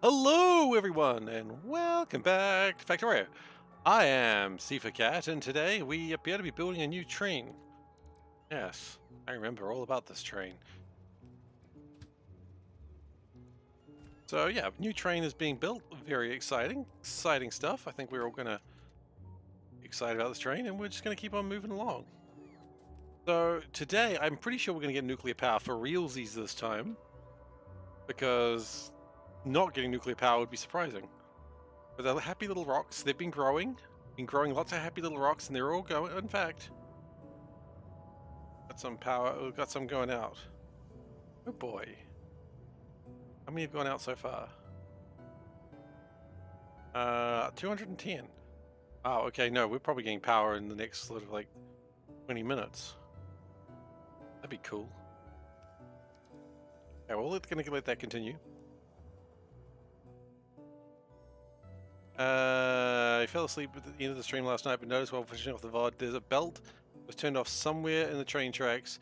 Hello, everyone, and welcome back to Factorio. I am SeiferKatt, and today we appear to be building a new train. Yes, I remember all about this train. So yeah, new train is being built. Very exciting stuff. I think we're all gonna be excited about this train, and we're just gonna keep on moving along. So today, I'm pretty sure we're gonna get nuclear power for realsies this time, because not getting nuclear power would be surprising. But the happy little rocks, they've been growing lots of happy little rocks, and they're all going. In fact, got some power. We've got some going out. Oh boy, how many have gone out so far? 210. Oh, okay. No, we're probably getting power in the next sort of like 20 minutes. That'd be cool. Yeah, well, it's gonna let that continue. I fell asleep at the end of the stream last night, but noticed while finishing off the VOD, there's a belt that was turned off somewhere in the train tracks,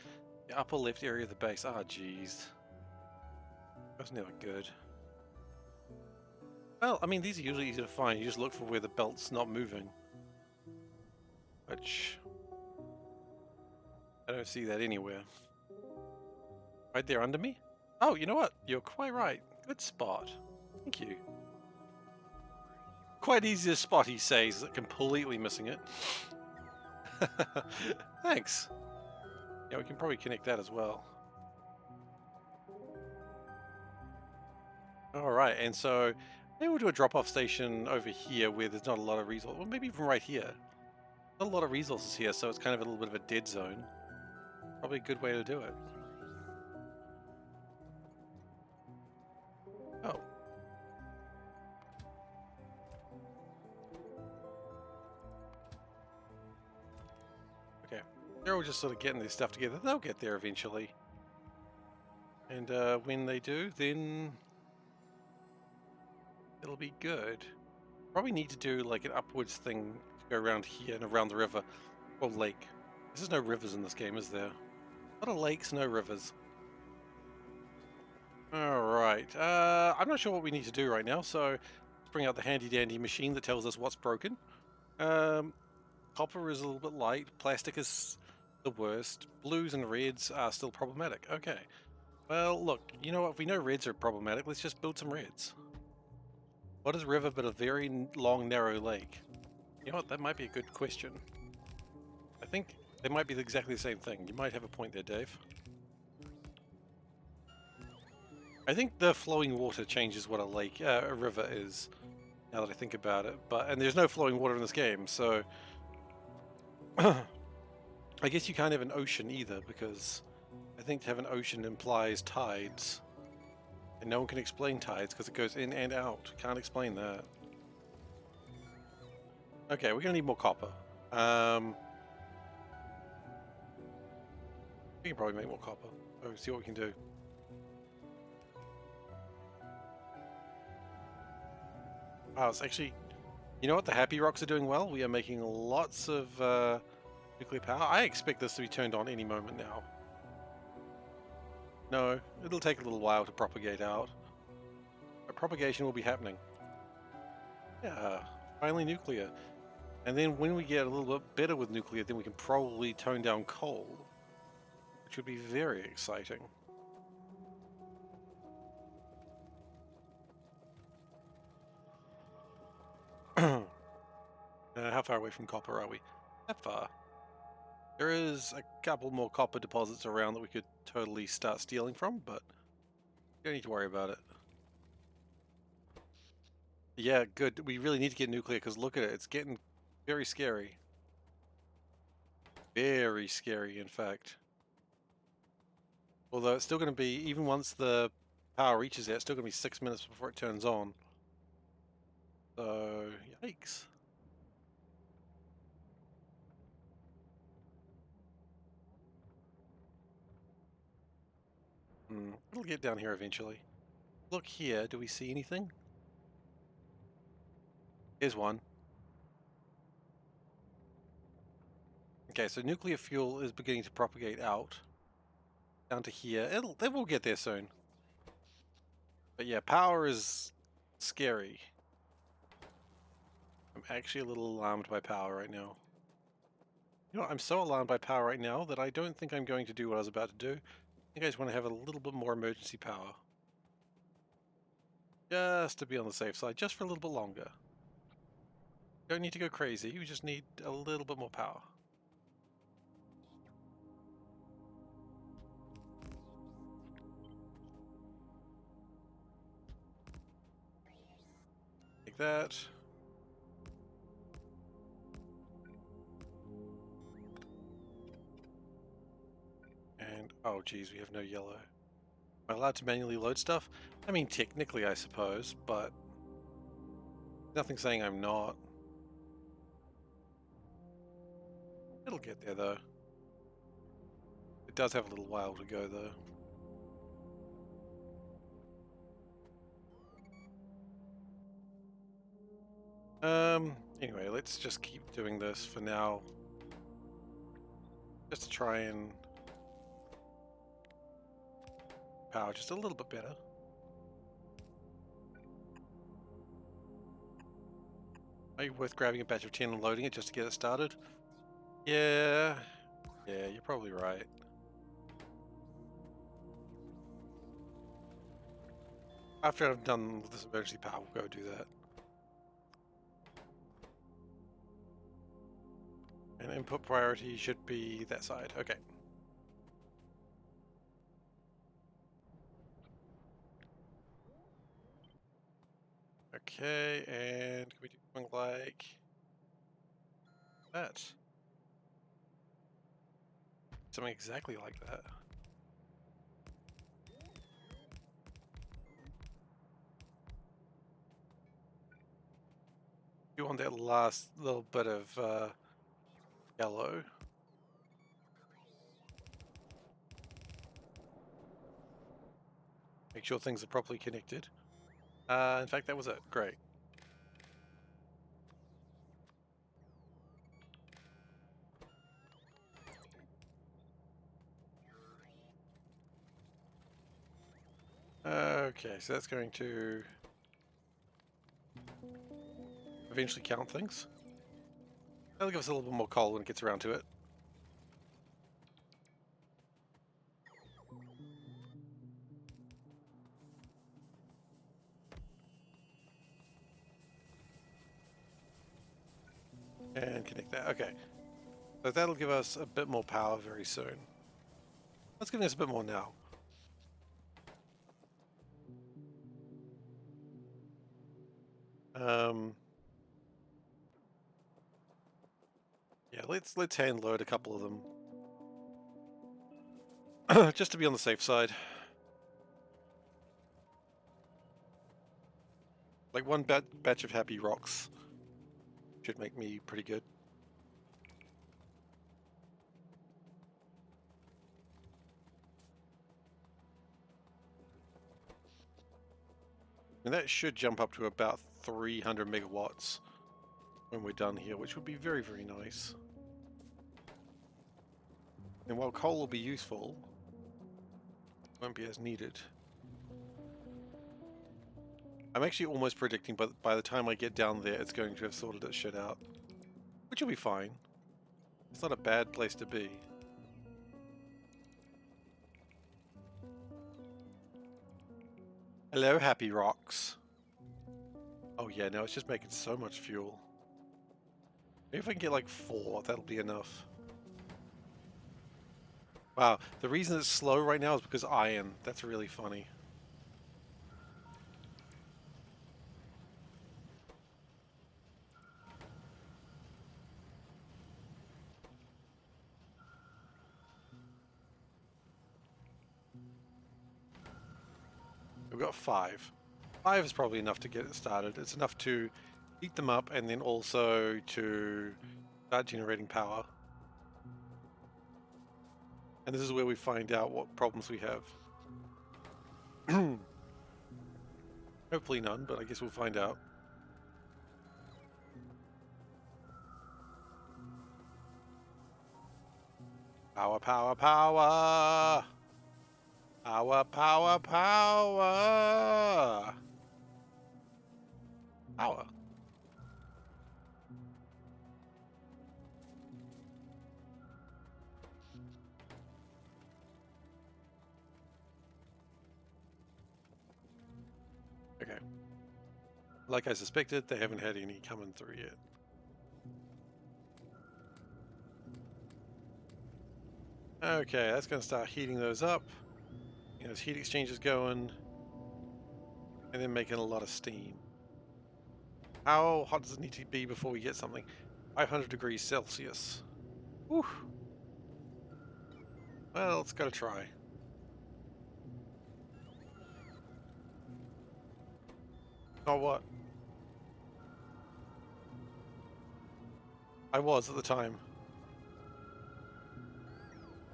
the upper left area of the base. Ah, jeez. That's never good. Well, I mean, these are usually easy to find. You just look for where the belt's not moving. Which, I don't see that anywhere. Right there under me? Oh, you know what? You're quite right. Good spot. Thank you. Quite easy to spot, he says, completely missing it. Thanks. Yeah, we can probably connect that as well. Alright, and so maybe we'll do a drop-off station over here where there's not a lot of resources. Well, maybe even right here. Not a lot of resources here, so it's kind of a little bit of a dead zone. Probably a good way to do it. Oh. Okay. They're all just sort of getting their stuff together. They'll get there eventually. And when they do, then it'll be good. Probably need to do like an upwards thing to go around here and around the river or lake. There's no rivers in this game, is there? A lot of lakes, no rivers. Alright, I'm not sure what we need to do right now, so let's bring out the handy dandy machine that tells us what's broken. Copper is a little bit light, plastic is the worst, blues and reds are still problematic. Okay, well look, you know what, if we know reds are problematic, let's just build some reds. What is river but a very long narrow lake? You know what, that might be a good question. I think they might be exactly the same thing. You might have a point there, Dave. I think the flowing water changes what a lake, a river is, now that I think about it. And there's no flowing water in this game, so I guess you can't have an ocean either, because I think to have an ocean implies tides, and no one can explain tides because it goes in and out. Can't explain that. Okay, we're gonna need more copper. We can probably make more copper. Oh, see what we can do. Wow, it's actually, you know what? The happy rocks are doing well. We are making lots of nuclear power. I expect this to be turned on any moment now. No, it'll take a little while to propagate out. But propagation will be happening. Yeah, finally nuclear. And then when we get a little bit better with nuclear, then we can probably tone down coal, which would be very exciting. How far away from copper are we? That far. There is a couple more copper deposits around that we could totally start stealing from, but you don't need to worry about it. Yeah, good. We really need to get nuclear because look at it. It's getting very scary. Very scary, in fact. Although it's still going to be, even once the power reaches there, it's still going to be 6 minutes before it turns on. So, yikes. It'll get down here eventually. Look here, do we see anything? Here's one. Okay, so nuclear fuel is beginning to propagate out. Down to here. It will get there soon. But yeah, power is scary. I'm actually a little alarmed by power right now. You know, I'm so alarmed by power right now that I don't think I'm going to do what I was about to do. I think I just want to have a little bit more emergency power. Just to be on the safe side, just for a little bit longer. Don't need to go crazy, you just need a little bit more power. Like that. And, oh geez, we have no yellow. Am I allowed to manually load stuff? I mean, technically, I suppose, but nothing saying I'm not. It'll get there, though. It does have a little while to go, though. Anyway, let's just keep doing this for now. Just to try and power just a little bit better. Are you worth grabbing a batch of 10 and loading it just to get it started? Yeah, you're probably right. After I've done with this emergency power, we'll go do that. And input priority should be that side. Okay. Okay, and can we do something like that? Something exactly like that. You want that last little bit of yellow. Make sure things are properly connected. In fact, that was it. Great. Okay, so that's going to eventually count things. That'll give us a little bit more coal when it gets around to it. And connect that. Okay. So that'll give us a bit more power very soon. That's giving us a bit more now. Yeah, let's hand load a couple of them. Just to be on the safe side. Like one batch of happy rocks should make me pretty good. And that should jump up to about 300 megawatts when we're done here, which would be very, very nice. And while coal will be useful, it won't be as needed. I'm actually almost predicting, but by the time I get down there, it's going to have sorted its shit out. Which will be fine. It's not a bad place to be. Hello, happy rocks. Oh yeah, no, it's just making so much fuel. Maybe if I can get like 4, that'll be enough. Wow, the reason it's slow right now is because iron. That's really funny. We've got 5. 5 is probably enough to get it started. It's enough to heat them up and then also to start generating power. And this is where we find out what problems we have. Hopefully none, but I guess we'll find out. Power, power, power! Power, power, power! Power. Okay. Like I suspected, they haven't had any coming through yet. Okay, that's going to start heating those up. Those heat exchangers going, and then making a lot of steam. How hot does it need to be before we get something? 500 degrees Celsius. Whew. Well, it's got to try. Oh, what? I was at the time.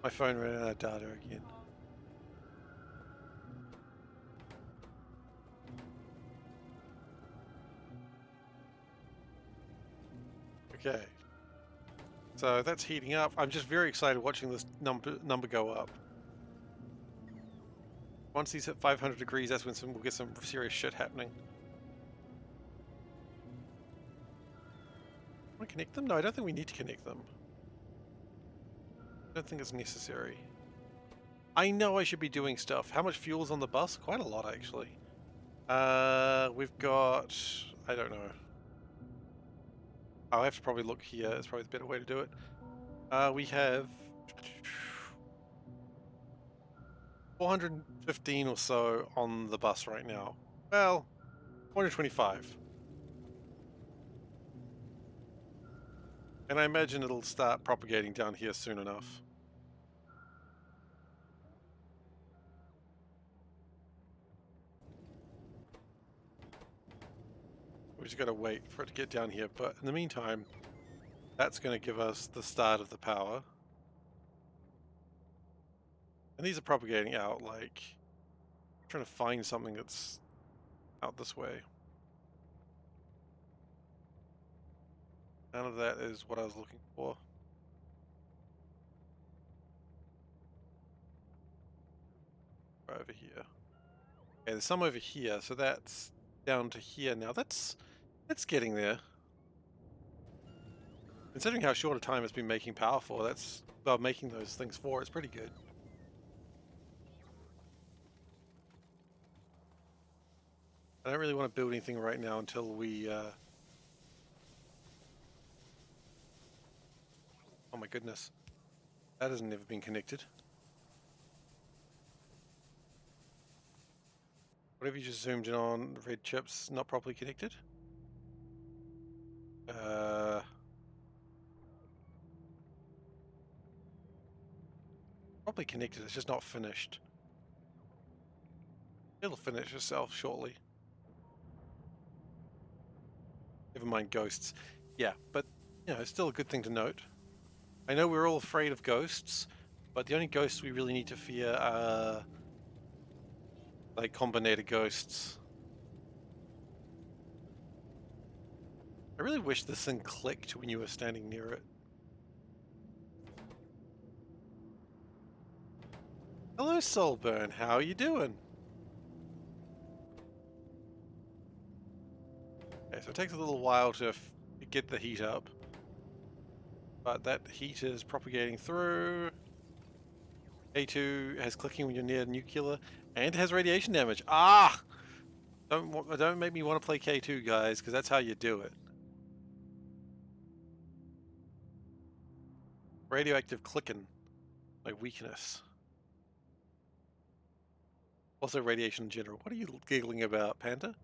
My phone ran out of data again. Okay. So that's heating up. I'm just very excited watching this number go up. Once these hit 500 degrees, that's when we'll get some serious shit happening. Want to connect them? No, I don't think we need to connect them. I don't think it's necessary. I know I should be doing stuff. How much fuel's on the bus? Quite a lot, actually. We've got... I don't know. I'll have to probably look here. It's probably the better way to do it. We have 415 or so on the bus right now. Well, 425. And I imagine it'll start propagating down here soon enough. We just got to wait for it to get down here. But in the meantime, that's going to give us the start of the power. And these are propagating out, like... I'm trying to find something that's out this way. None of that is what I was looking for. Right over here. Okay, there's some over here, so that's down to here now. That's getting there. Considering how short a time it's been making power for, that's well, making those things for, it's pretty good. I don't really want to build anything right now until we oh my goodness. That has never been connected. Whatever you just zoomed in on, red chips not properly connected. Probably connected, it's just not finished. It'll finish itself shortly. Never mind ghosts. Yeah, but, you know, it's still a good thing to note. I know we're all afraid of ghosts, but the only ghosts we really need to fear are, like, combinator ghosts. I really wish this thing clicked when you were standing near it. Hello, Soulburn. How are you doing? Okay, so it takes a little while to get the heat up. But that heat is propagating through. K2 has clicking when you're near nuclear and has radiation damage. Ah! Don't make me want to play K2, guys, because that's how you do it. Radioactive clicking. My weakness. Also radiation in general. What are you giggling about, Panda?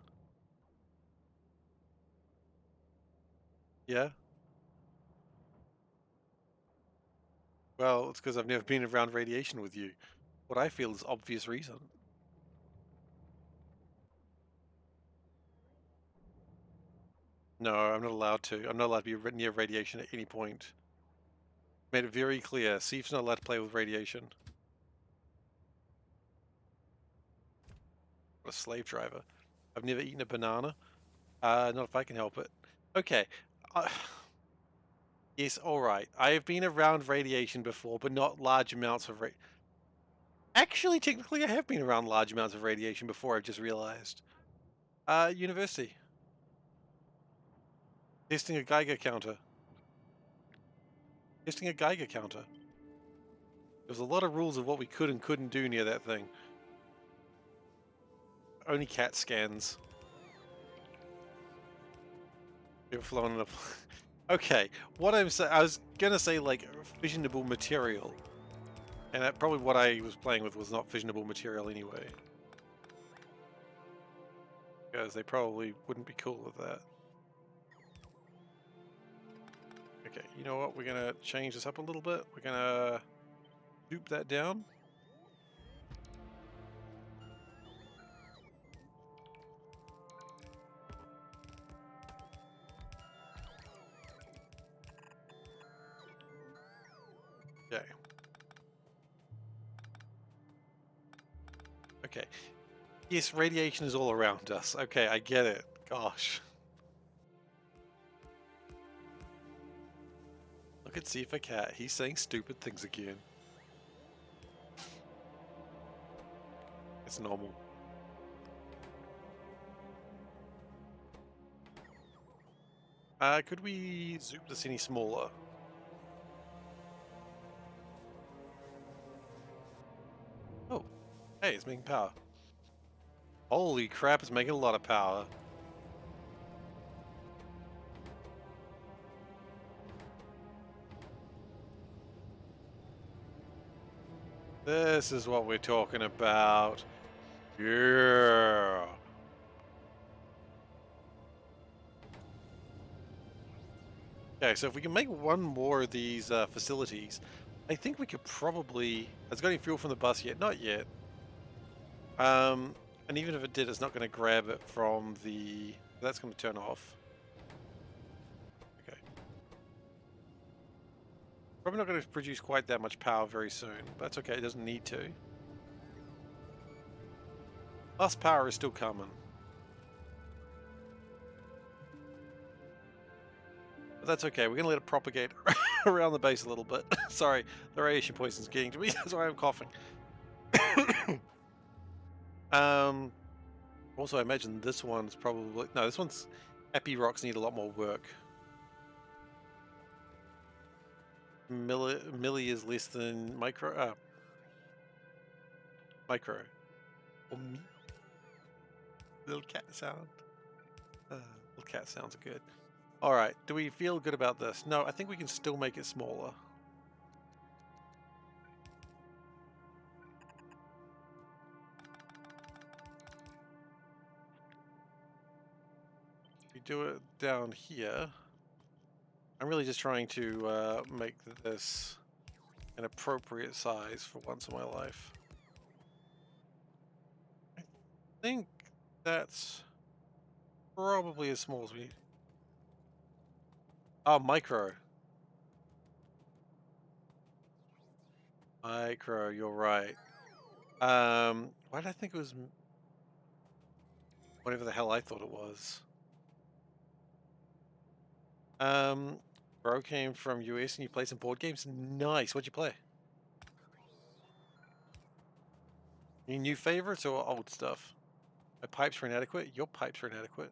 Yeah? Well, it's because I've never been around radiation with you. What I feel is obvious reason. No, I'm not allowed to. I'm not allowed to be near radiation at any point. Made it very clear. Seif's not allowed to play with radiation. What a slave driver. I've never eaten a banana. Not if I can help it. Okay. Yes, alright. I have been around radiation before, but not large amounts of Actually, technically, I have been around large amounts of radiation before, I've just realized. University. Testing a Geiger counter. Testing a Geiger counter. There's a lot of rules of what we could and couldn't do near that thing. Only CAT scans. You've flown in a... Okay, what I'm saying... I was gonna say, like, fissionable material. And that probably what I was playing with was not fissionable material anyway. Because they probably wouldn't be cool with that. Okay, you know what? We're gonna change this up a little bit. We're gonna dupe that down. Okay. Okay. Yes, radiation is all around us. Okay, I get it. Gosh. Look at SeiferKatt. He's saying stupid things again. It's normal. Could we zoom this any smaller? Oh, hey, it's making power. Holy crap, it's making a lot of power. This is what we're talking about. Yeah. Okay, so if we can make one more of these facilities, I think we could probably... Has it got any fuel from the bus yet? Not yet. And even if it did, it's not going to grab it from the... That's going to turn off. Okay. Probably not going to produce quite that much power very soon. But that's okay, it doesn't need to. Bus power is still coming. But that's okay, we're going to let it propagate around the base a little bit. Sorry, the radiation poison's getting to me, that's why I'm coughing. Also, I imagine this one's probably... No, this one's... Epi rocks need a lot more work. Milli is less than micro... micro. Or me? Little cat sound. Little cat sounds are good. Alright, do we feel good about this? No, I think we can still make it smaller. We do it down here. I'm really just trying to make this an appropriate size for once in my life. I think that's probably as small as we need. Oh, micro. Micro, you're right. Why did I think it was whatever the hell I thought it was? Bro came from US and you play some board games? Nice. What'd you play? Any new favorites or old stuff? My pipes were inadequate? Your pipes were inadequate.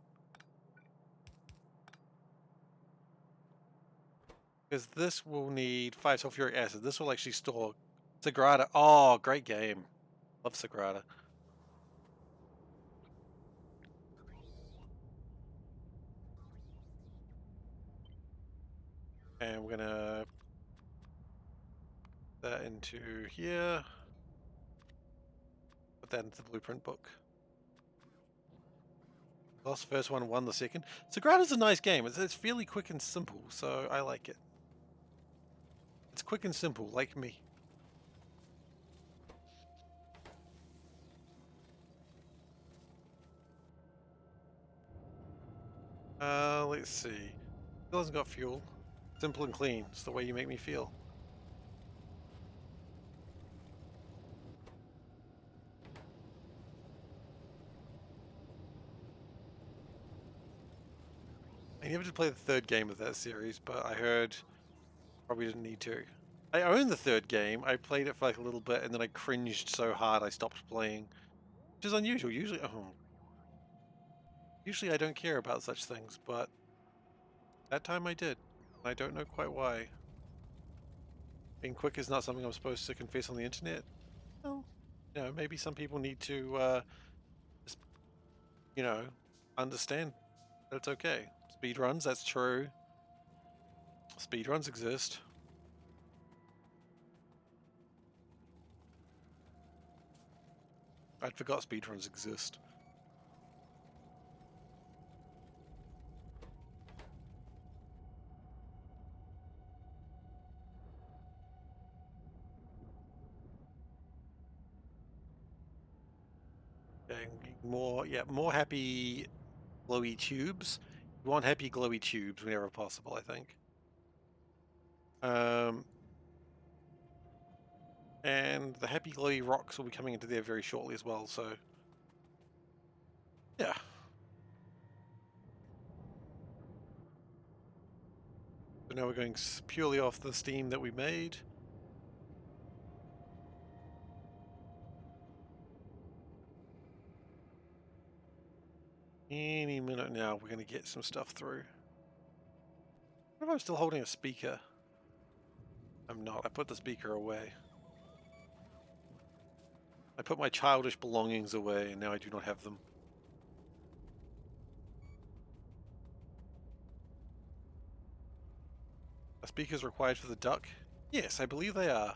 Because this will need 5 sulfuric acid. This will actually store Sagrada. Oh, great game. Love Sagrada. And we're gonna put that into here. Put that into the blueprint book. Lost the first one, won the second. Sagrada's a nice game. It's fairly quick and simple, so I like it. It's quick and simple, like me. Let's see. Still hasn't got fuel. Simple and clean. It's the way you make me feel. I never did play the third game of that series, but I heard probably didn't need to. I own the third game. I played it for like a little bit, and then I cringed so hard I stopped playing, which is unusual. Usually I don't care about such things, but That time I did. I don't know quite why. Being quick is not something I'm supposed to confess on the internet. Well, you know, maybe some people need to, just, you know, understand that it's okay. Speedruns, that's true. Speedruns exist. I'd forgot speedruns exist. And more happy glowy tubes. You want happy glowy tubes whenever possible, I think. Um, and the happy glowy rocks will be coming into there very shortly as well, so yeah. So now we're going purely off the steam that we made. Any minute now we're going to get some stuff through. What if I'm still holding a speaker? I'm not. I put the speaker away. I put my childish belongings away and now I do not have them. Are speakers required for the duck? Yes, I believe they are.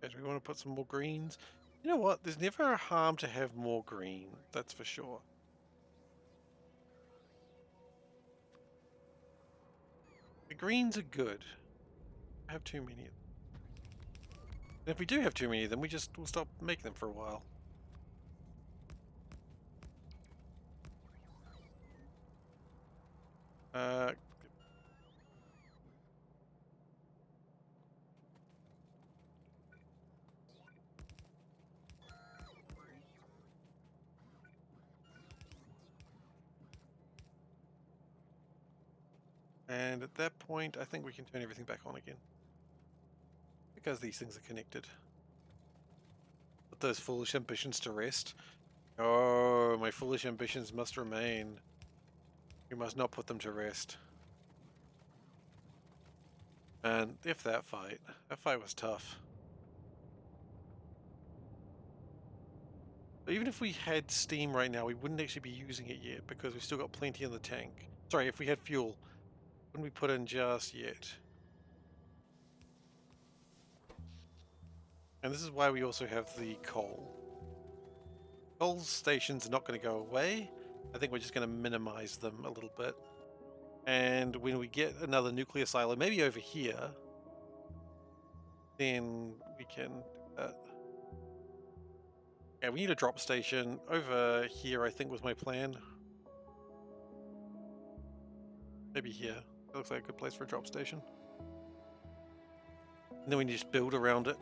Okay, do we want to put some more greens? You know what? There's never a harm to have more green, that's for sure. The greens are good. I have too many. And if we do have too many of them, we'll stop making them for a while. And at that point, I think we can turn everything back on again. Because these things are connected. Put those foolish ambitions to rest. Oh, my foolish ambitions must remain. We must not put them to rest. And if that fight was tough. Even if we had steam right now, we wouldn't actually be using it yet because we've still got plenty in the tank. Sorry, if we had fuel, wouldn't we put in just yet? And this is why we also have the coal. Coal stations are not going to go away. I think we're just going to minimize them a little bit. And when we get another nuclear silo, maybe over here, then we can do that. Yeah, we need a drop station. Over here, I think was my plan. Maybe here. That looks like a good place for a drop station. And then we just build around it.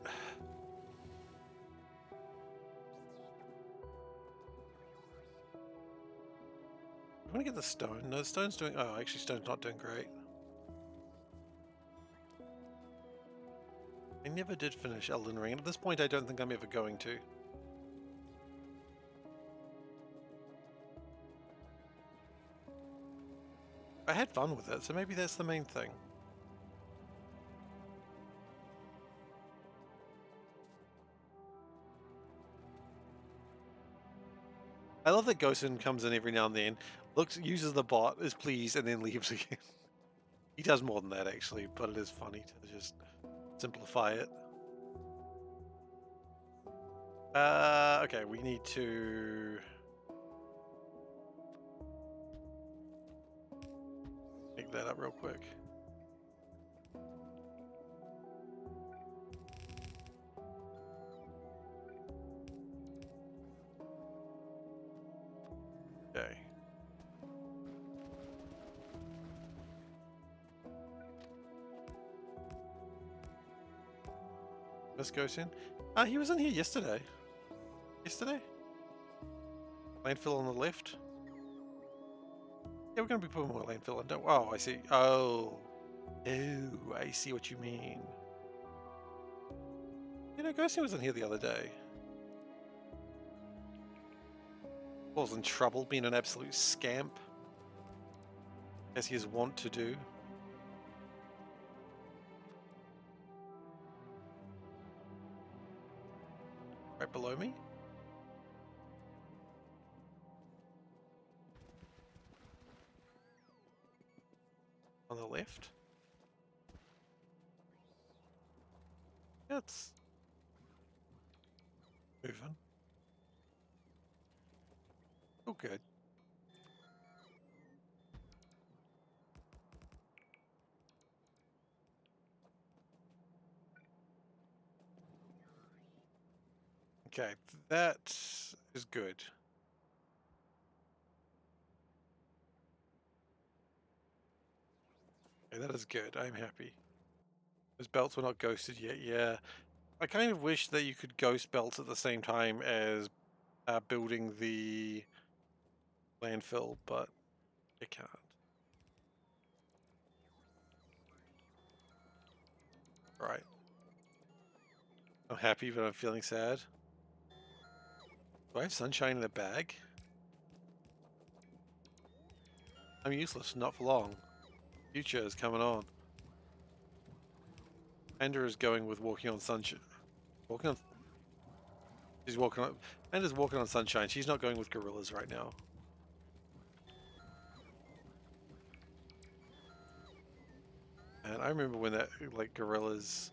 I want to get the stone. No, the stone's doing... Oh, actually, stone's not doing great. I never did finish Elden Ring. At this point, I don't think I'm ever going to. I had fun with it, so maybe that's the main thing. I love that Gosen comes in every now and then, uses the bot, is pleased, and then leaves again. He does more than that, actually, but it is funny to just simplify it. Okay, we need to... pick that up real quick. Okay. Miss Gosen? He was in here yesterday. Yesterday? Landfill on the left? Yeah, we're going to be putting more landfill in. Oh, I see. Oh. Oh, I see what you mean. You know, Ghosty was in here the other day. Was in trouble, being an absolute scamp, as he is wont to do. Right below me? On the left? It's moving. Oh, good. Okay, that is good. Okay, that is good. I'm happy. Those belts were not ghosted yet. Yeah, I kind of wish that you could ghost belts at the same time as building the landfill, but you can't. Right. I'm happy, but I'm feeling sad. Do I have sunshine in a bag? I'm useless, not for long. Future is coming on. Panda is going with walking on sunshine. Walking on. She's walking on. Panda's walking on sunshine. She's not going with gorillas right now. And I remember when that like gorillas,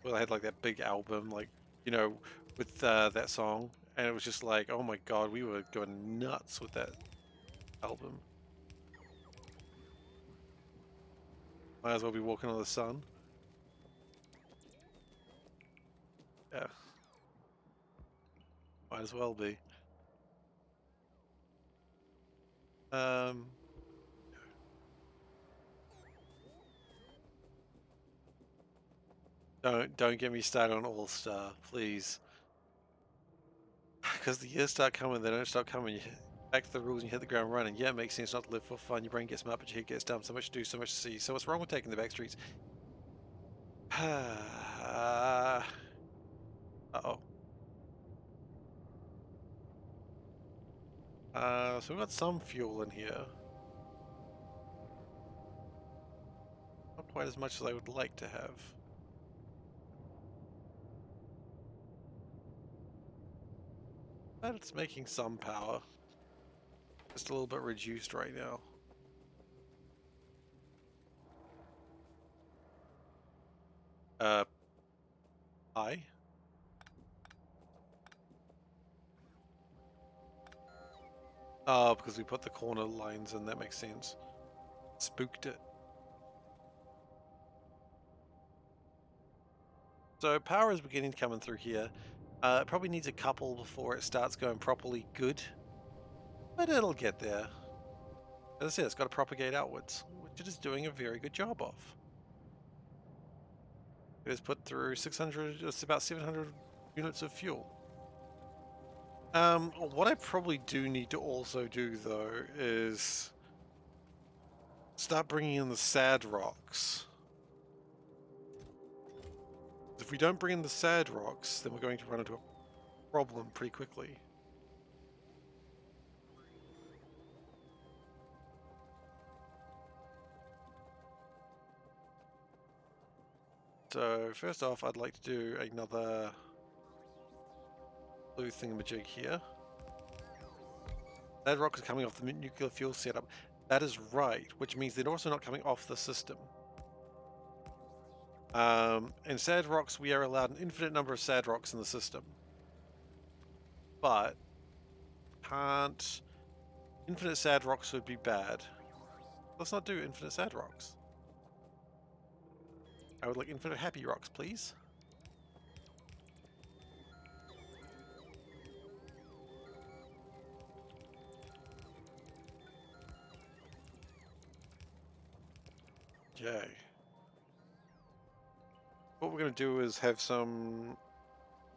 well, they had like that big album, like you know, with that song, and it was just like, oh my god, we were going nuts with that album. Might as well be walking on the sun. Yeah, might as well be. Um, don't get me started on All Star, please. Because the years start coming, they don't stop coming. You back to the rules and you hit the ground running. Yeah, it makes sense not to live for fun. Your brain gets smart, but your head gets dumb. So much to do, so much to see. So what's wrong with taking the back streets? Uh-oh. So we've got some fuel in here. Not quite as much as I would like to have. But it's making some power. Just a little bit reduced right now. Hi. Oh, because we put the corner lines in, that makes sense. Spooked it. So power is beginning to come in through here. It probably needs a couple before it starts going properly good. But it'll get there. As I said, it's got to propagate outwards, which it is doing a very good job of. It has put through 600, it's about 700 units of fuel. What I probably do need to also do, though, is start bringing in the sad rocks. If we don't bring in the sad rocks, then we're going to run into a problem pretty quickly. So first off, I'd like to do another blue thingamajig here. Sad rocks are coming off the nuclear fuel setup. That is right, which means they're also not coming off the system. In sad rocks, we are allowed an infinite number of sad rocks in the system. But can't... Infinite sad rocks would be bad. Let's not do infinite sad rocks. I would like infinite happy rocks, please. Okay. What we're going to do is have some...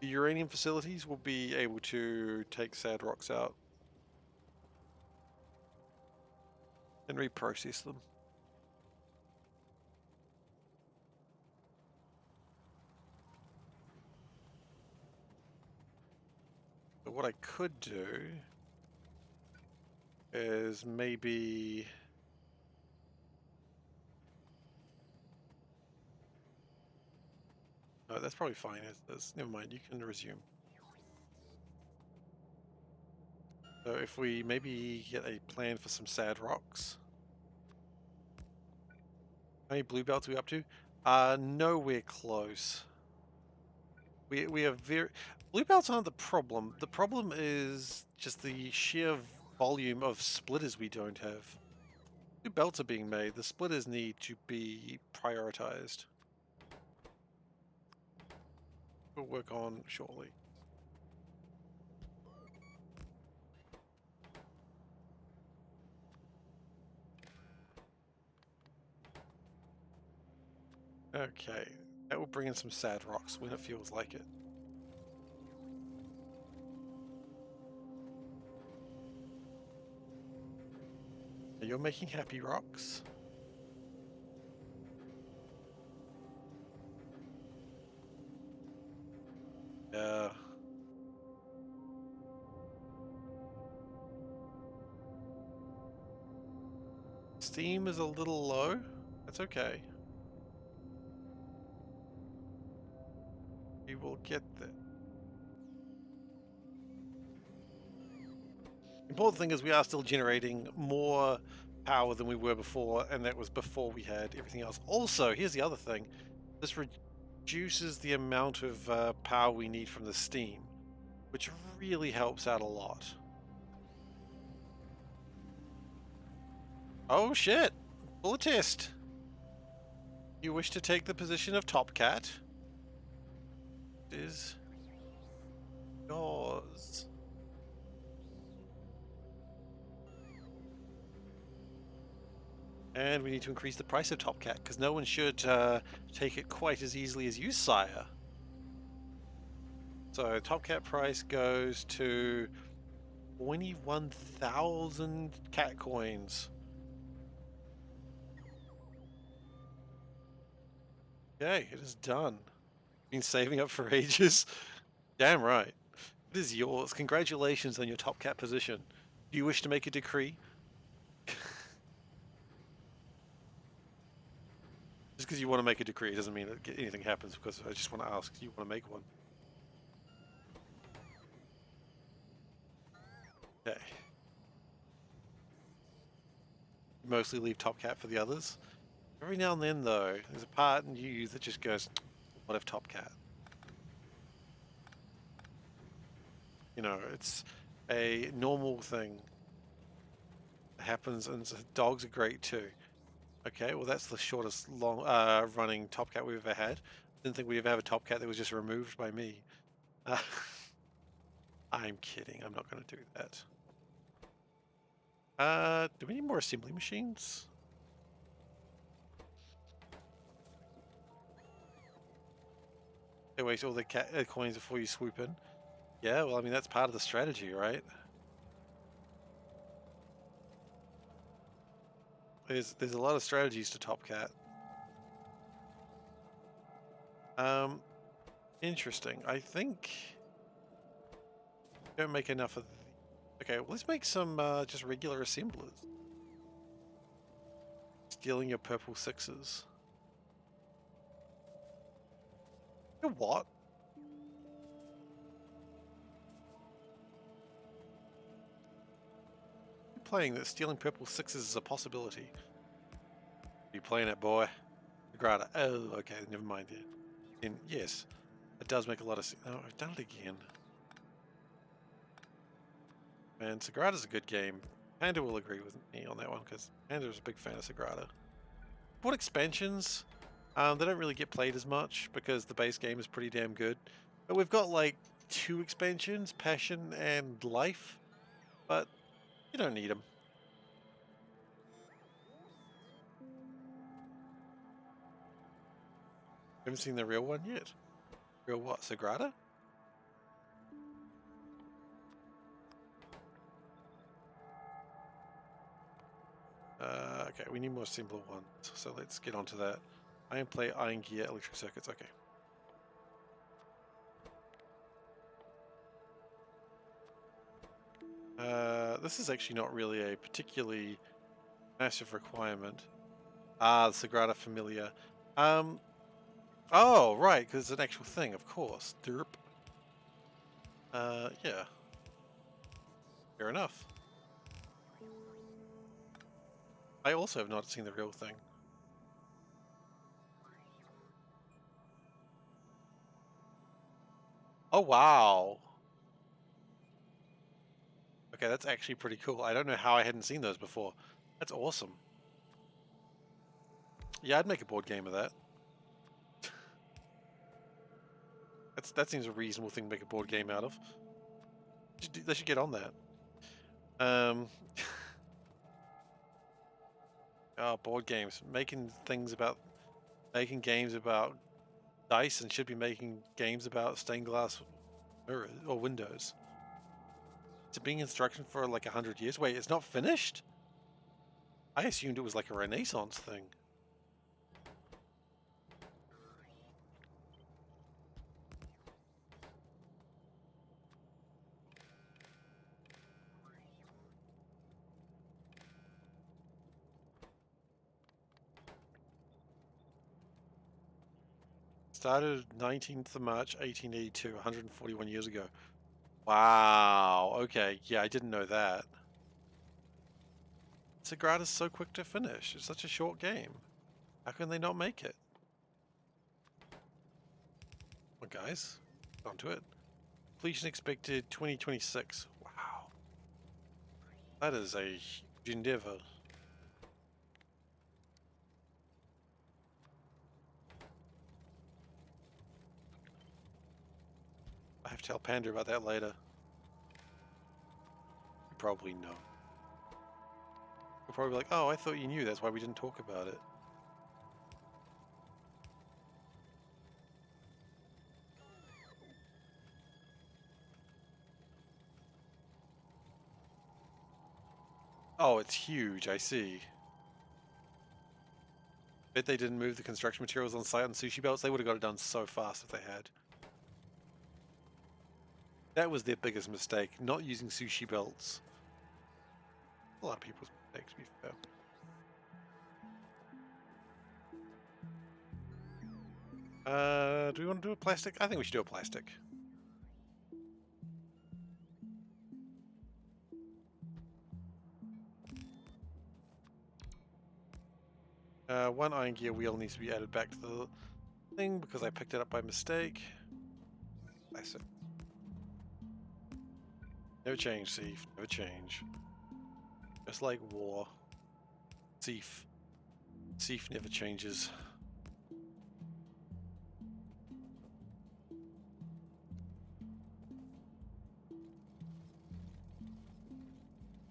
The uranium facilities will be able to take sad rocks out and reprocess them. what I could do is maybe... No, that's probably fine. Never mind, you can resume. So if we maybe get a plan for some sad rocks. How many blue belts are we up to? Nowhere close. We are very... Blue belts aren't the problem. The problem is just the sheer volume of splitters we don't have. Blue belts are being made. The splitters need to be prioritized. We'll work on shortly. Okay, that will bring in some sad rocks when it feels like it. You're making happy rocks. Yeah. Steam is a little low. That's okay. We will get there. Important thing is we are still generating more power than we were before, and that was before we had everything else. Also, here's the other thing. This reduces the amount of power we need from the steam, which really helps out a lot. Oh shit! Bullet test! You wish to take the position of Top Cat? It is yours. And we need to increase the price of Top Cat, because no one should take it quite as easily as you, sire. So Top Cat price goes to 21,000 cat coins. Okay, it is done. Been saving up for ages. Damn right. It is yours. Congratulations on your Top Cat position. Do you wish to make a decree? Just because you want to make a decree doesn't mean that anything happens, because I just want to ask, do you want to make one? Okay. Mostly leave Top Cat for the others. Every now and then, though, there's a part in you that just goes, what if Top Cat? You know, it's a normal thing. It happens, and dogs are great too. Okay, well that's the shortest running Top Cat we've ever had. Didn't think we'd ever have a Top Cat that was just removed by me. I'm kidding, I'm not going to do that. Do we need more assembly machines? They waste all the coins before you swoop in. Yeah, well, I mean, that's part of the strategy, right? There's a lot of strategies to Top Cat. Interesting. I think don't make enough of okay, well, let's make some just regular assemblers. Stealing your purple sixes. You know what? You're playing that stealing purple sixes is a possibility. You playing it, boy? Grata. Oh, okay, never mind it. And yes, it does make a lot of sense. Oh, I've done it again. Man, Sagrada's a good game. Panda will agree with me on that one, because Panda's a big fan of Sagrada. What expansions? They don't really get played as much, because the base game is pretty damn good. But we've got like 2 expansions, Passion and Life, but you don't need them. Haven't seen the real one yet. Real what? Sagrada? Okay, we need more simpler ones, so let's get onto that. Iron plate, iron gear, electric circuits, okay. This is actually not really a particularly massive requirement. Ah, the Sagrada Familia. Oh, right, because it's an actual thing, of course. Derp. Yeah. Fair enough. I also have not seen the real thing. Oh, wow. Okay, that's actually pretty cool. I don't know how I hadn't seen those before. That's awesome. Yeah, I'd make a board game of that. That seems a reasonable thing to make a board game out of. They should get on that. Oh, board games. Making games about dice and should be making games about stained glass mirrors or windows. It's being instruction for like 100 years. Wait, it's not finished? I assumed it was like a Renaissance thing. Started 19th of March 1882, 141 years ago. Wow. Okay. Yeah, I didn't know that. Sagrada's so quick to finish. It's such a short game. How can they not make it? Well, guys, onto it. Completion expected 2026. Wow. That is a huge endeavor. I have to tell Panda about that later. You probably know. You're probably like, oh, I thought you knew. That's why we didn't talk about it. Oh, it's huge. I see. Bet they didn't move the construction materials on site on sushi belts. They would have got it done so fast if they had. That was their biggest mistake, not using sushi belts. A lot of people's mistakes, to be fair. Do we want to do a plastic? I think we should do a plastic. One iron gear wheel needs to be added back to the thing because I picked it up by mistake. Classic. Never change, Seif. Never change. Just like war. Seif. Seif never changes.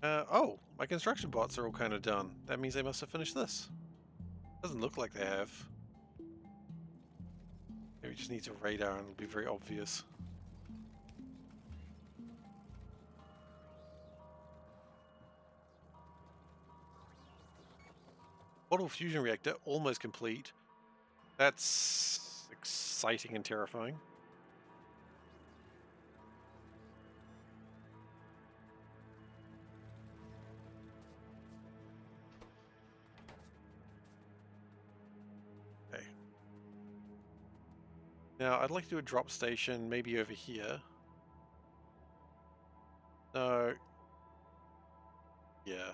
Oh, my construction bots are all kind of done. That means they must have finished this. Doesn't look like they have. Maybe it just needs a radar and it'll be very obvious. Portal fusion reactor almost complete. That's exciting and terrifying. Okay. Now I'd like to do a drop station, maybe over here. No. Yeah.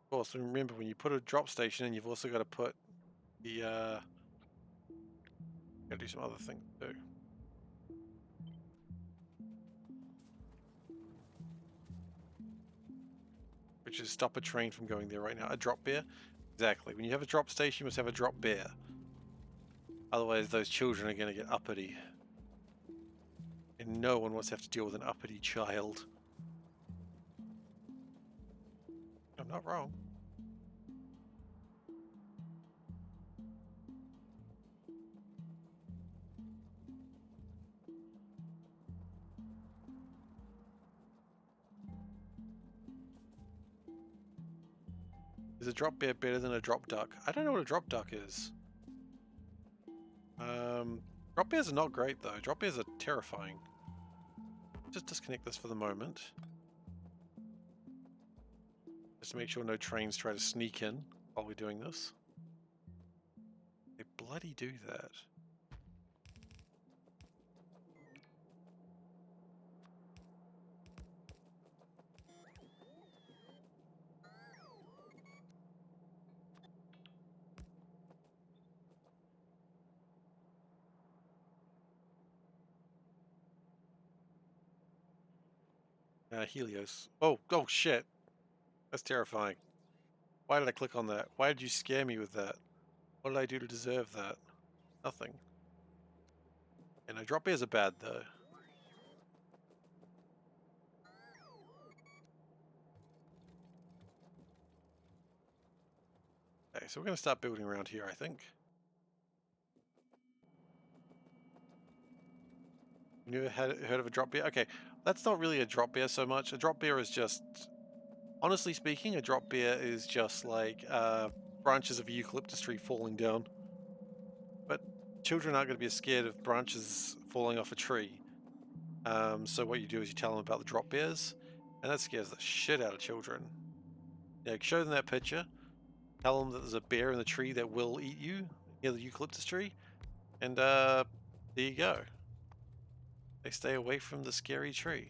Of course, remember when you put a drop station in, you've also got to put the gotta do some other things too. Which is stop a train from going there right now. A drop bear? Exactly. When you have a drop station, you must have a drop bear. Otherwise, those children are going to get uppity. And no one wants to have to deal with an uppity child. I'm not wrong. Is a drop bear better than a drop duck? I don't know what a drop duck is. Drop bears are not great though. Drop bears are terrifying. Just disconnect this for the moment. Just to make sure no trains try to sneak in while we're doing this. They bloody do that. Helios. Oh shit. That's terrifying. Why did I click on that? Why did you scare me with that? What did I do to deserve that? Nothing. And no, drop bears are bad though. Okay, so we're going to start building around here, I think. You never heard of a drop bear? Okay, that's not really a drop bear so much. A drop bear is just, honestly speaking, a drop bear is just like branches of a eucalyptus tree falling down. But children aren't going to be scared of branches falling off a tree. So what you do is you tell them about the drop bears, and that scares the shit out of children. Yeah, show them that picture, tell them that there's a bear in the tree that will eat you near the eucalyptus tree, and there you go. They stay away from the scary tree.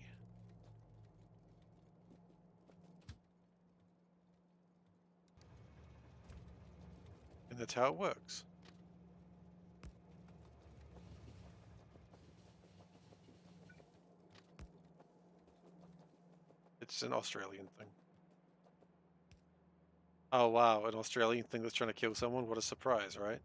And that's how it works. It's an Australian thing. Oh wow, an Australian thing that's trying to kill someone? What a surprise, right?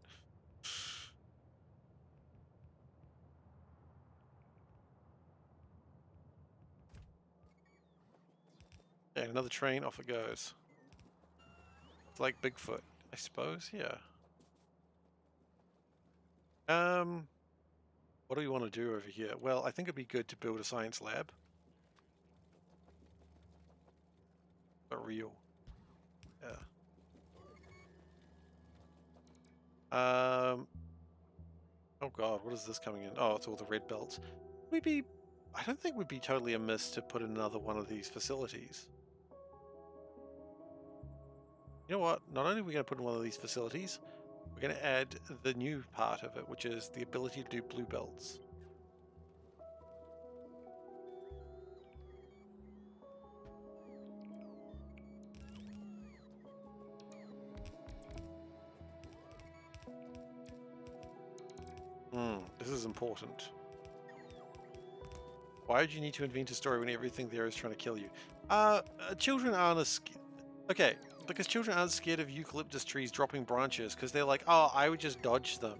And another train, off it goes. It's like Bigfoot, I suppose, yeah. What do we want to do over here? Well, I think it'd be good to build a science lab. But real. Yeah. Oh god, what is this coming in? Oh, it's all the red belts. I don't think we'd be totally amiss to put another one of these facilities. You know what? Not only are we going to put in one of these facilities, we're going to add the new part of it, which is the ability to do blue belts. This is important. Why would you need to invent a story when everything there is trying to kill you? Children aren't okay, because children aren't scared of eucalyptus trees dropping branches, because they're like, oh, I would just dodge them.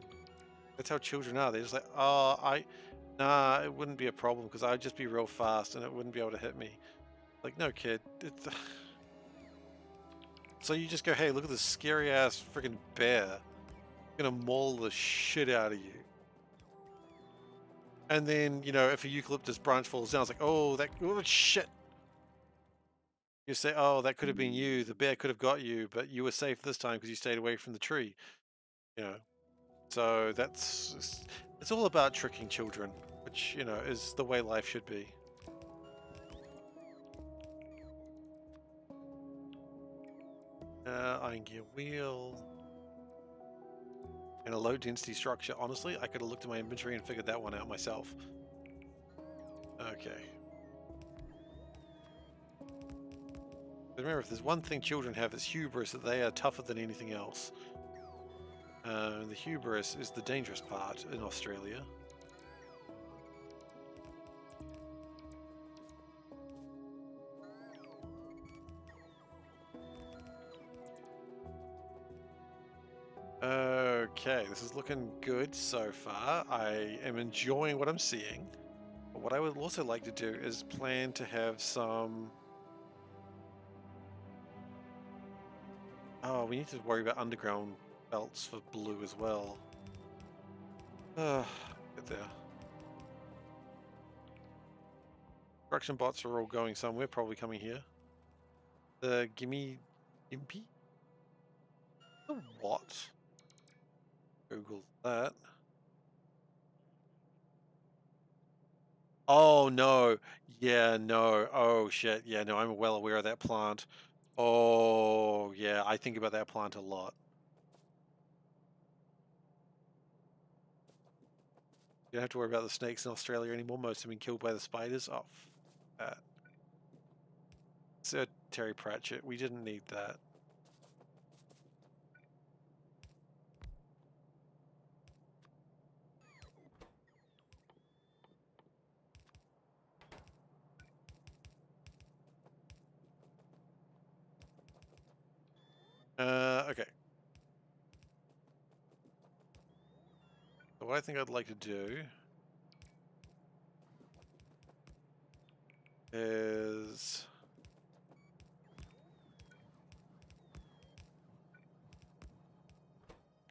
That's how children are. They're just like, oh, nah, it wouldn't be a problem, because I'd just be real fast and it wouldn't be able to hit me. Like, no, kid. So you just go, hey, look at this scary ass freaking bear. I'm gonna maul the shit out of you. And then, you know, if a eucalyptus branch falls down, it's like, oh, shit. You say, oh, that could have been you. The bear could have got you, but you were safe this time because you stayed away from the tree. You know, so it's all about tricking children, which, you know, is the way life should be. Iron gear wheel. And a low density structure. Honestly, I could have looked at my inventory and figured that one out myself. Okay. But remember, if there's one thing children have, it's hubris, that they are tougher than anything else. The hubris is the dangerous part in Australia. Okay, this is looking good so far. I am enjoying what I'm seeing. But what I would also like to do is plan to have some... Oh, we need to worry about underground belts for blue as well. Get there. Construction bots are all going somewhere, probably coming here. The gimme... Gimpy? The what? Google that. Oh no. Yeah, no. Oh shit. Yeah, no, I'm well aware of that plant. Oh yeah, I think about that plant a lot. You don't have to worry about the snakes in Australia anymore. Most have been killed by the spiders. Oh, that. Sir Terry Pratchett. We didn't need that. Okay. So what I think I'd like to do is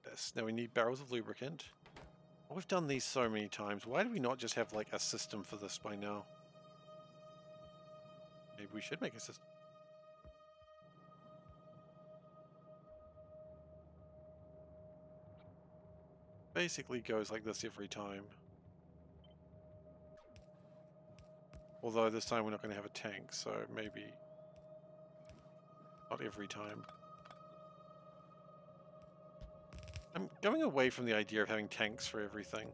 this. Now we need barrels of lubricant. We've done these so many times. Why do we not just have like a system for this by now? Maybe we should make a system. Basically goes like this every time. Although this time we're not going to have a tank, so maybe not every time. I'm going away from the idea of having tanks for everything.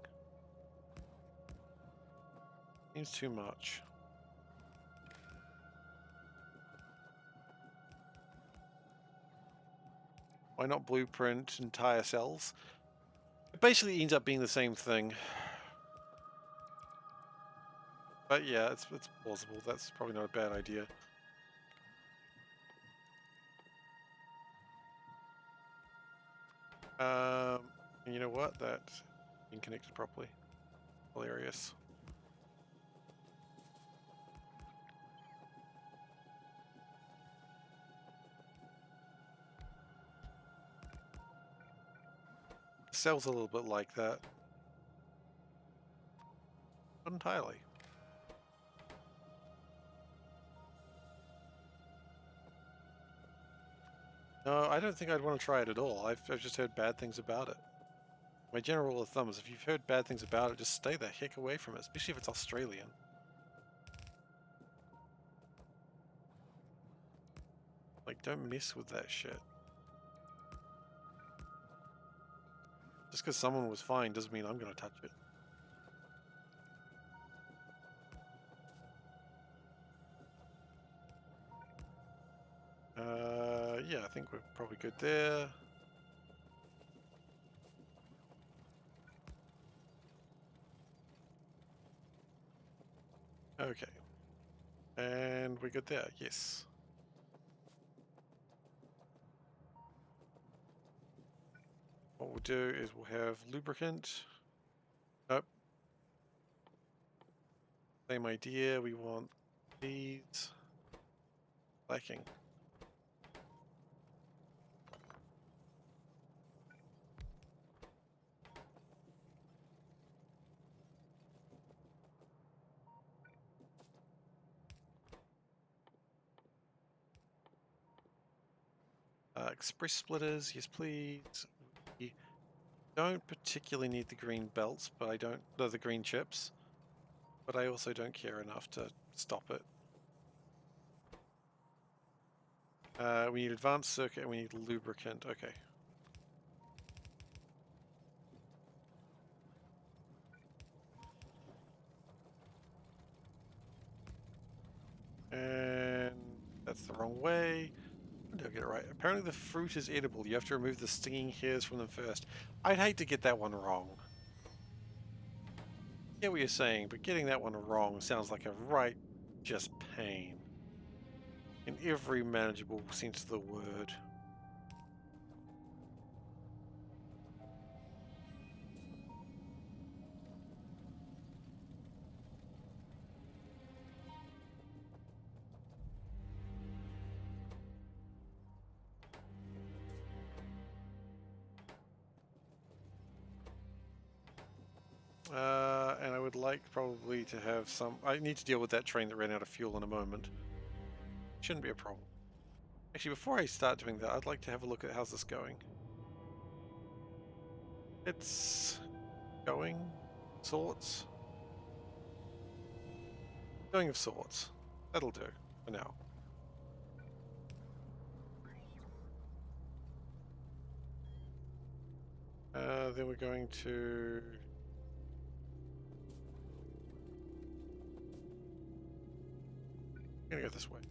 Seems too much. Why not blueprint entire cells? It basically ends up being the same thing. But yeah, it's plausible. That's probably not a bad idea. And you know what? That's being connected properly. Hilarious. Cell's a little bit like that. Not entirely. No, I don't think I'd want to try it at all. I've just heard bad things about it. My general rule of thumb is if you've heard bad things about it, just stay the heck away from it, especially if it's Australian. Like, don't mess with that shit. Just because someone was fine doesn't mean I'm going to touch it. Yeah, I think we're probably good there. Okay. And we're good there, yes. What we'll do is we'll have lubricant. Nope. Same idea, we want these. Lacking. Express splitters, yes please. We don't particularly need the green belts, but I don't, no, the green chips, but I also don't care enough to stop it. We need advanced circuit and we need lubricant, okay. And that's the wrong way. Did I get it right? Apparently the fruit is edible. You have to remove the stinging hairs from them first. I'd hate to get that one wrong. I get what you're saying, but getting that one wrong sounds like a right just pain. In every manageable sense of the word. And I would like probably to have some... I need to deal with that train that ran out of fuel in a moment. Shouldn't be a problem. Actually, before I start doing that, I'd like to have a look at how's this going. It's going, sorts. Going of sorts. That'll do for now. Then we're going to... I'm gonna go this way.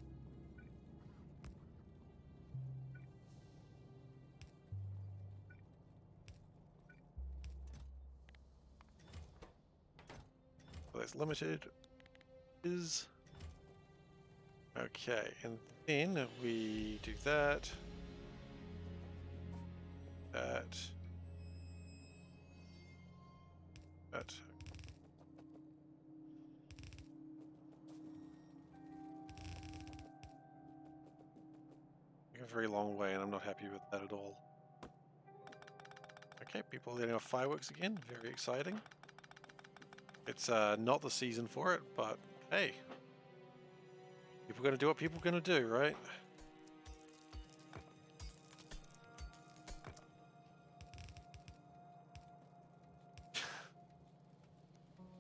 So that's limited. Is... Okay, and then we do that. That. That. A very long way, and I'm not happy with that at all. Okay, people letting off fireworks again. Very exciting. It's not the season for it, but hey. People are going to do what people are going to do, right?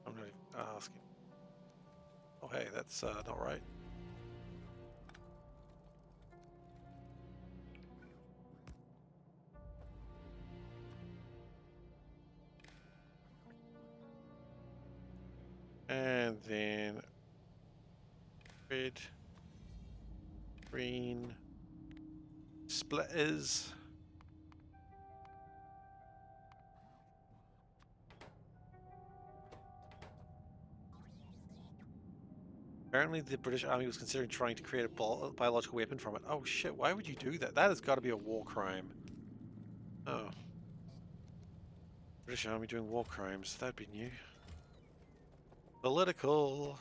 I'm not even asking. Oh, hey, that's not right. And then red, green, splitters. Apparently the British Army was considering trying to create a biological weapon from it. Oh shit, why would you do that? That has got to be a war crime. Oh. British Army doing war crimes. That'd be new. Political.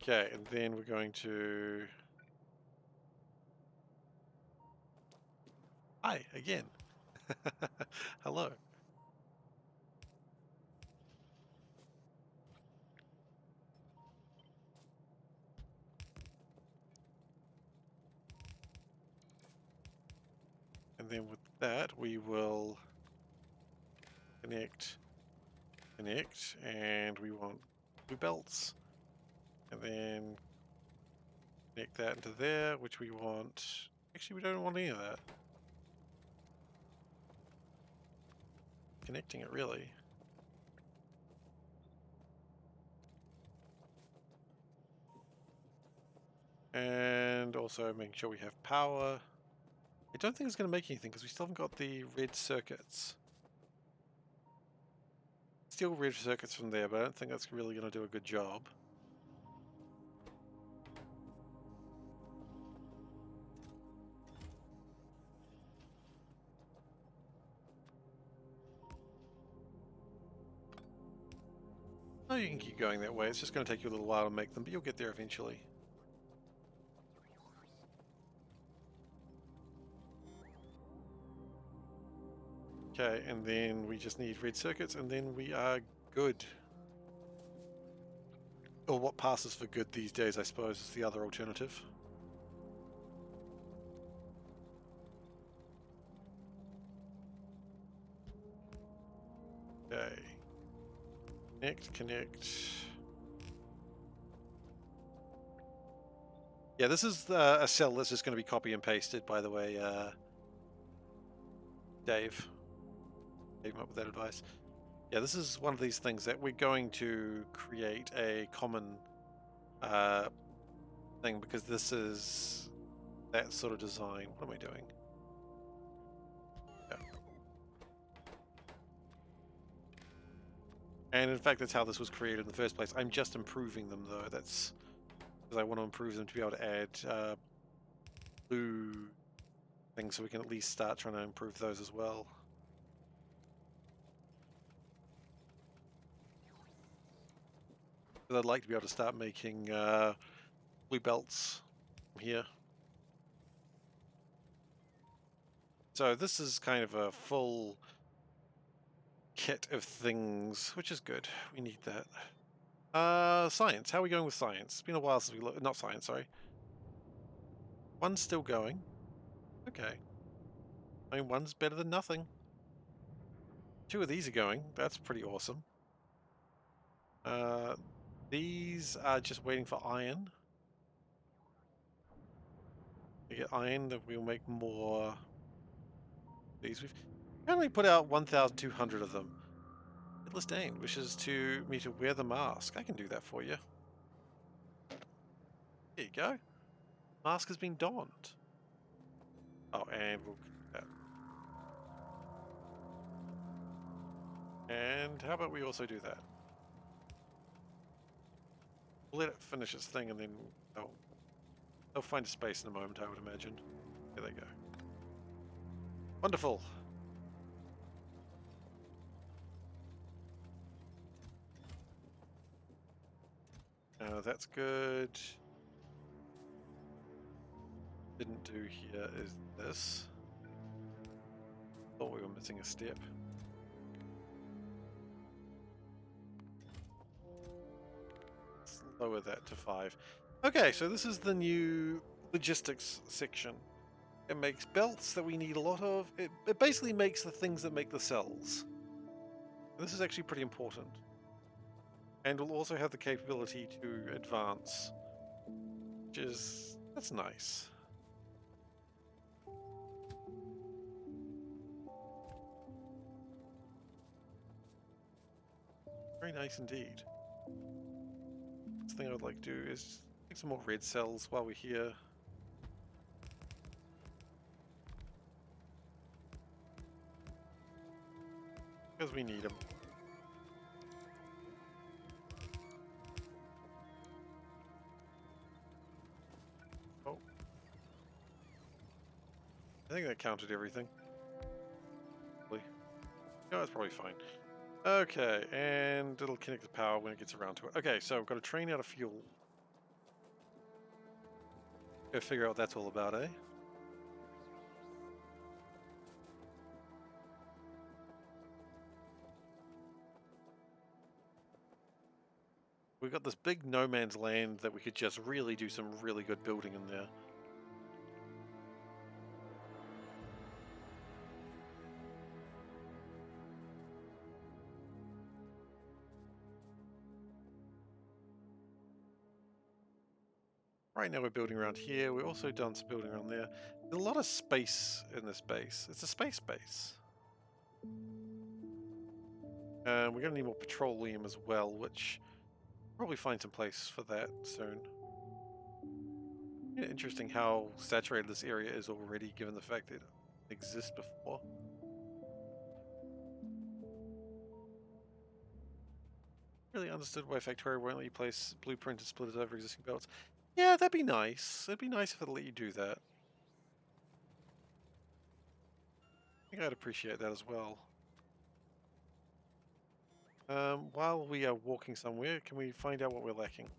Okay, and then we're going to... Hi, again. Hello. And then with that, we will connect, and we want blue belts. And then connect that into there, which we want... Actually, we don't want any of that. Connecting it, really. And also making sure we have power. I don't think it's going to make anything because we still haven't got the red circuits. Still red circuits from there, but I don't think that's really going to do a good job. Oh, you can keep going that way. It's just going to take you a little while to make them, but you'll get there eventually. Okay, and then we just need red circuits, and then we are good. Or what passes for good these days, I suppose, is the other alternative. Okay. Connect. Yeah, this is a cell that's just going to be copy and pasted, by the way, Dave. Came up with that advice. Yeah, this is one of these things that we're going to create a common thing because this is that sort of design. What am I doing? Yeah. And in fact, that's how this was created in the first place. I'm just improving them, though. That's because I want to improve them to be able to add blue things so we can at least start trying to improve those as well. Because I'd like to be able to start making blue belts here. So this is kind of a full kit of things, which is good. We need that. Science. How are we going with science? It's been a while since we looked. Not science, sorry. One's still going. Okay. I mean, one's better than nothing. 2 of these are going. That's pretty awesome. These are just waiting for iron. To get iron, that we'll make more. These we've only put out 1,200 of them. Headless Dane wishes me to wear the mask. I can do that for you. Here you go. Mask has been donned. Oh, and we'll keep that. And how about we also do that? We'll let it finish its thing, and then they'll find a space in a moment, I would imagine. There they go. Wonderful. That's good. Didn't do here is this. Thought we were missing a step. Let's lower that to 5. Okay, so this is the new logistics section. It makes belts that we need a lot of. It basically makes the things that make the cells. And this is actually pretty important. And we'll also have the capability to advance, that's nice. Very nice indeed. Next thing I would like to do is make some more red cells while we're here. Because we need them. Oh. I think that counted everything. No, that's probably fine. Okay, and it'll connect the power when it gets around to it. Okay, so we've got a train out of fuel. Go figure out what that's all about, eh? We've got this big no man's land that we could just really do some really good building in there. Right now we're building around here. We've also done some building around there. There's a lot of space in this base. It's a space base. We're going to need more petroleum as well, which probably find some place for that soon. Yeah, interesting how saturated this area is already, given the fact that it exists before. Really understood why Factorio won't let you place blueprint and split it over existing belts. Yeah, that'd be nice. It'd be nice if it'd let you do that. I think I'd appreciate that as well. While we are walking somewhere, can we find out what we're lacking?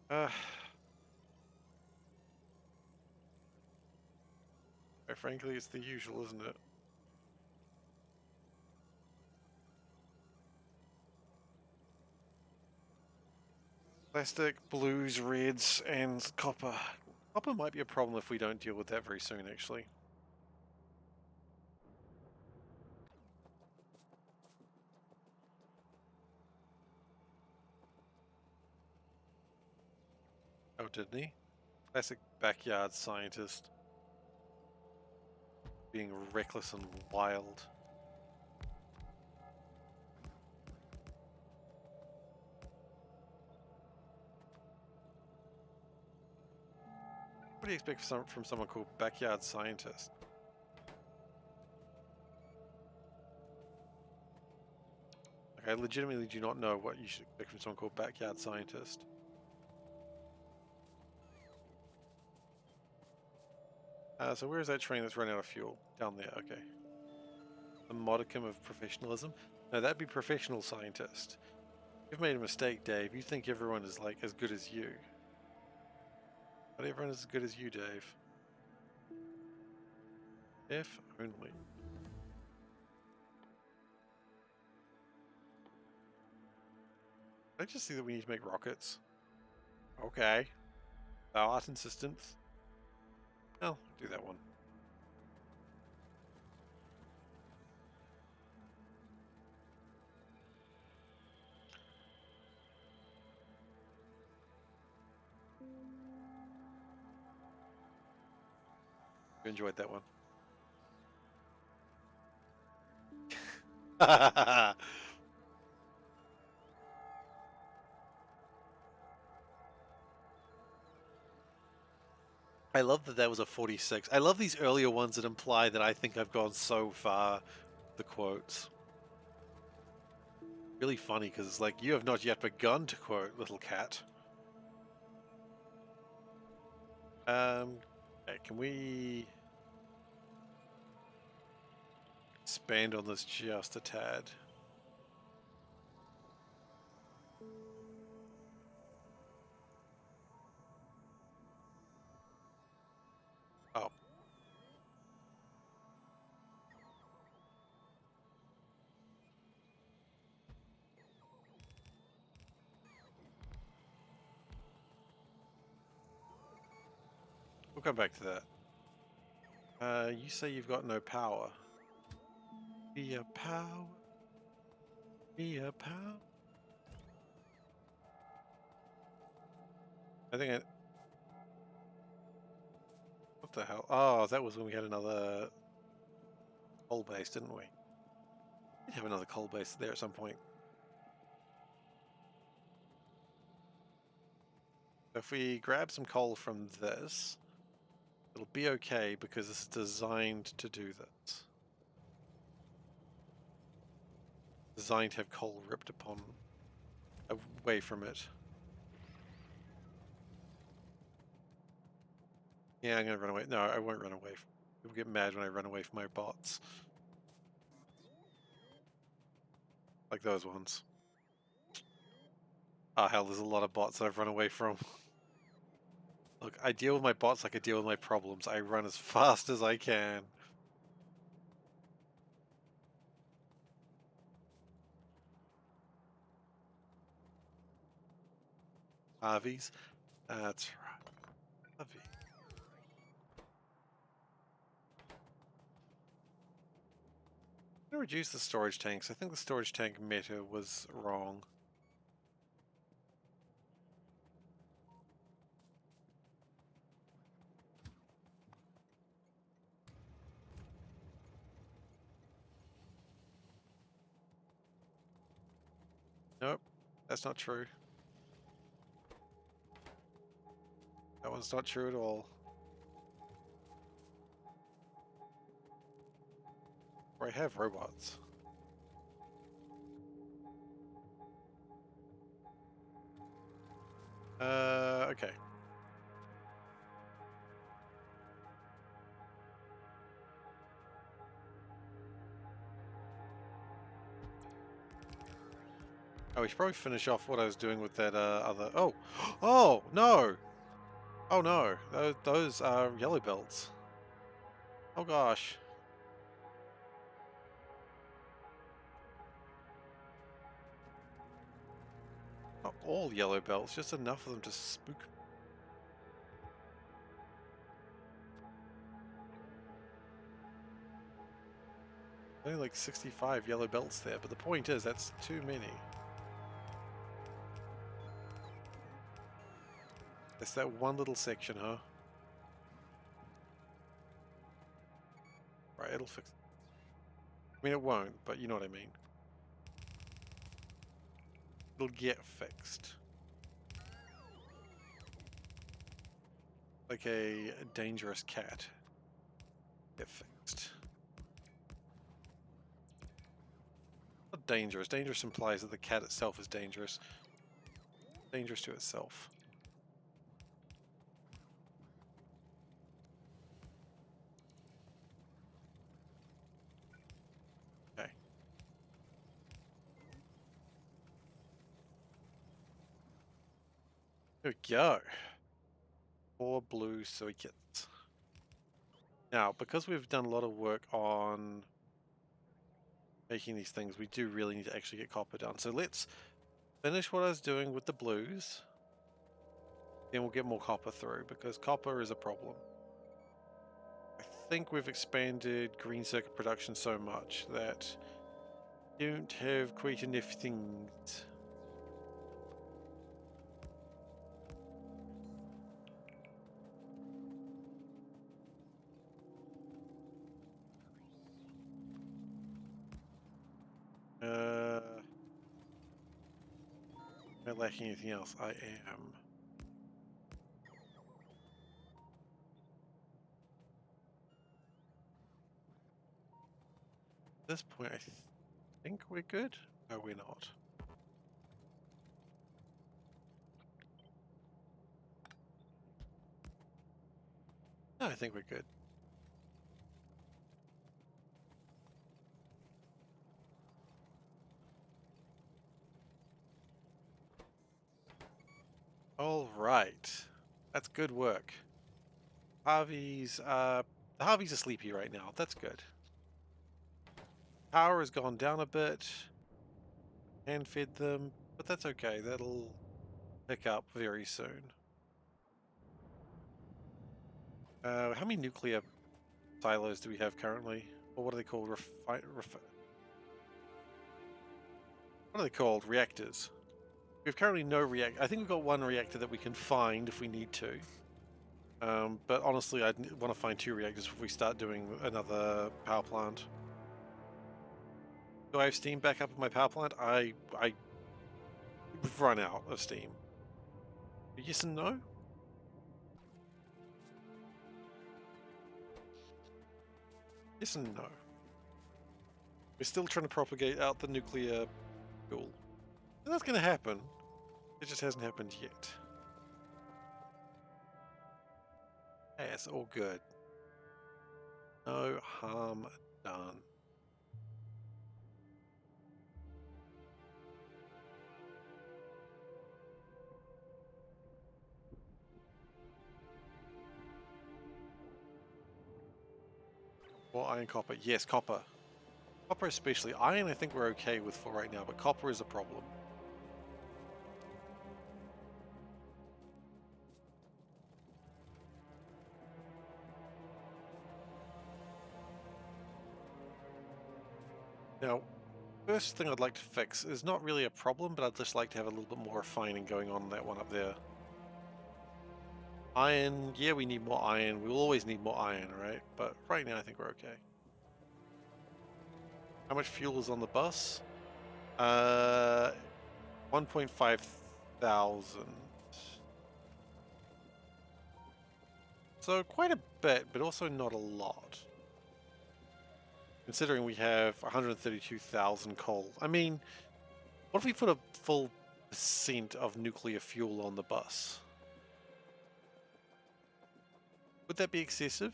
Quite frankly, it's the usual, isn't it? Plastic, blues, reds, and copper. Copper might be a problem if we don't deal with that very soon, actually. Oh, didn't he? Classic backyard scientist. Being reckless and wild. What do you expect from someone called Backyard Scientist? Like, I legitimately do not know what you should expect from someone called Backyard Scientist. So where is that train that's run out of fuel? Down there, okay. A modicum of professionalism? No, that'd be professional scientist. You've made a mistake, Dave. You think everyone is like as good as you. Not everyone is as good as you, Dave. If only. I just see that we need to make rockets. Okay. Thou art insistent. Oh, do that one. You enjoyed that one. I love that that was a 46. I love these earlier ones that imply that I think I've gone so far. The quotes. Really funny because it's like, you have not yet begun to quote, little cat. Okay, can we expand on this just a tad? Oh. We'll come back to that. You say you've got no power. Be a power. Be a power. I think it... What the hell? Oh, that was when we had another coal base, didn't we? We did have another coal base there at some point. If we grab some coal from this, it'll be okay because it's designed to do this. Designed to have coal ripped upon away from it. Yeah, I'm gonna run away. No, I won't run away. People get mad when I run away from my bots. Like those ones. Ah, hell, there's a lot of bots that I've run away from. Look, I deal with my bots like I deal with my problems. I run as fast as I can. Harvey's? That's right. Harvey. I'm gonna reduce the storage tanks. I think the storage tank meta was wrong. Nope, that's not true. That one's not true at all. Or I have robots. Okay. Oh, we should probably finish off what I was doing with that other... Oh! Oh, no! Oh no, those are yellow belts. Oh gosh. Not all yellow belts, just enough of them to spook. Only like 65 yellow belts there, but the point is, that's too many. It's that one little section, huh? Right, it'll fix it. I mean, it won't, but you know what I mean. It'll get fixed. Like a dangerous cat. Get fixed. Not dangerous. Dangerous implies that the cat itself is dangerous. Dangerous to itself. Okay. There we go. 4 blue circuits. Now, because we've done a lot of work on making these things, we do really need to actually get copper done. So let's finish what I was doing with the blues. Then we'll get more copper through, because copper is a problem. I think we've expanded green circuit production so much that we don't have quite enough things. lacking anything else? I am. At this point, I think we're good. No, we're not. No, I think we're good. All right. That's good work. Harvey's are sleepy right now. That's good. Power has gone down a bit. Hand fed them, but that's okay. That'll pick up very soon. How many nuclear silos do we have currently? Or what are they called? What are they called? Reactors. We've currently no reactor. I think we've got one reactor that we can find if we need to. But honestly, I'd want to find 2 reactors if we start doing another power plant. Do I have steam back up in my power plant? We've run out of steam. Yes and no? Yes and no. We're still trying to propagate out the nuclear fuel. And that's going to happen. It just hasn't happened yet. Yeah, it's all good. No harm done. Well, iron, copper. Yes, copper. Copper especially. Iron I think we're okay with for right now, but copper is a problem. Now, first thing I'd like to fix is not really a problem, but I'd just like to have a little bit more refining going on that one up there. Iron, yeah, we need more iron. We'll always need more iron, right? But right now I think we're okay. How much fuel is on the bus? 1.5 thousand. So quite a bit, but also not a lot. Considering we have 132,000 coal. I mean, what if we put a full % of nuclear fuel on the bus? Would that be excessive?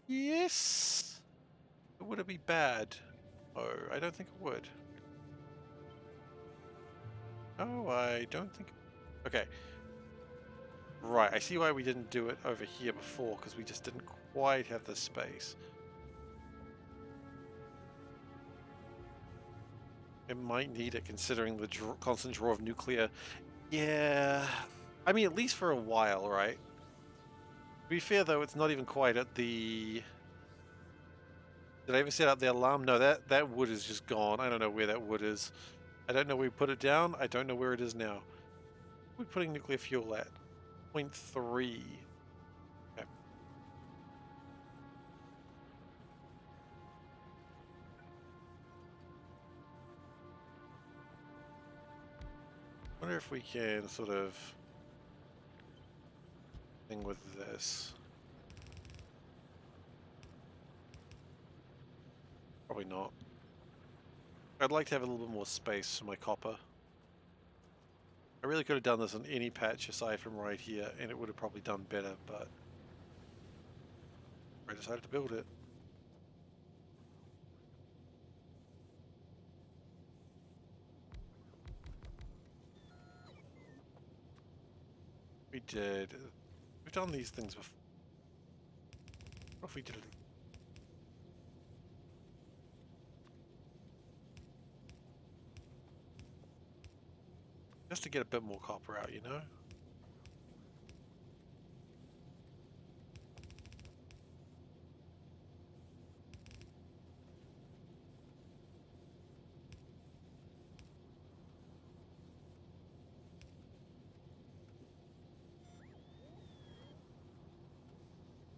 Yes. Would it be bad? Oh, I don't think it would. No, I don't think... Okay. Right, I see why we didn't do it over here before, because we just didn't quite have the space. It might need it, considering the constant draw of nuclear. Yeah, I mean, at least for a while, right? To be fair, though, it's not even quite at the... Did I ever set up the alarm? No, that wood is just gone. I don't know where that wood is. I don't know where we put it down. I don't know where it is now. We're putting nuclear fuel at 0.3. Okay. Wonder if we can sort of thing with this. Probably not. I'd like to have a little bit more space for my copper. I really could have done this on any patch aside from right here, and it would have probably done better, but I decided to build it. We did. We've done these things before. What if we did it? Just to get a bit more copper out, you know?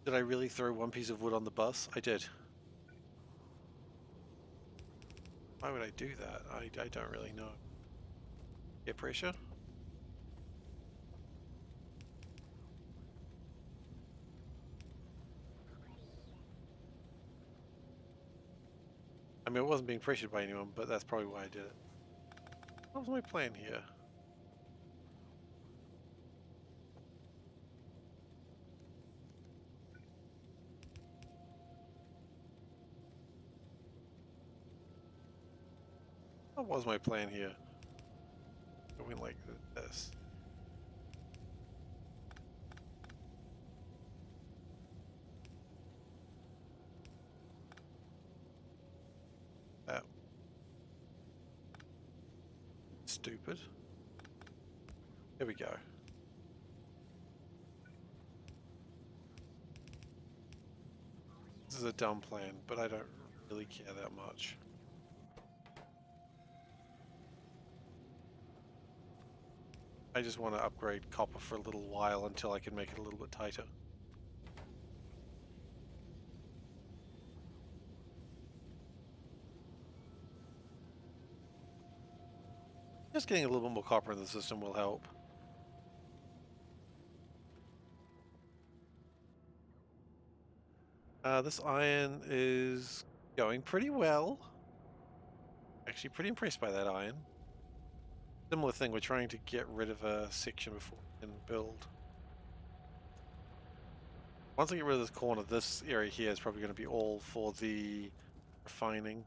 Did I really throw one piece of wood on the bus? I did. Why would I do that? I don't really know. Air pressure? mean, I wasn't being pressured by anyone, but that's probably why I did it. What was my plan here? What was my plan here? I went like this. That. Stupid. Here we go. This is a dumb plan, but I don't really care that much. I just want to upgrade copper for a little while until I can make it a little bit tighter. Just getting a little bit more copper in the system will help. This iron is going pretty well. Actually, pretty impressed by that iron. Similar thing, we're trying to get rid of a section before we can build. Once I get rid of this corner, this area here is probably going to be all for the refining.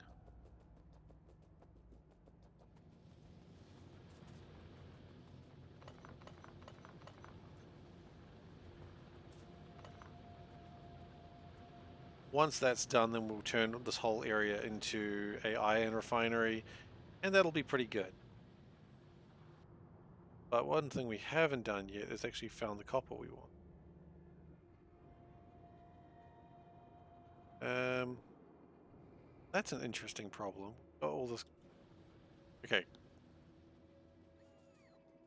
Once that's done, then we'll turn this whole area into a iron refinery, and that'll be pretty good. But one thing we haven't done yet is actually found the copper we want. That's an interesting problem. Got all this. Okay.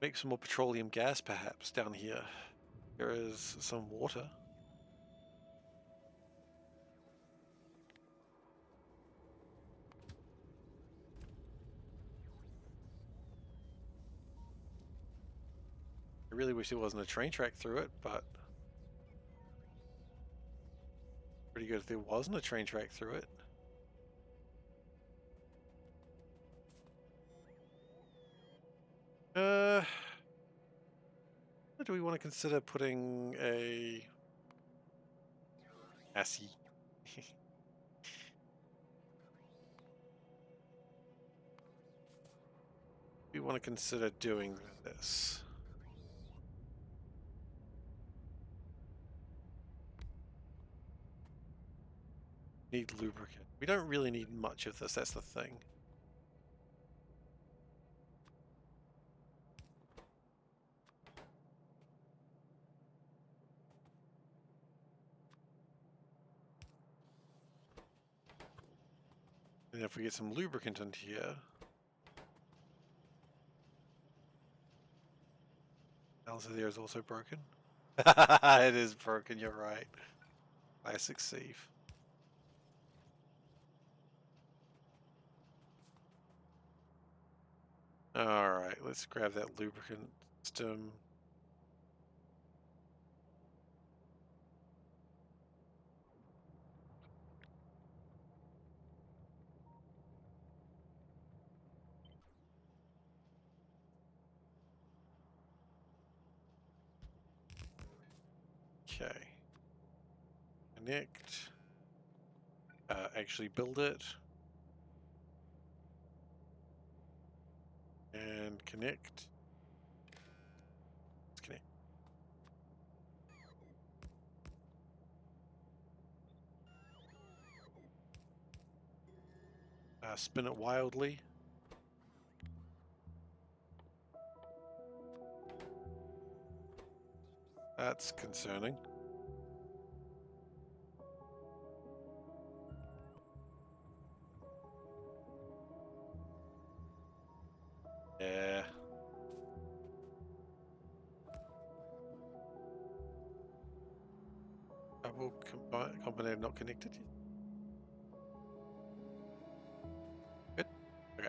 Make some more petroleum gas, perhaps, down here. There is some water. I really wish there wasn't a train track through it, but pretty good if there wasn't a train track through it. Do we want to consider putting a assy? We want to consider doing this. Need lubricant. We don't really need much of this, that's the thing. And if we get some lubricant in here. Alice there is also broken. It is broken, you're right. Classic Seif. Alright, let's grab that lubricant system. Okay. Connect. Actually build it. And connect. Let's connect. Spin it wildly. That's concerning. Yeah. Double combinator not connected yet. Good. Okay.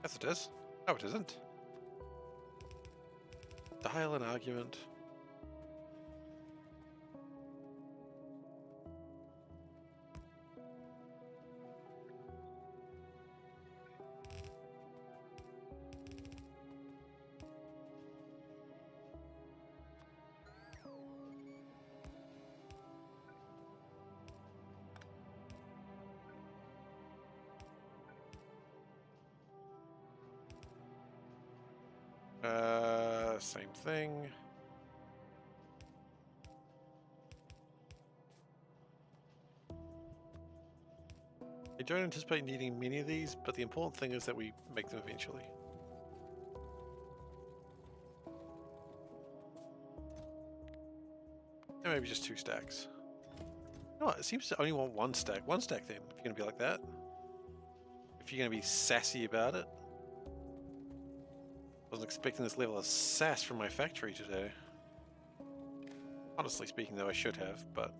Yes, it is. No, it isn't. Dial an argument. Same thing. I don't anticipate needing many of these, but the important thing is that we make them eventually. And maybe just 2 stacks. No, it seems to only want 1 stack. 1 stack then, if you're going to be like that. If you're going to be sassy about it. Wasn't expecting this level of sass from my factory today. Honestly speaking, though, I should have, but...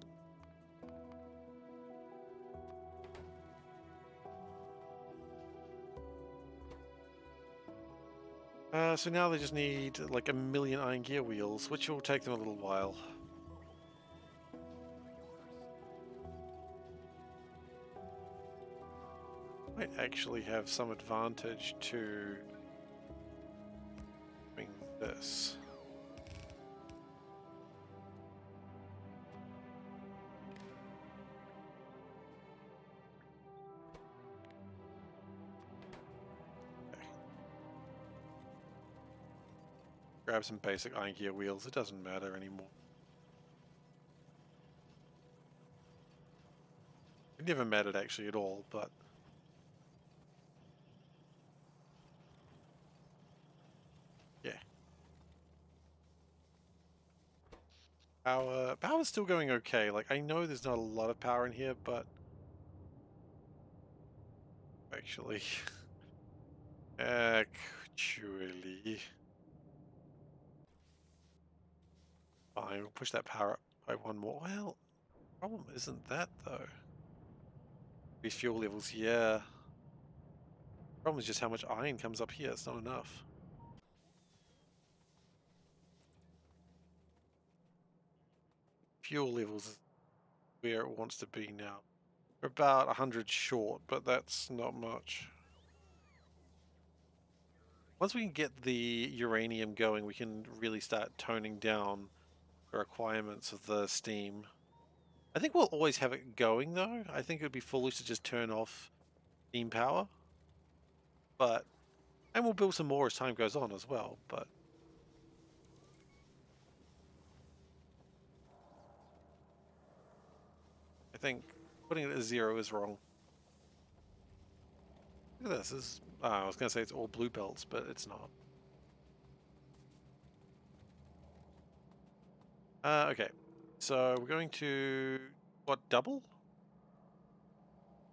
so now they just need like 1,000,000 iron gear wheels, which will take them a little while. Might actually have some advantage to doing this. Okay. Grab some basic iron gear wheels, it doesn't matter anymore. It never mattered actually at all, but... yeah. Power's still going okay. Like, I know there's not a lot of power in here, but... actually... actually... fine, we'll push that power up by 1 more. Well, problem isn't that, though. These fuel levels, yeah. Problem is just how much iron comes up here. It's not enough. Fuel levels is where it wants to be now. We're about 100 short, but that's not much. Once we can get the uranium going, we can really start toning down the requirements of the steam. I think we'll always have it going, though. I think it would be foolish to just turn off steam power. But, and we'll build some more as time goes on as well, but... I think putting it at 0 is wrong. Look at this. I was going to say it's all blue belts, but it's not. Okay. So we're going to, what, double?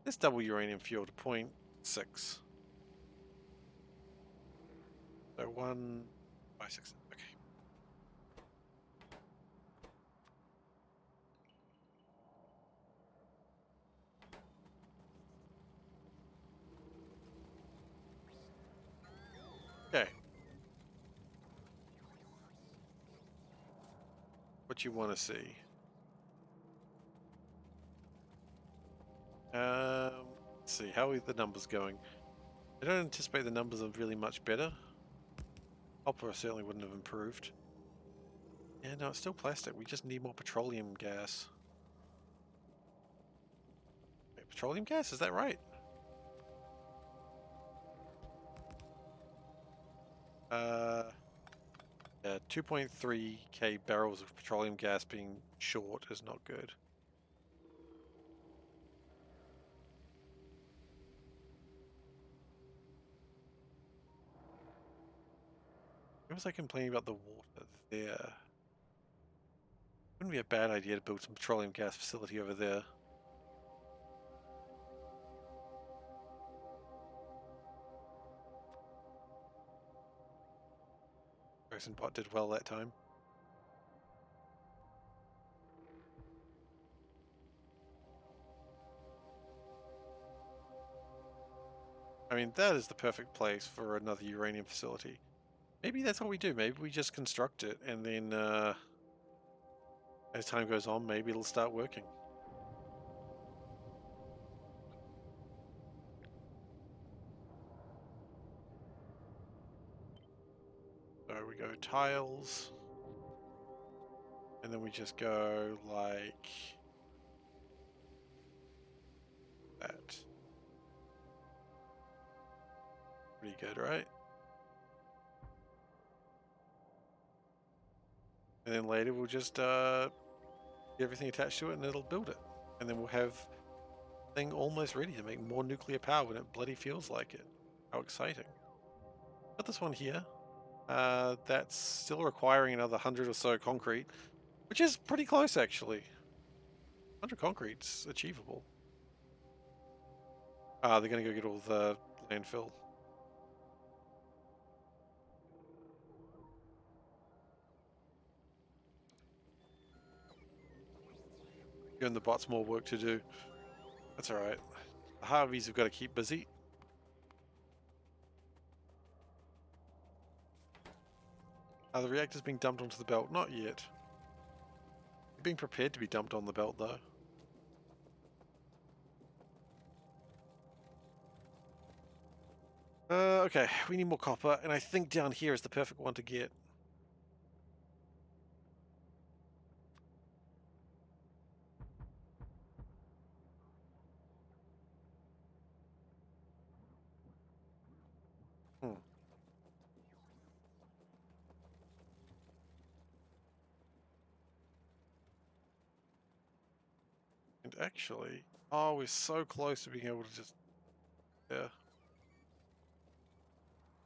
Let's double uranium fuel to 0.6. So 156. Okay. Okay. What you want to see? Let's see. How are the numbers going? I don't anticipate the numbers are really much better. Copper certainly wouldn't have improved. Yeah, no, it's still plastic. We just need more petroleum gas. Wait, petroleum gas? Is that right? Yeah, 2.3k barrels of petroleum gas being short is not good. Why was I complaining about the water there? Wouldn't be a bad idea to build some petroleum gas facility over there. Bot did well that time. I mean, that is the perfect place for another uranium facility. Maybe that's what we do. Maybe we just construct it, and then as time goes on, maybe it'll start working. So we go tiles, and then we just go like that. Pretty good, right? And then later we'll just get everything attached to it and it'll build it. And then we'll have the thing almost ready to make more nuclear power when it bloody feels like it. How exciting. Got this one here. That's still requiring another 100 or so concrete, which is pretty close actually. 100 concrete's achievable. They're going to go get all the landfill. Giving the bots more work to do. That's alright. The Harveys have got to keep busy. The reactor's being dumped onto the belt. Not yet. They're being prepared to be dumped on the belt though. Okay, we need more copper, and I think down here is the perfect one to get. And actually, oh, we're so close to being able to just, yeah.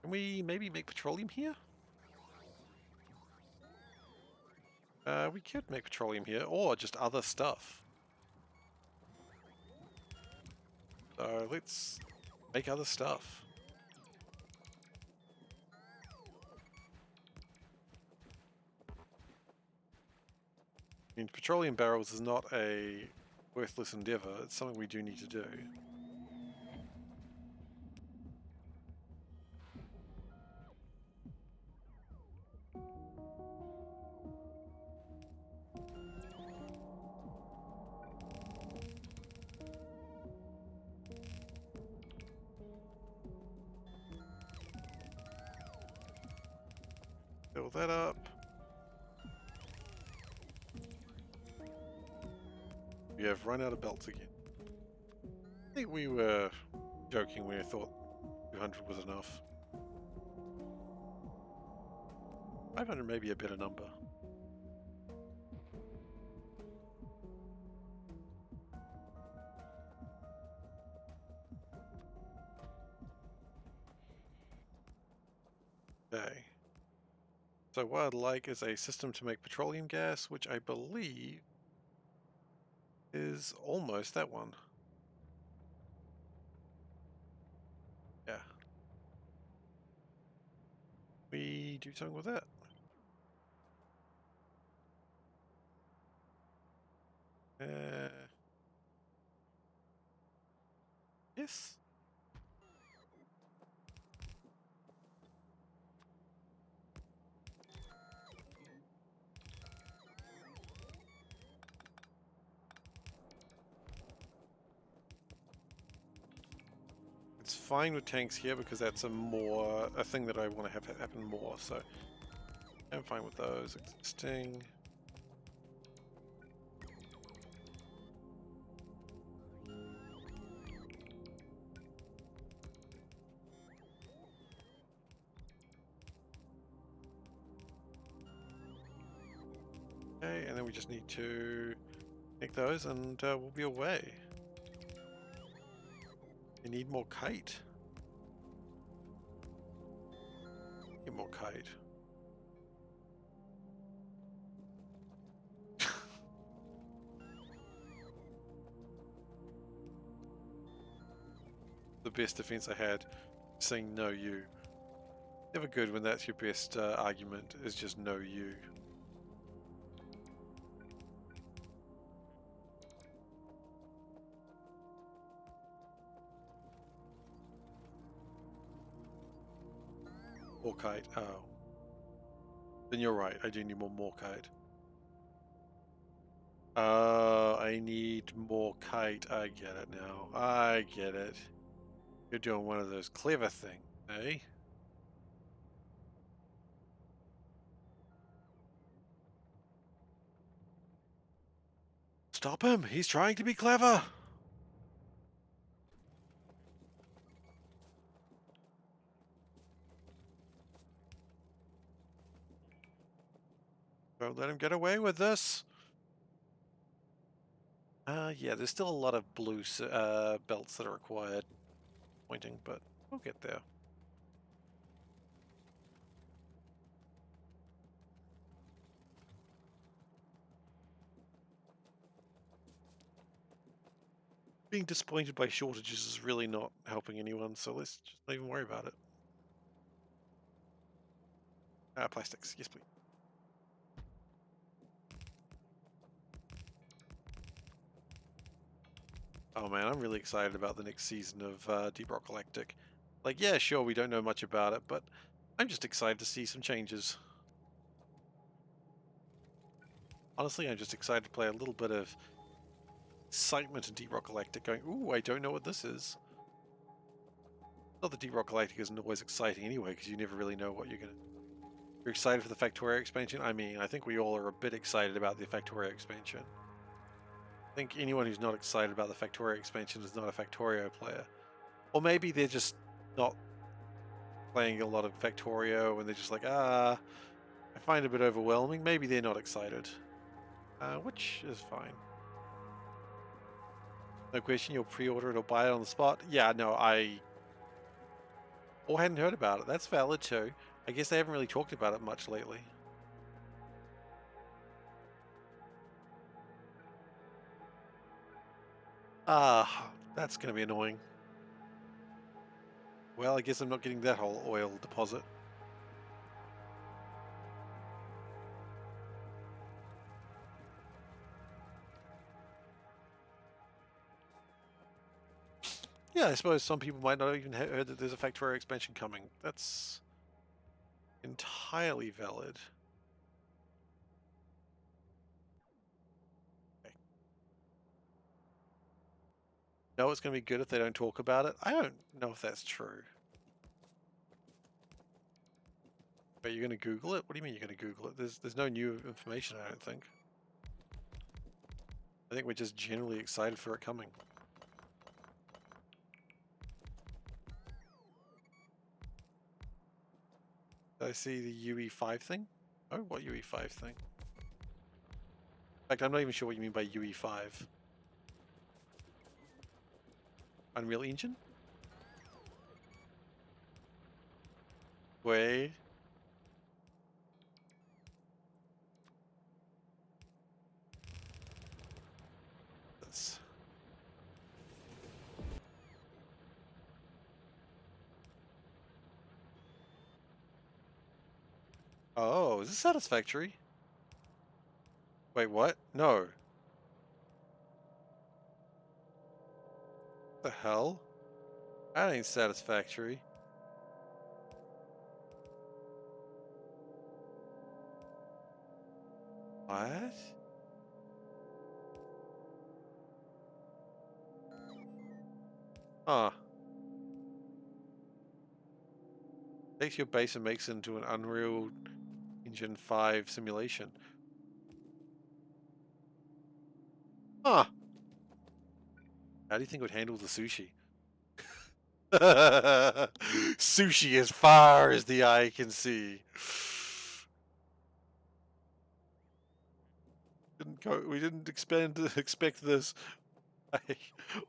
Can we maybe make petroleum here? We could make petroleum here, or just other stuff. So let's make other stuff. I mean, petroleum barrels is not a worthless endeavor. It's something we do need to do. Fill that up. We have run out of belts again. I think we were joking when I thought 200 was enough. 500 may be a better number. Okay. So what I'd like is a system to make petroleum gas, which I believe is almost that one. Yeah. We do something with that. Yes. It's fine with tanks here because that's a thing that I want to have happen more, so I'm fine with those existing. Okay, and then we just need to make those and we'll be away. We need more kite. Get more kite. The best defense I had, saying no you. Never good when that's your best argument, is just no you. Morkite, oh. Then you're right, I do need more Morkite. I need more kite. I get it now. I get it. You're doing one of those clever things, eh? Stop him! He's trying to be clever! Don't let him get away with this. Yeah, there's still a lot of blue belts that are required. Pointing, but we'll get there. Being disappointed by shortages is really not helping anyone, so let's just not even worry about it. Plastics, yes please. Oh man, I'm really excited about the next season of Deep Rock Galactic. Like, yeah, sure, we don't know much about it, but I'm just excited to see some changes. Honestly, I'm just excited to play a little bit of excitement in Deep Rock Galactic going, ooh, I don't know what this is. Not that Deep Rock Galactic isn't always exciting anyway, because you never really know what you're going to... You're excited for the Factorio expansion? I mean, I think we all are a bit excited about the Factorio expansion. I think anyone who's not excited about the Factorio expansion is not a Factorio player. Or maybe they're just not playing a lot of Factorio and they're just like, I find it a bit overwhelming. Maybe they're not excited. Which is fine. No question, you'll pre-order it or buy it on the spot. Yeah, no, I hadn't heard about it. That's valid too. I guess they haven't really talked about it much lately. That's going to be annoying. Well, I guess I'm not getting that whole oil deposit. Yeah, I suppose some people might not even have heard that there's a Factorio expansion coming. That's entirely valid. Okay. No, it's going to be good if they don't talk about it. I don't know if that's true. But you're going to Google it? What do you mean you're going to Google it? There's no new information, I don't think. I think we're just generally excited for it coming. Did I see the UE5 thing? Oh, what UE5 thing? In fact, I'm not even sure what you mean by UE5. Unreal Engine? Wait. That's... Oh, is this satisfactory? Wait, what? No. What the hell? That ain't satisfactory. What? Huh. Takes your base and makes it into an Unreal Engine 5 simulation. Huh. How do you think it would handle the sushi? Sushi as far as the eye can see. We didn't expect this.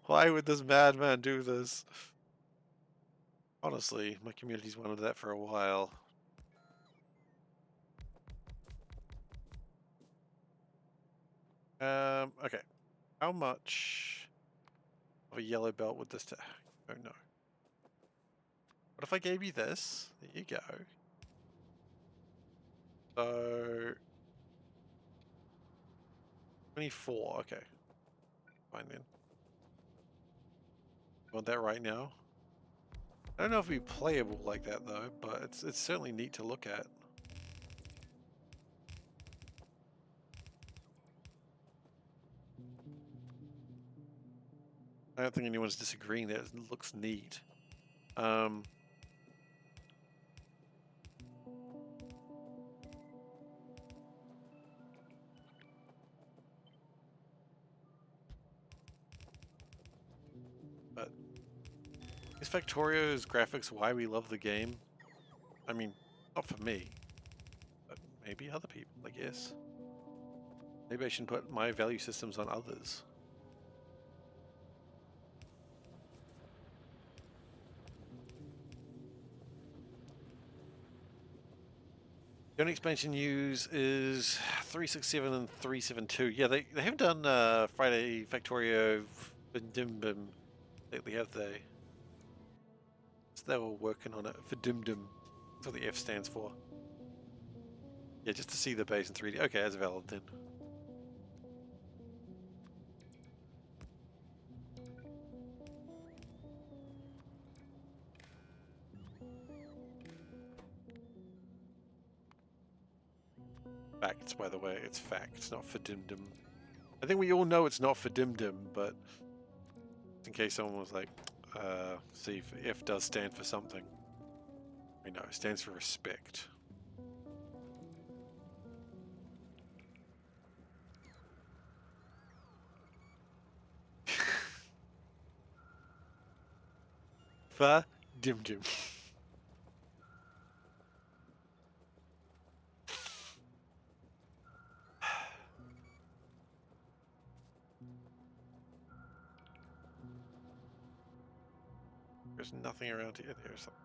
Why would this madman do this? Honestly, my community's wanted that for a while. Okay. How much of a yellow belt would this take? Oh no. What if I gave you this? There you go. So 24, okay. Fine then. You want that right now? I don't know if it'd be playable like that though, but it's certainly neat to look at. I don't think anyone's disagreeing that it looks neat. But is Factorio's graphics why we love the game? I mean, not for me, but maybe other people, I guess. Maybe I should put my value systems on others. The only expansion news is 367 and 372. Yeah, they haven't done Friday Factorio Vindimdim lately, have they? So they were working on it. Vindimdim. That's what the F stands for. Yeah, just to see the base in 3D. Okay, that's valid then. Facts, by the way. It's facts, not Vindimdim. I think we all know it's not Vindimdim, but in case someone was like, see if F does stand for something. We know, it stands for respect. Vindimdim. There's nothing around here. There's something.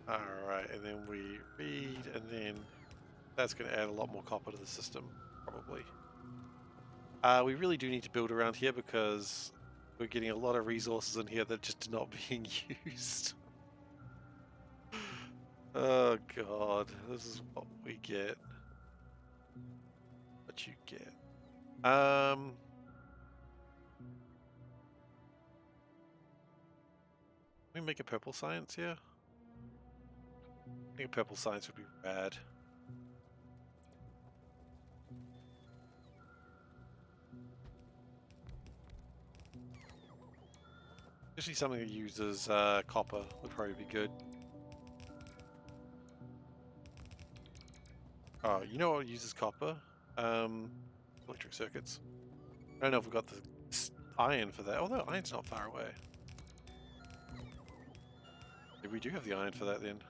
Alright, and then we read, and then that's going to add a lot more copper to the system, probably. We really do need to build around here because we're getting a lot of resources in here that are just not being used. Oh god, this is what we get. What you get. Can we make a purple science here? I think a purple science would be bad. Especially something that uses copper would probably be good. Oh, you know what uses copper? Electric circuits. I don't know if we've got the iron for that, although iron's not far away. Maybe we do have the iron for that then.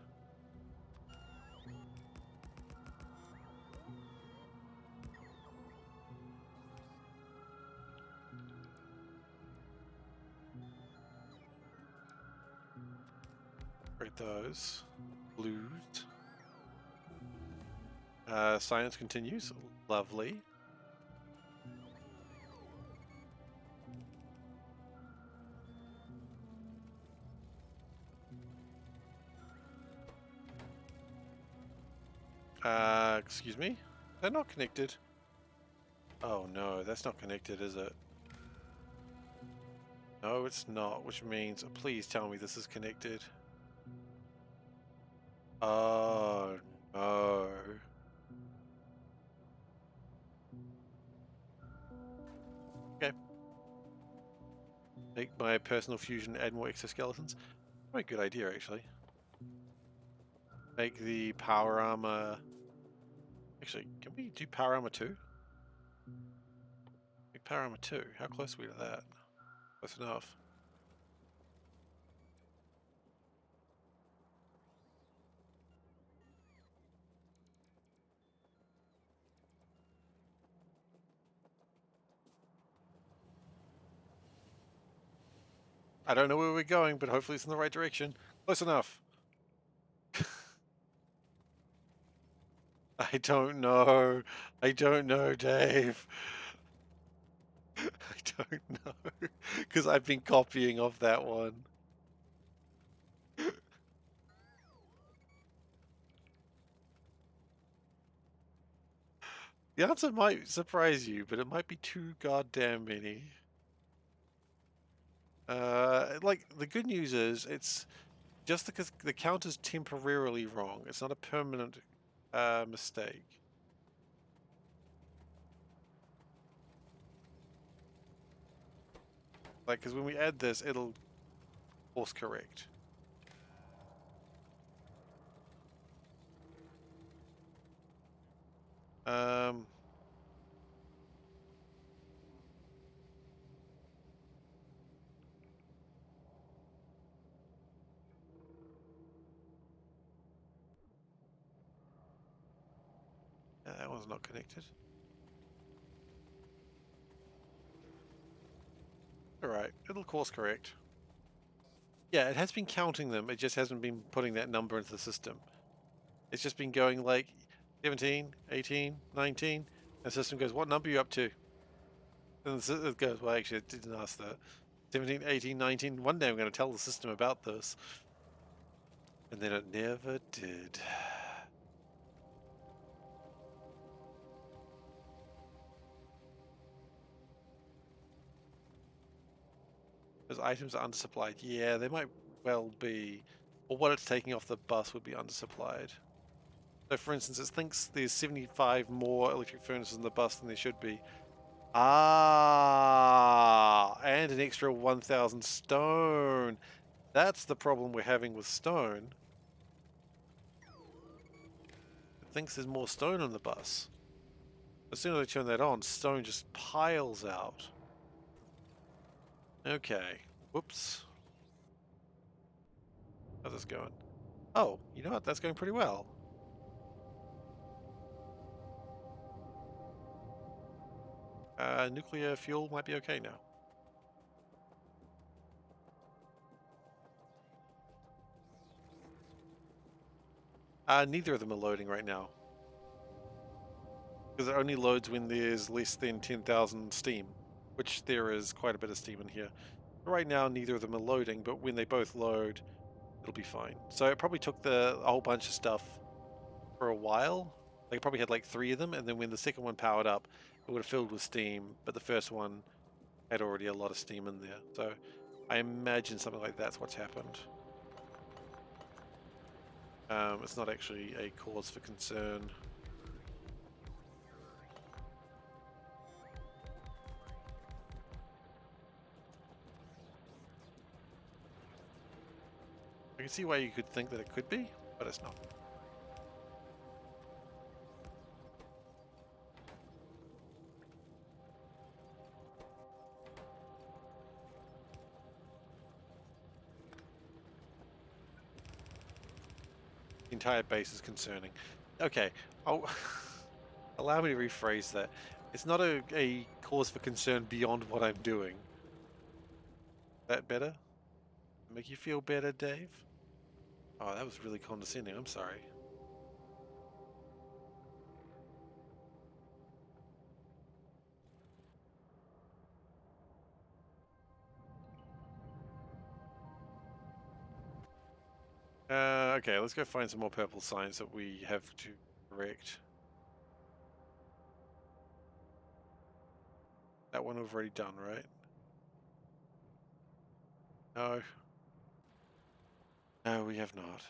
Rate those. Blues. Science continues. Lovely. Excuse me? They're not connected. Oh no, that's not connected, is it? No, it's not, which means, please tell me this is connected. Oh no. Okay. Make my personal fusion add more exoskeletons. Quite a good idea, actually. Make the power armor... Actually, can we do power armor 2? Make power armor 2. How close are we to that? Close enough. I don't know where we're going, but hopefully it's in the right direction. Close enough. I don't know. I don't know, Dave. I don't know. Because I've been copying off that one. The answer might surprise you, but it might be too goddamn many. Like, the good news is, it's just because the count is temporarily wrong. It's not a permanent mistake. Like, because when we add this, it'll course correct. one's not connected. Alright, it'll course correct. Yeah, it has been counting them, it just hasn't been putting that number into the system. It's just been going like 17, 18, 19, and the system goes, what number are you up to? And it goes, well, actually, it didn't ask that. 17, 18, 19, one day I'm going to tell the system about this. And then it never did. Those items are undersupplied. Yeah, they might well be. Or what it's taking off the bus would be undersupplied. So for instance, it thinks there's 75 more electric furnaces in the bus than there should be. Ah, and an extra 1,000 stone. That's the problem we're having with stone. It thinks there's more stone on the bus. As soon as I turn that on, stone just piles out. Okay. Whoops. How's this going? Oh, you know what? That's going pretty well. Nuclear fuel might be okay now. Neither of them are loading right now. Because it only loads when there's less than 10,000 steam, which there is quite a bit of steam in here. Right now, neither of them are loading, but when they both load, it'll be fine. So it probably took a whole bunch of stuff for a while. They probably had like 3 of them, and then when the second one powered up, it would have filled with steam, but the first one had already a lot of steam in there. So I imagine something like that's what's happened. It's not actually a cause for concern. I can see why you could think that it could be, but it's not. The entire base is concerning. Okay, I'll allow me to rephrase that. It's not a cause for concern beyond what I'm doing. That better? Make you feel better, Dave? Oh, that was really condescending. I'm sorry. Okay, let's go find some more purple signs that we have to correct. That one we've already done, right? No. No, we have not.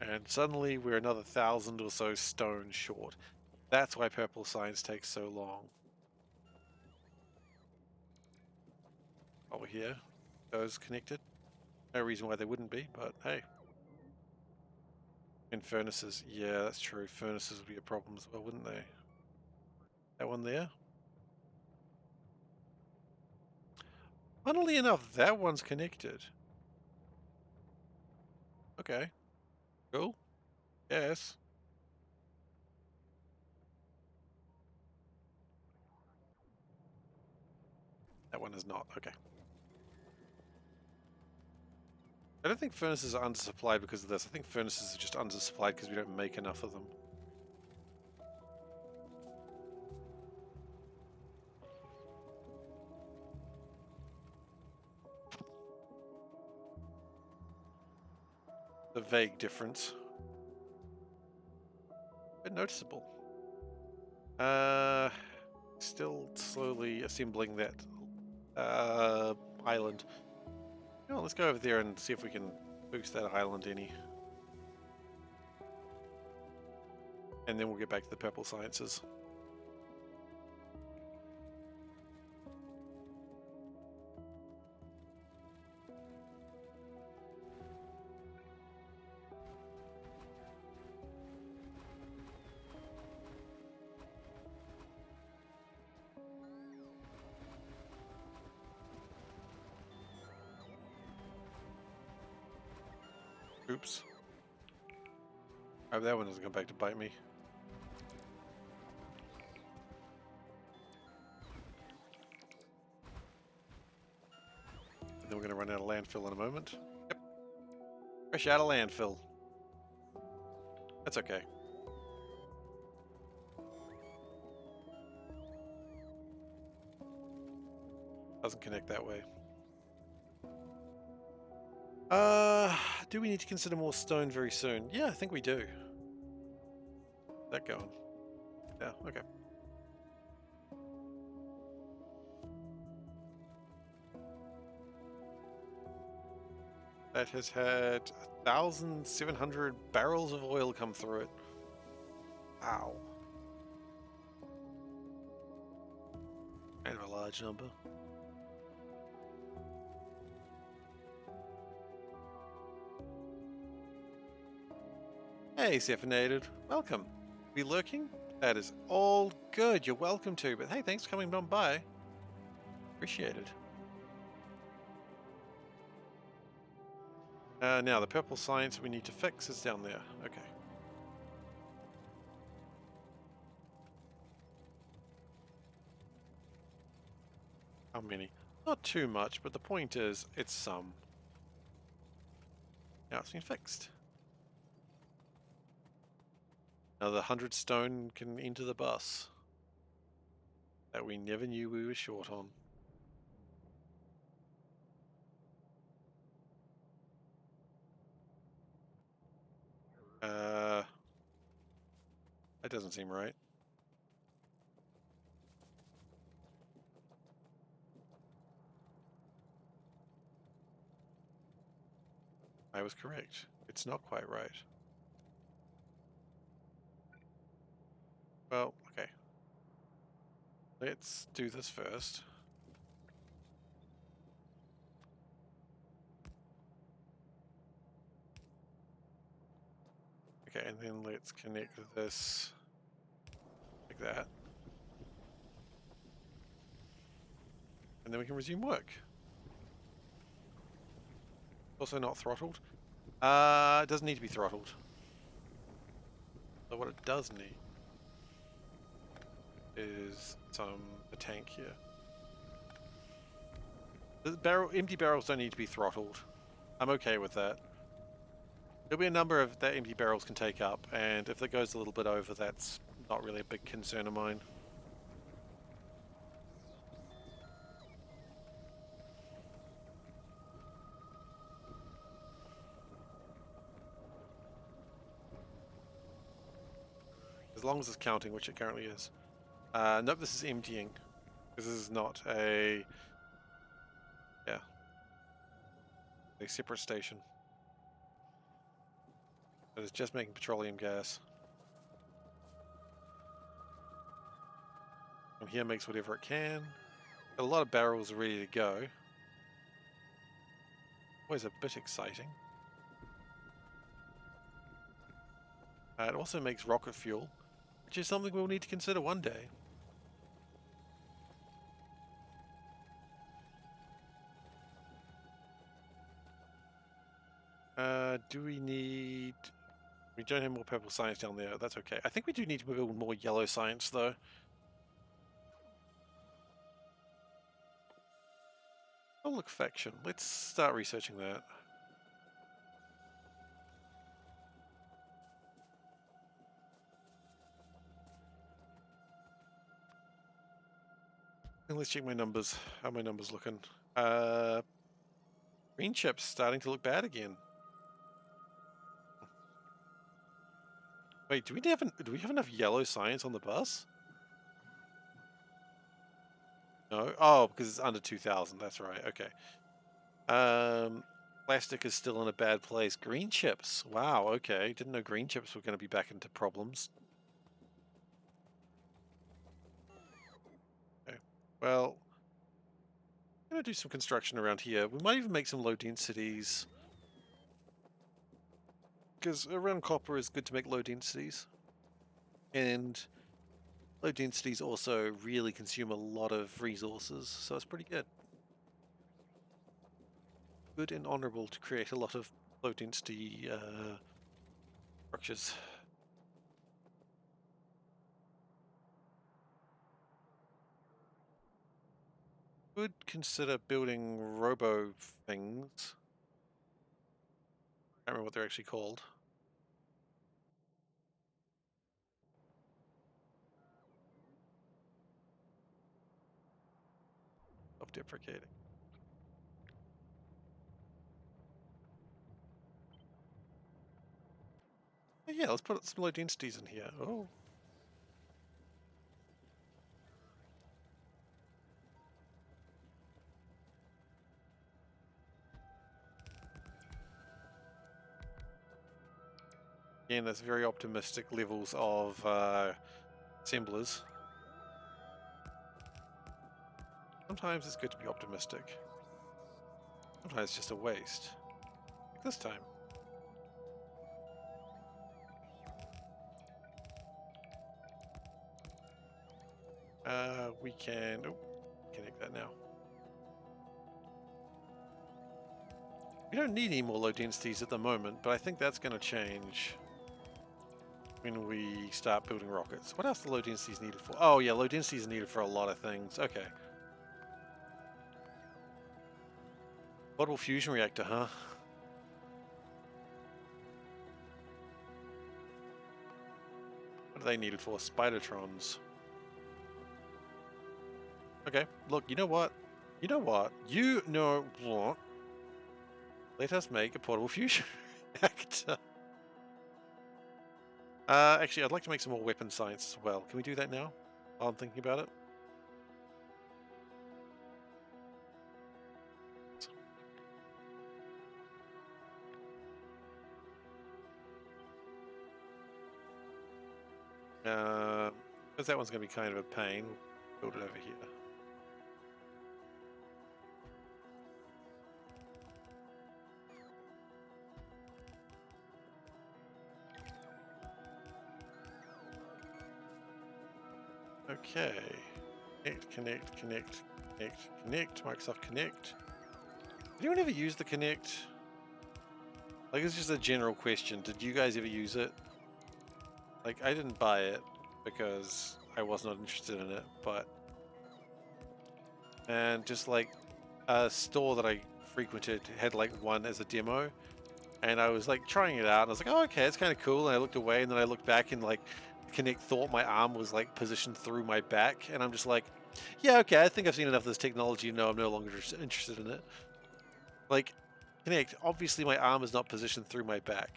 And suddenly we're another 1,000 or so stone short. That's why purple signs take so long. Over here, those connected. No reason why they wouldn't be, but hey. And furnaces, yeah, that's true. Furnaces would be a problem as well, wouldn't they? That one there. Funnily enough, that one's connected. Okay. Cool. Yes. That one is not. Okay. I don't think furnaces are undersupplied because of this. I think furnaces are just undersupplied because we don't make enough of them. A vague difference. But noticeable. Still slowly assembling that island. Oh, let's go over there and see if we can boost that island any. And then we'll get back to the purple sciences. Oops. I hope that one doesn't come back to bite me. And then we're going to run out of landfill in a moment. Yep. Fresh out of landfill. That's okay. Doesn't connect that way. Do we need to consider more stone very soon? Yeah, I think we do. That going? Yeah, okay. That has had 1,700 barrels of oil come through it. Wow. Kind of a large number. Hey, SeiferKatt. Welcome. Be lurking? That is all good. You're welcome to. But hey, thanks for coming on by. Appreciate it. Now, the purple science we need to fix is down there. Okay. How many? Not too much, but the point is, it's some. Now it's been fixed. Now the 100 stone can enter the bus. That we never knew we were short on. That doesn't seem right. I was correct. It's not quite right. Well, okay. Let's do this first. Okay, and then let's connect this like that. And then we can resume work. Also not throttled. It doesn't need to be throttled. So what it does need is a tank here. The empty barrels don't need to be throttled. I'm okay with that. There'll be a number of that empty barrels can take up, and if it goes a little bit over, that's not really a big concern of mine. As long as it's counting, which it currently is. Nope, this is emptying. This is not a... Yeah. A separate station. It is just making petroleum gas. And here makes whatever it can. Got a lot of barrels ready to go. Always a bit exciting. It also makes rocket fuel, which is something we'll need to consider one day. Do we need... We don't have more purple science down there. That's okay. I think we do need to build more yellow science, though. Oh, look, faction. Let's start researching that. And let's check my numbers. How are my numbers looking? Green chips starting to look bad again. Wait, do we have enough yellow science on the bus? No? Oh, because it's under 2,000. That's right. Okay. Plastic is still in a bad place. Green chips. Wow, okay. Didn't know green chips were going to be back into problems. Okay. Well, I'm going to do some construction around here. We might even make some low densities. Because around copper is good to make low densities. And low densities also really consume a lot of resources, so it's pretty good. Good and honorable to create a lot of low density structures. Could consider building robo things. I can't remember what they're actually called. Self-deprecating. Yeah, let's put some low densities in here. Oh. Again, that's very optimistic levels of assemblers. Sometimes it's good to be optimistic. Sometimes it's just a waste. Like this time. We can connect that now. We don't need any more low densities at the moment, but I think that's going to change when we start building rockets. What else are low densities needed for? Oh yeah, low densities are needed for a lot of things. Okay. Portable fusion reactor, huh? What are they needed for? Spidertrons. Okay, look, you know what? You know what? You know what? Let us make a portable fusion reactor. Actually, I'd like to make some more weapon science as well. Can we do that now? While I'm thinking about it. Because that one's going to be kind of a pain. Build it over here. Okay. Connect, connect, connect, connect, connect. Microsoft Connect. Did anyone ever use the Connect? Like, it's just a general question. Did you guys ever use it? Like, I didn't buy it because I was not interested in it, but... And just like a store that I frequented had like one as a demo, and I was like trying it out, and I was like, oh, okay, it's kind of cool, and I looked away, and then I looked back, and like Kinect thought my arm was like positioned through my back, and I'm just like, yeah, okay, I think I've seen enough of this technology, no, I'm no longer interested in it. Like, Kinect, obviously my arm is not positioned through my back.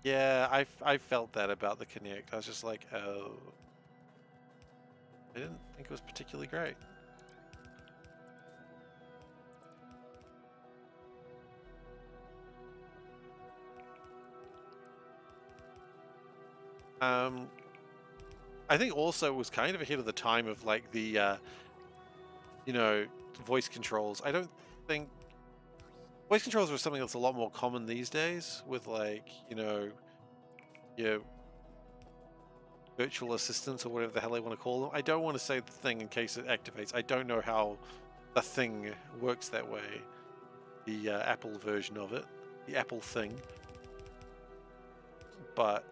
Yeah, I felt that about the Kinect. I was just like, oh, I didn't think it was particularly great. I think also it was kind of ahead of the time of like the, you know, voice controls. I don't think voice controls are something that's a lot more common these days with like, you know, your virtual assistants or whatever the hell they want to call them. I don't want to say the thing in case it activates. I don't know how the thing works that way. The Apple version of it, the Apple thing. But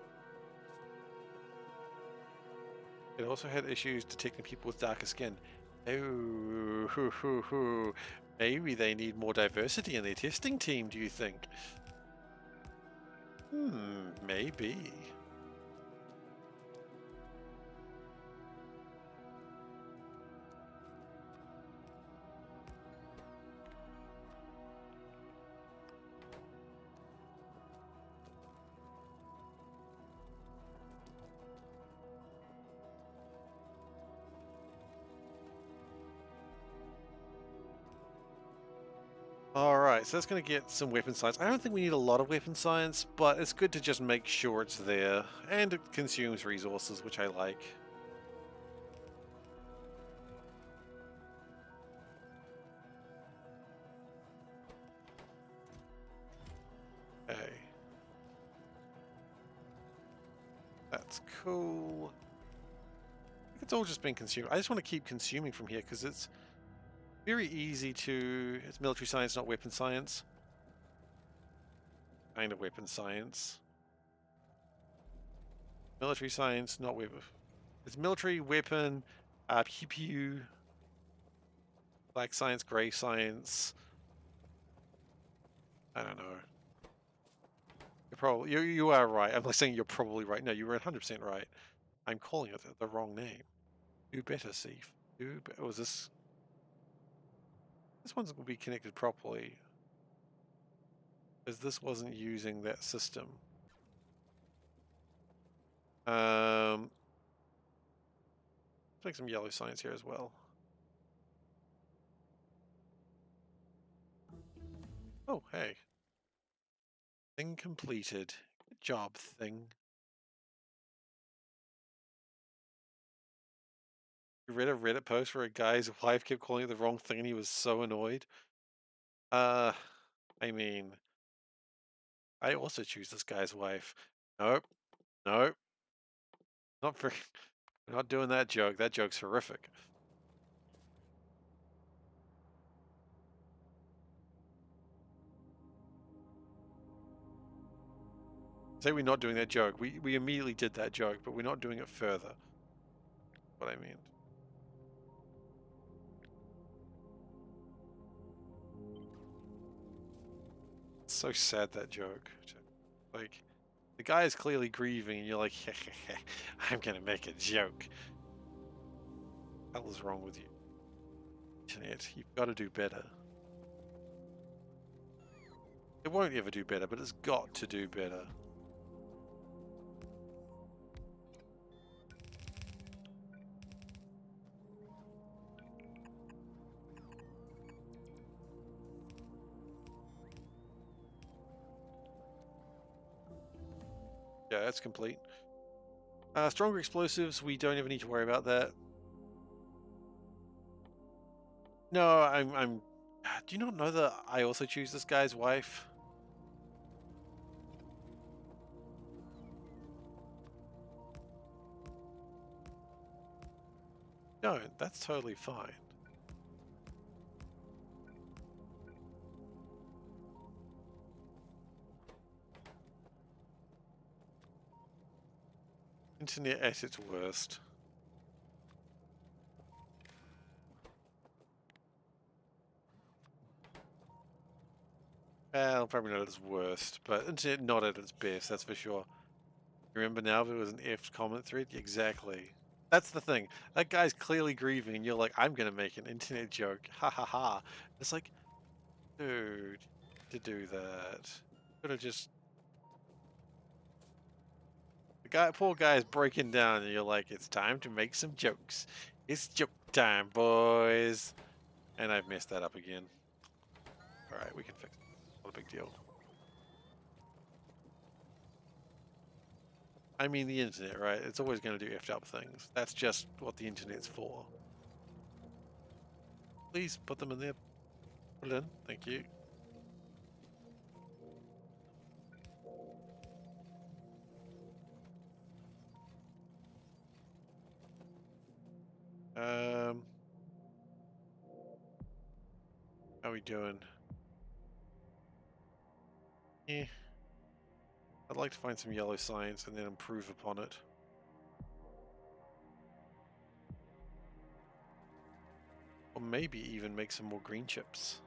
it also had issues detecting people with darker skin. Oh, maybe they need more diversity in their testing team, do you think? Maybe. Alright, so that's going to get some weapon science. I don't think we need a lot of weapon science, but it's good to just make sure it's there. And it consumes resources, which I like. Okay. That's cool. I think it's all just been consumed. I just want to keep consuming from here because it's very easy to... It's military science, not weapon science. kind of weapon science. Military science, not weapon. It's military weapon, pew pew, black science, grey science. I don't know. You're probably you are right. I'm not saying you're probably right. No, you were 100% right. I'm calling it the wrong name. Do better, Seif. Was this? This one's will be connected properly because this wasn't using that system. Let's make some yellow science here as well. Oh, hey. Thing completed. Good job, thing. You read a Reddit post where a guy's wife kept calling it the wrong thing and he was so annoyed? I mean, I also choose this guy's wife. Nope. Nope. Not very... We're not doing that joke. That joke's horrific. Say we're not doing that joke. We immediately did that joke, but we're not doing it further. What I mean. It's so sad, that joke. Like, the guy is clearly grieving and you're like, I'm gonna make a joke. What the hell is wrong with you? Internet, you've got to do better. It won't ever do better, but it's got to do better. Yeah, that's complete. Stronger explosives, we don't even need to worry about that. No, I'm... Do you not know that I also choose this guy's wife? Don't. That's totally fine. Internet at its worst. Well, probably not at its worst, but internet not at its best, that's for sure. Remember now if it was an F comment thread? Exactly. That's the thing. That guy's clearly grieving, and you're like, I'm gonna make an internet joke. Ha ha ha. It's like, dude, to do that. Could have just... The guy, poor guy is breaking down, and you're like, it's time to make some jokes. It's joke time, boys. And I've messed that up again. Alright, we can fix it. Not a big deal. I mean, the internet, right? It's always going to do effed up things. That's just what the internet's for. Please put them in there. Put it in. Thank you. How we doing? Yeah. I'd like to find some yellow science and then improve upon it. Or maybe even make some more green chips.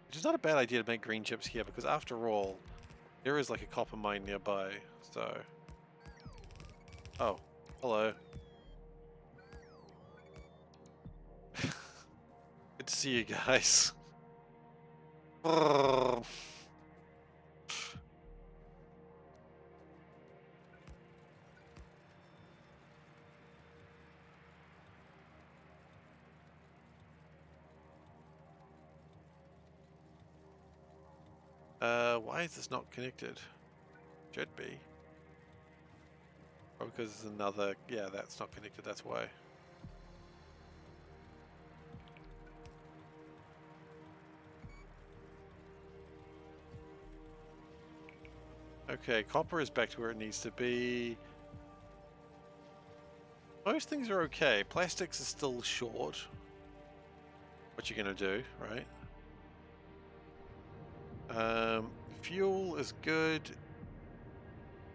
Which is not a bad idea to make green chips here, because after all, there is like a copper mine nearby, so... Oh, hello. Good to see you guys. Why is this not connected? Should be. Probably because it's another... Yeah, that's not connected, that's why. Okay, copper is back to where it needs to be. Most things are okay. Plastics is still short. What you gonna do, right? Fuel is good.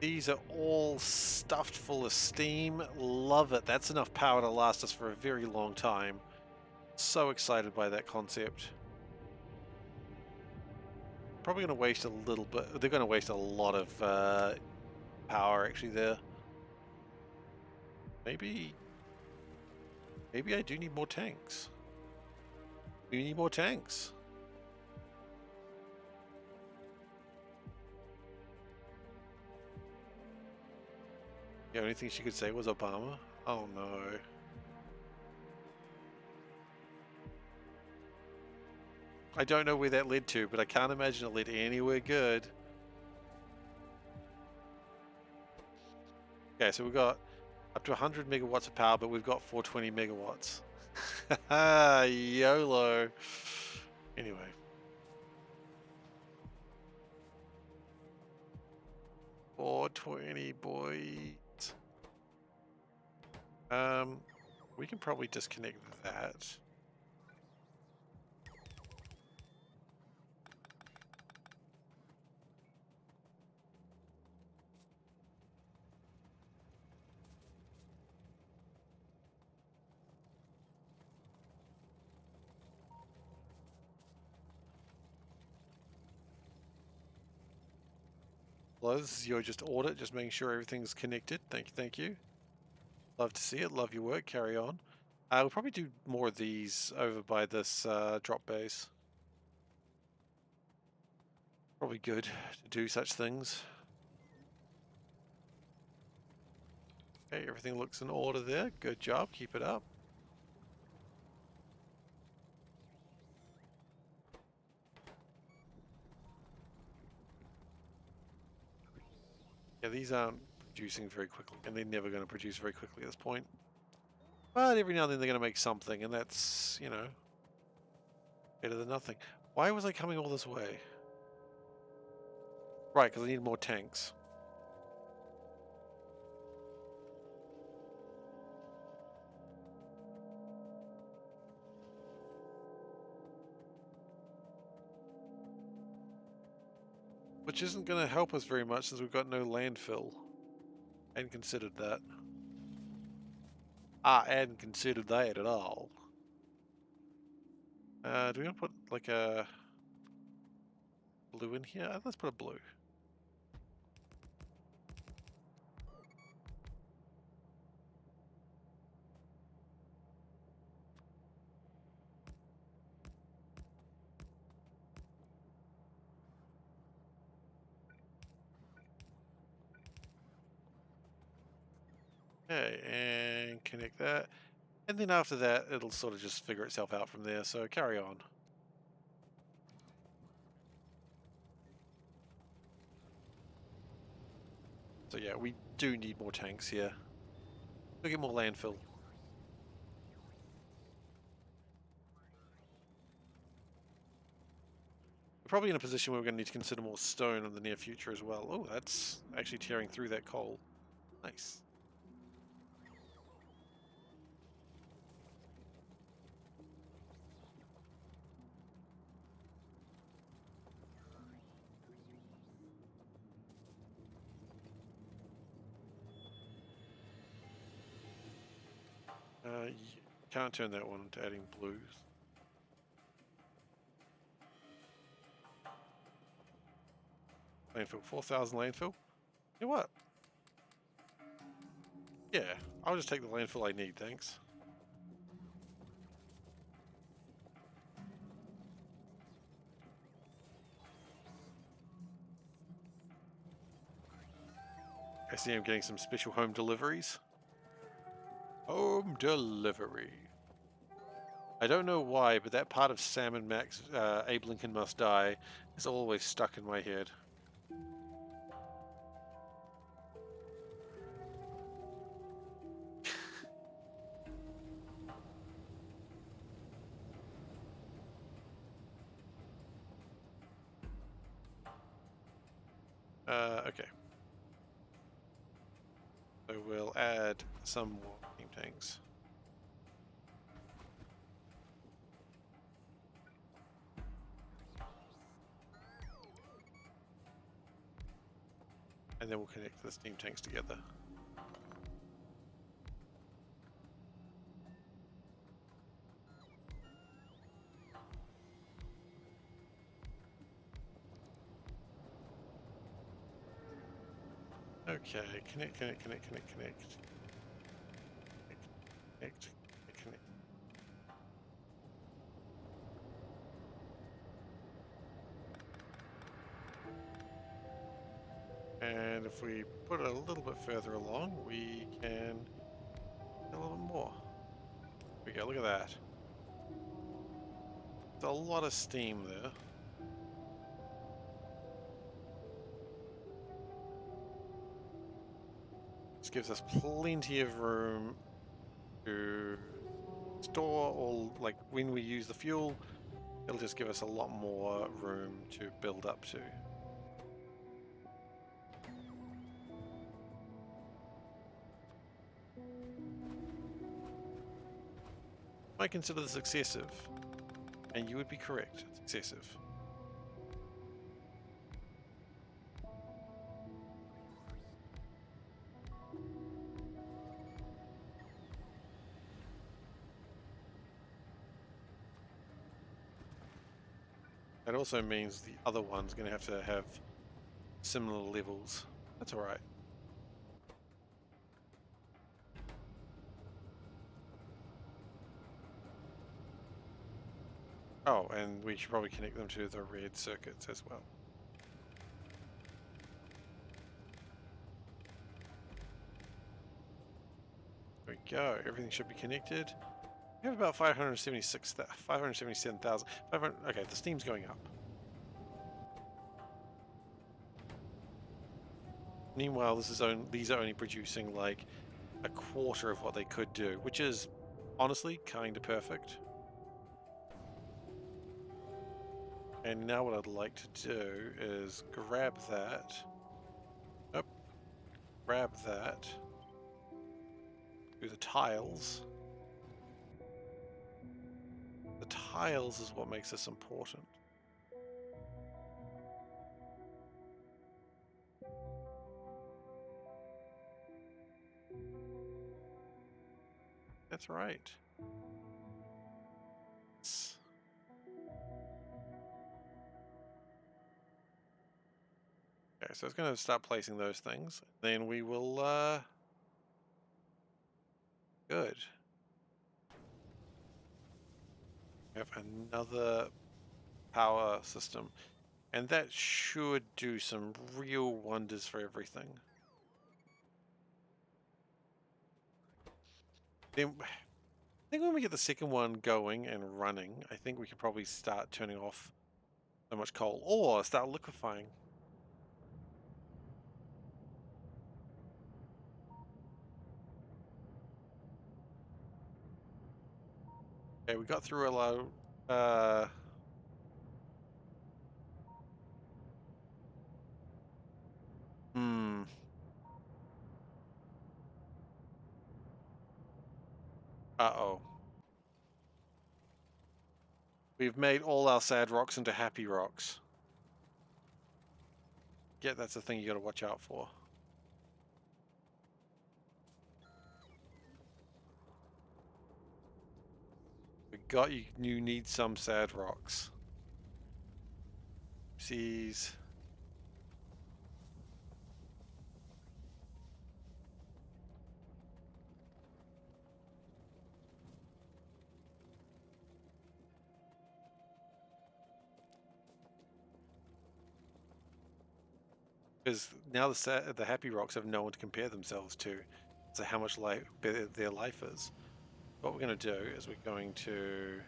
These are all stuffed full of steam. Love it. That's enough power to last us for a very long time. So excited by that concept. Probably going to waste a little bit. They're going to waste a lot of power actually there. Maybe I do need more tanks. We need more tanks. The only thing she could say was Obama. Oh no. I don't know where that led to, but I can't imagine it led anywhere good. Okay, so we've got up to 100 megawatts of power, but we've got 420 megawatts. YOLO. Anyway. $420 boys. We can probably disconnect that. Liz, you're just audit, just making sure everything's connected. Thank you. Love to see it. Love your work. Carry on. We'll probably do more of these over by this drop base. Probably good to do such things. Okay, everything looks in order there. Good job. Keep it up. Yeah, these aren't producing very quickly, and they're never going to produce very quickly at this point. But every now and then they're going to make something, and that's, you know, better than nothing. Why was I coming all this way? Right, because I need more tanks. Which isn't going to help us very much since we've got no landfill. I hadn't considered that. I hadn't considered that at all. Do we want to put like a blue in here? Let's put a blue. Okay, and connect that. And then after that, it'll sort of just figure itself out from there, so carry on. So yeah, we do need more tanks here. We'll get more landfill. We're probably in a position where we're going to need to consider more stone in the near future as well. Oh, that's actually tearing through that coal. Nice. Can't turn that one into adding blues. Landfill, 4,000 landfill. You know what? Yeah, I'll just take the landfill I need, thanks. I see I'm getting some special home deliveries. Home delivery. I don't know why, but that part of Sam and Max, Abe Lincoln Must Die, is always stuck in my head. Okay. So we'll add some walking tanks. and then we'll connect the steam tanks together. Okay, connect. Connect. And if we put it a little bit further along, we can a little bit more. There we go, look at that. There's a lot of steam there. This gives us plenty of room to store all, like when we use the fuel, it'll just give us a lot more room to build up to. I consider this excessive, and you would be correct, it's excessive. That also means the other one's going to have similar levels. That's alright. Oh, and we should probably connect them to the red circuits as well. There we go, everything should be connected. We have about 577,000. Okay, the steam's going up. Meanwhile, these are only producing like a quarter of what they could do, which is honestly kind of perfect. And now what I'd like to do is grab that. Nope. Grab that. Do the tiles. The tiles is what makes this important. That's right. Okay, so it's going to start placing those things. Then we will, good. We have another power system. And that should do some real wonders for everything. Then, I think when we get the second one going and running, I think we could probably start turning off so much coal or start liquefying. Okay, we got through a low. Hmm. Uh-oh. We've made all our sad rocks into happy rocks. Yeah, that's the thing you gotta watch out for. We got you. You need some sad rocks. Oopsies. Because now the happy rocks have no one to compare themselves to. So how much better their life is. What we're going to do is we're going to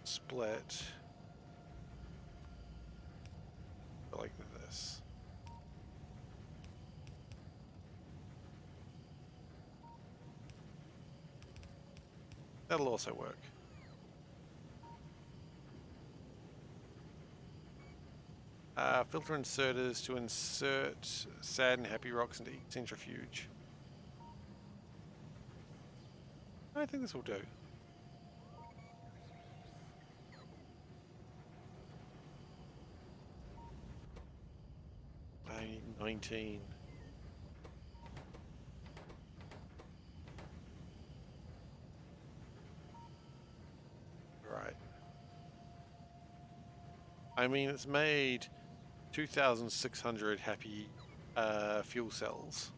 split like this. That'll also work. Filter inserters to insert sad and happy rocks into each centrifuge. I think this will do. I need 19. Right. I mean, it's made 2,600 happy fuel cells.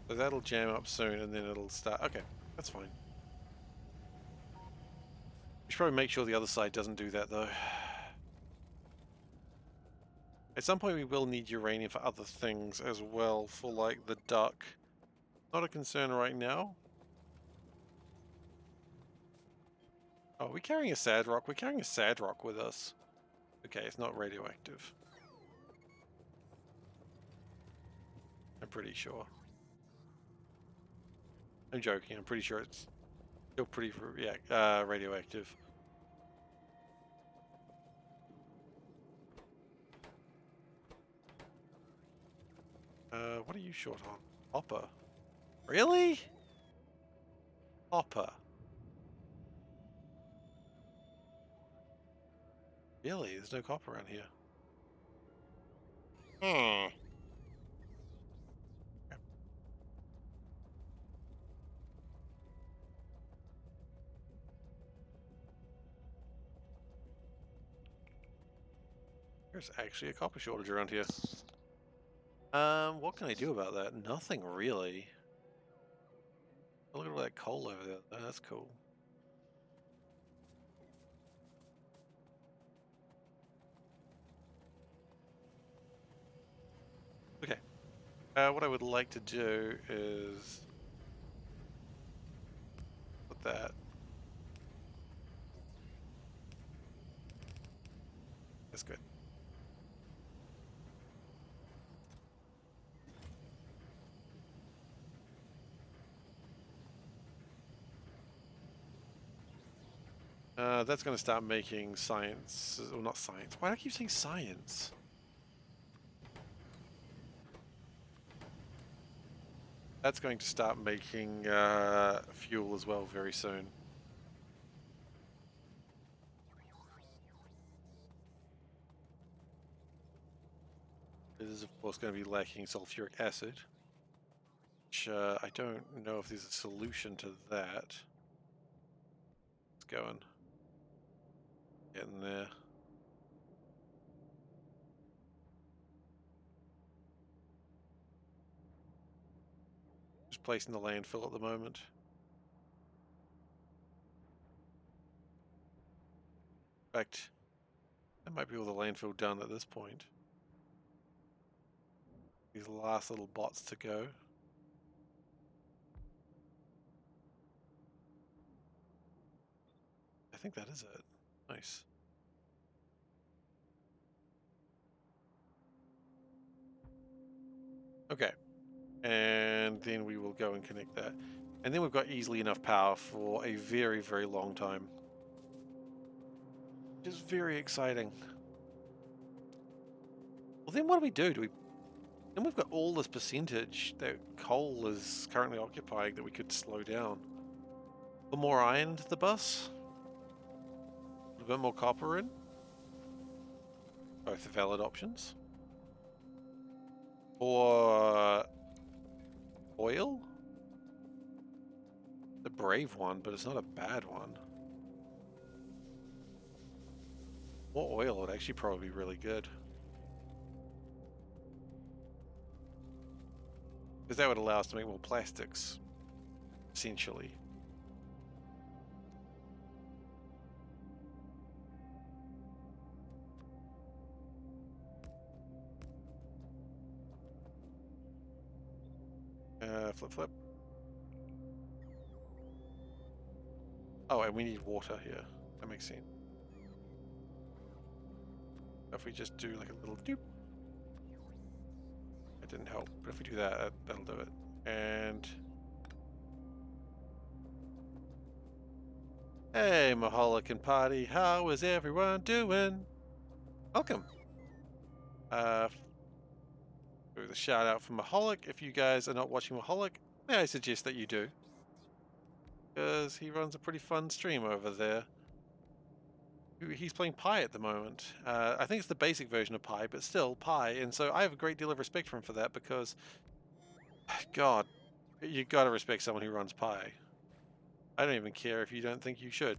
So that'll jam up soon and then it'll start. Okay, that's fine. We should probably make sure the other side doesn't do that though. At some point we will need uranium for other things as well, for like the duck. Not a concern right now. Oh, are we carrying a sad rock? We're carrying a sad rock with us. Okay, it's not radioactive. I'm pretty sure. I'm joking, I'm pretty sure it's still pretty radioactive. What are you short on? Hopper. Really? Hopper. Really? There's no copper around here. Hmm. There's actually a copper shortage around here. What can I do about that? Nothing really. Oh, look at all that coal over there. Oh, that's cool. Okay. What I would like to do is put that. That's good. That's going to start making science. Well, not science. Why do I keep saying science? That's going to start making fuel as well very soon. This is, of course, going to be lacking sulfuric acid. Which I don't know if there's a solution to that. It's going. Getting there. Just placing the landfill at the moment. In fact, that might be all the landfill done at this point. These last little bots to go. I think that is it. Nice. Okay. And then we will go and connect that. And then we've got easily enough power for a very, very long time. Which is very exciting. Well, then what do we do? Then we've got all this percentage that coal is currently occupying that we could slow down. Put more iron into the bus. A bit more copper in. Both are valid options. Or oil? The brave one, but it's not a bad one. More oil would actually probably be really good. Because that would allow us to make more plastics, essentially. Flip, flip. Oh, and we need water here. That makes sense. If we just do like a little doop. That didn't help, but if we do that, that'll do it. And hey, Maholican party, how is everyone doing? Welcome. The shout out for Maholic. If you guys are not watching Maholic, may I suggest that you do? because he runs a pretty fun stream over there. He's playing Pi at the moment. I think it's the basic version of Pi, but still Pi. And so I have a great deal of respect for him for that because, God, you gotta respect someone who runs Pi. I don't even care if you don't think you should.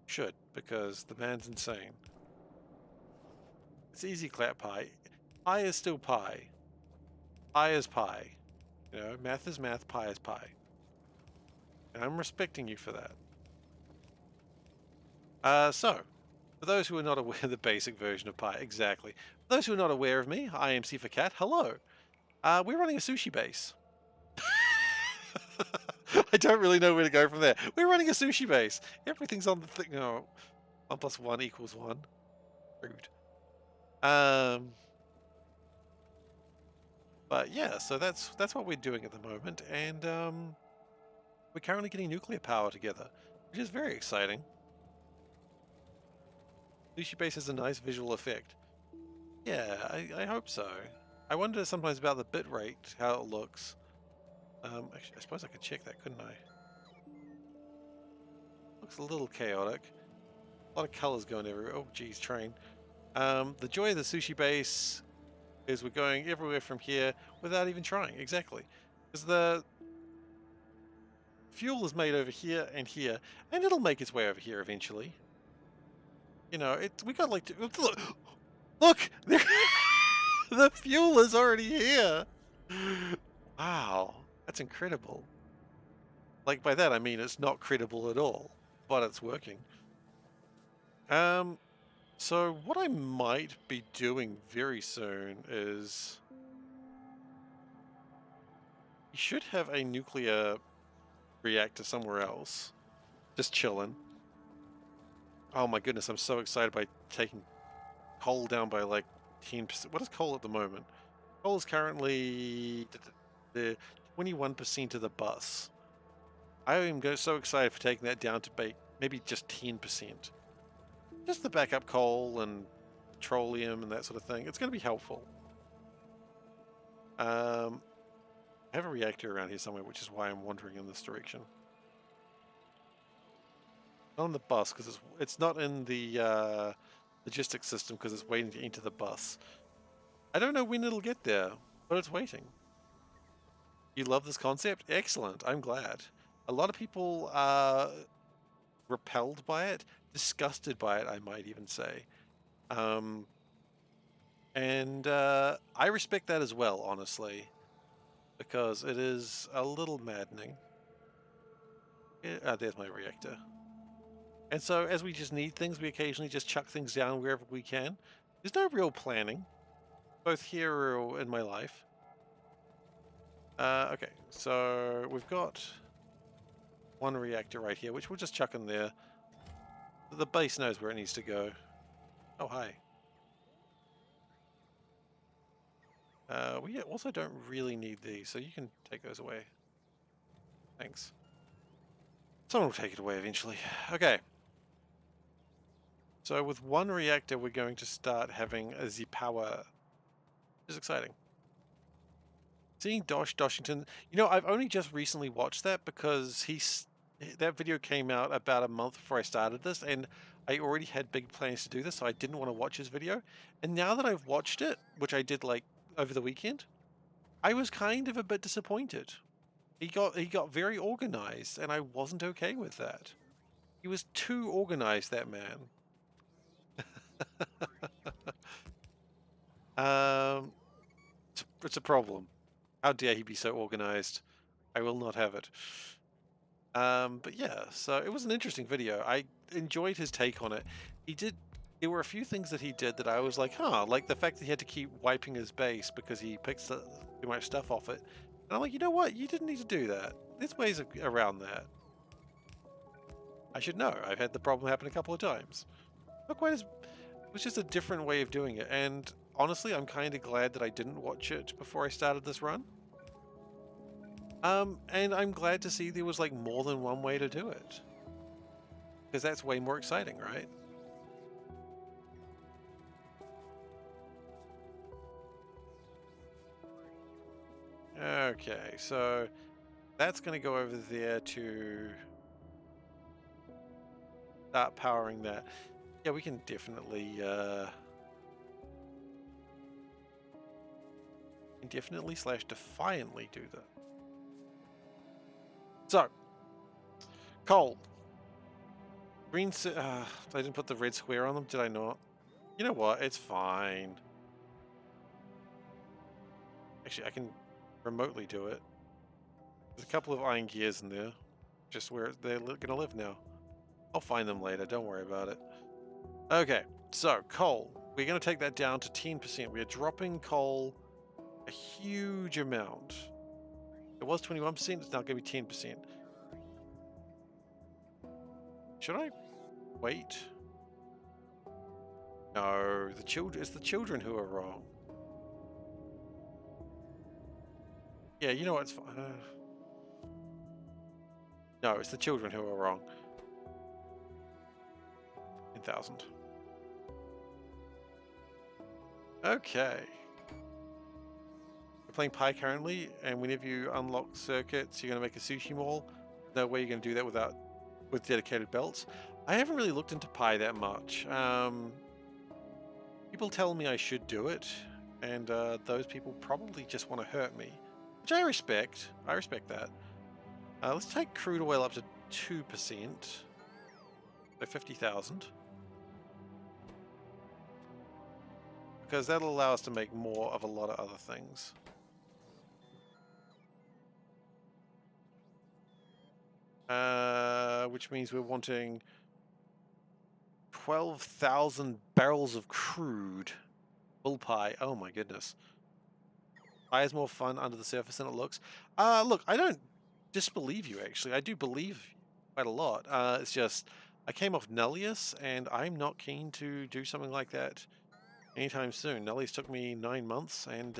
Should, because the man's insane. It's easy clap Pi. Pi is still Pi. Pi is Pi. You know, math is math, Pi is Pi. And I'm respecting you for that. So, for those who are not aware of the basic version of Pi, exactly. For those who are not aware of me, I am SeiferKatt. Hello. We're running a sushi base. I don't really know where to go from there. We're running a sushi base. Everything's on the thing. No, 1 + 1 = 1. Rude. But yeah, so that's what we're doing at the moment, and we're currently getting nuclear power together, which is very exciting. Sushi base has a nice visual effect. Yeah, I hope so. I wonder sometimes about the bit rate, how it looks. Actually, I suppose I could check that, couldn't I? Looks a little chaotic. A lot of colors going everywhere. Oh, geez, train. The joy of the sushi base is we're going everywhere from here without even trying. Exactly. Because the fuel is made over here, and it'll make its way over here eventually. You know, we got like... Look! The fuel is already here! Wow, that's incredible. Like, by that I mean it's not credible at all, but it's working. So what I might be doing very soon is... You should have a nuclear reactor somewhere else. Just chilling. Oh my goodness, I'm so excited by taking coal down by like 10%. What is coal at the moment? Coal is currently the 21% of the bus. I am so excited for taking that down to maybe just 10%. Just the backup coal and petroleum and that sort of thing. It's going to be helpful. I have a reactor around here somewhere, which is why I'm wandering in this direction. Not on the bus, because it's not in the logistics system, because it's waiting to enter the bus. I don't know when it'll get there, but it's waiting. You love this concept? Excellent. I'm glad. A lot of people are repelled by it, disgusted by it, I might even say. And I respect that as well, honestly, because it is a little maddening. There's my reactor. And so as we just need things, we occasionally just chuck things down wherever we can. There's no real planning, both here or in my life. Okay, so we've got one reactor right here, which we'll just chuck in there. The base knows where it needs to go. Oh, hi. We also don't really need these, so you can take those away. Thanks. Someone will take it away eventually. Okay. So with one reactor, we're going to start having the power, which is exciting. Seeing Doshington, you know, I've only just recently watched that because that video came out about a month before I started this, and I already had big plans to do this, so I didn't want to watch his video. And now that I've watched it, which I did like over the weekend, I was kind of a bit disappointed. He got very organized, and I wasn't okay with that. He was too organized, that man. It's a problem. How dare he be so organized? I will not have it. But yeah, so it was an interesting video. I enjoyed his take on it. There were a few things that he did that I was like, huh, like the fact that he had to keep wiping his base because he picks too much stuff off it. And I'm like, you know what? You didn't need to do that. There's ways around that. I should know. I've had the problem happen a couple of times. Not quite as... It was just a different way of doing it. And honestly, I'm kind of glad that I didn't watch it before I started this run. And I'm glad to see there was like more than one way to do it. Because that's way more exciting, right? Okay, so that's going to go over there to start powering that. Yeah, we can definitely indefinitely / defiantly do that. So, coal. Green. I didn't put the red square on them, did I not? You know what? It's fine. Actually, I can remotely do it. There's a couple of iron gears in there, just where they're gonna live now. I'll find them later. Don't worry about it. Okay, so coal. We're gonna take that down to 10%. We are dropping coal a huge amount. It was 21%. It's now gonna be 10%. Should I wait? No, the children. It's the children who are wrong. Yeah, you know what? It's fine. No, it's the children who are wrong. 10,000. Okay. We're playing Pi currently, and whenever you unlock circuits, you're going to make a sushi mall. No way you're going to do that with dedicated belts. I haven't really looked into Pi that much. People tell me I should do it, and those people probably just want to hurt me, which I respect. I respect that. Let's take crude oil up to 2%, so 50,000. Because that'll allow us to make more of a lot of other things. Which means we're wanting 12,000 barrels of crude. Bull pie. Oh my goodness. Pie is more fun under the surface than it looks. Look, I don't disbelieve you, actually. I do believe quite a lot. It's just, I came off Nullius, and I'm not keen to do something like that anytime soon. Nullius took me 9 months, and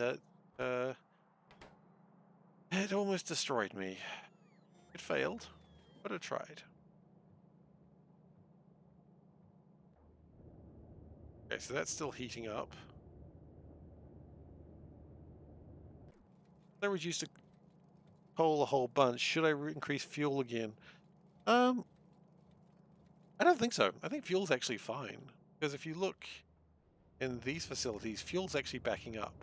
it almost destroyed me. It failed, but it tried. Okay, so that's still heating up. I reduced the coal a whole bunch. Should I increase fuel again? I don't think so. I think fuel's actually fine. Because if you look in these facilities, fuel's actually backing up.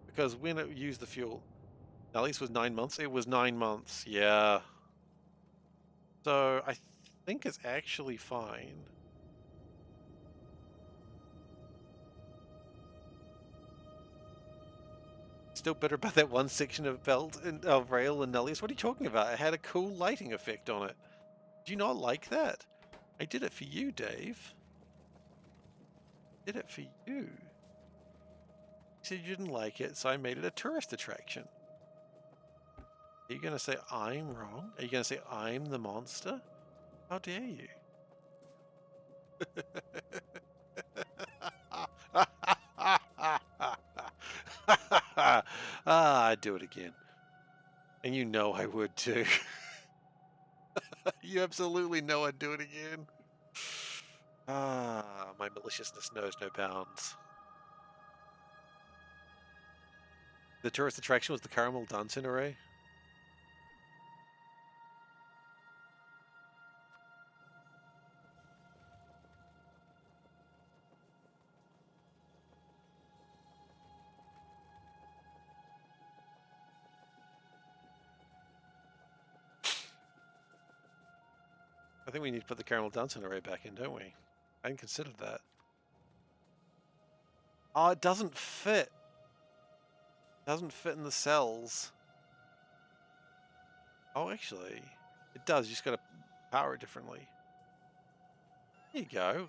Because when it used the fuel, at least was 9 months. It was 9 months, yeah. So I think it's actually fine. Still better about that one section of belt and of rail and Nullius. What are you talking about? It had a cool lighting effect on it. Do you not like that? I did it for you, Dave. I did it for you. You said you didn't like it, so I made it a tourist attraction. Are you going to say I'm wrong? Are you going to say I'm the monster? How dare you? I'd do it again. And you know I would too. You absolutely know I'd do it again. My maliciousness knows no bounds. The tourist attraction was the caramel dancing array. I think we need to put the caramel dancing array back in, don't we? I hadn't considered that. Oh, it doesn't fit. It doesn't fit in the cells. Oh, actually, it does. You just got to power it differently. There you go.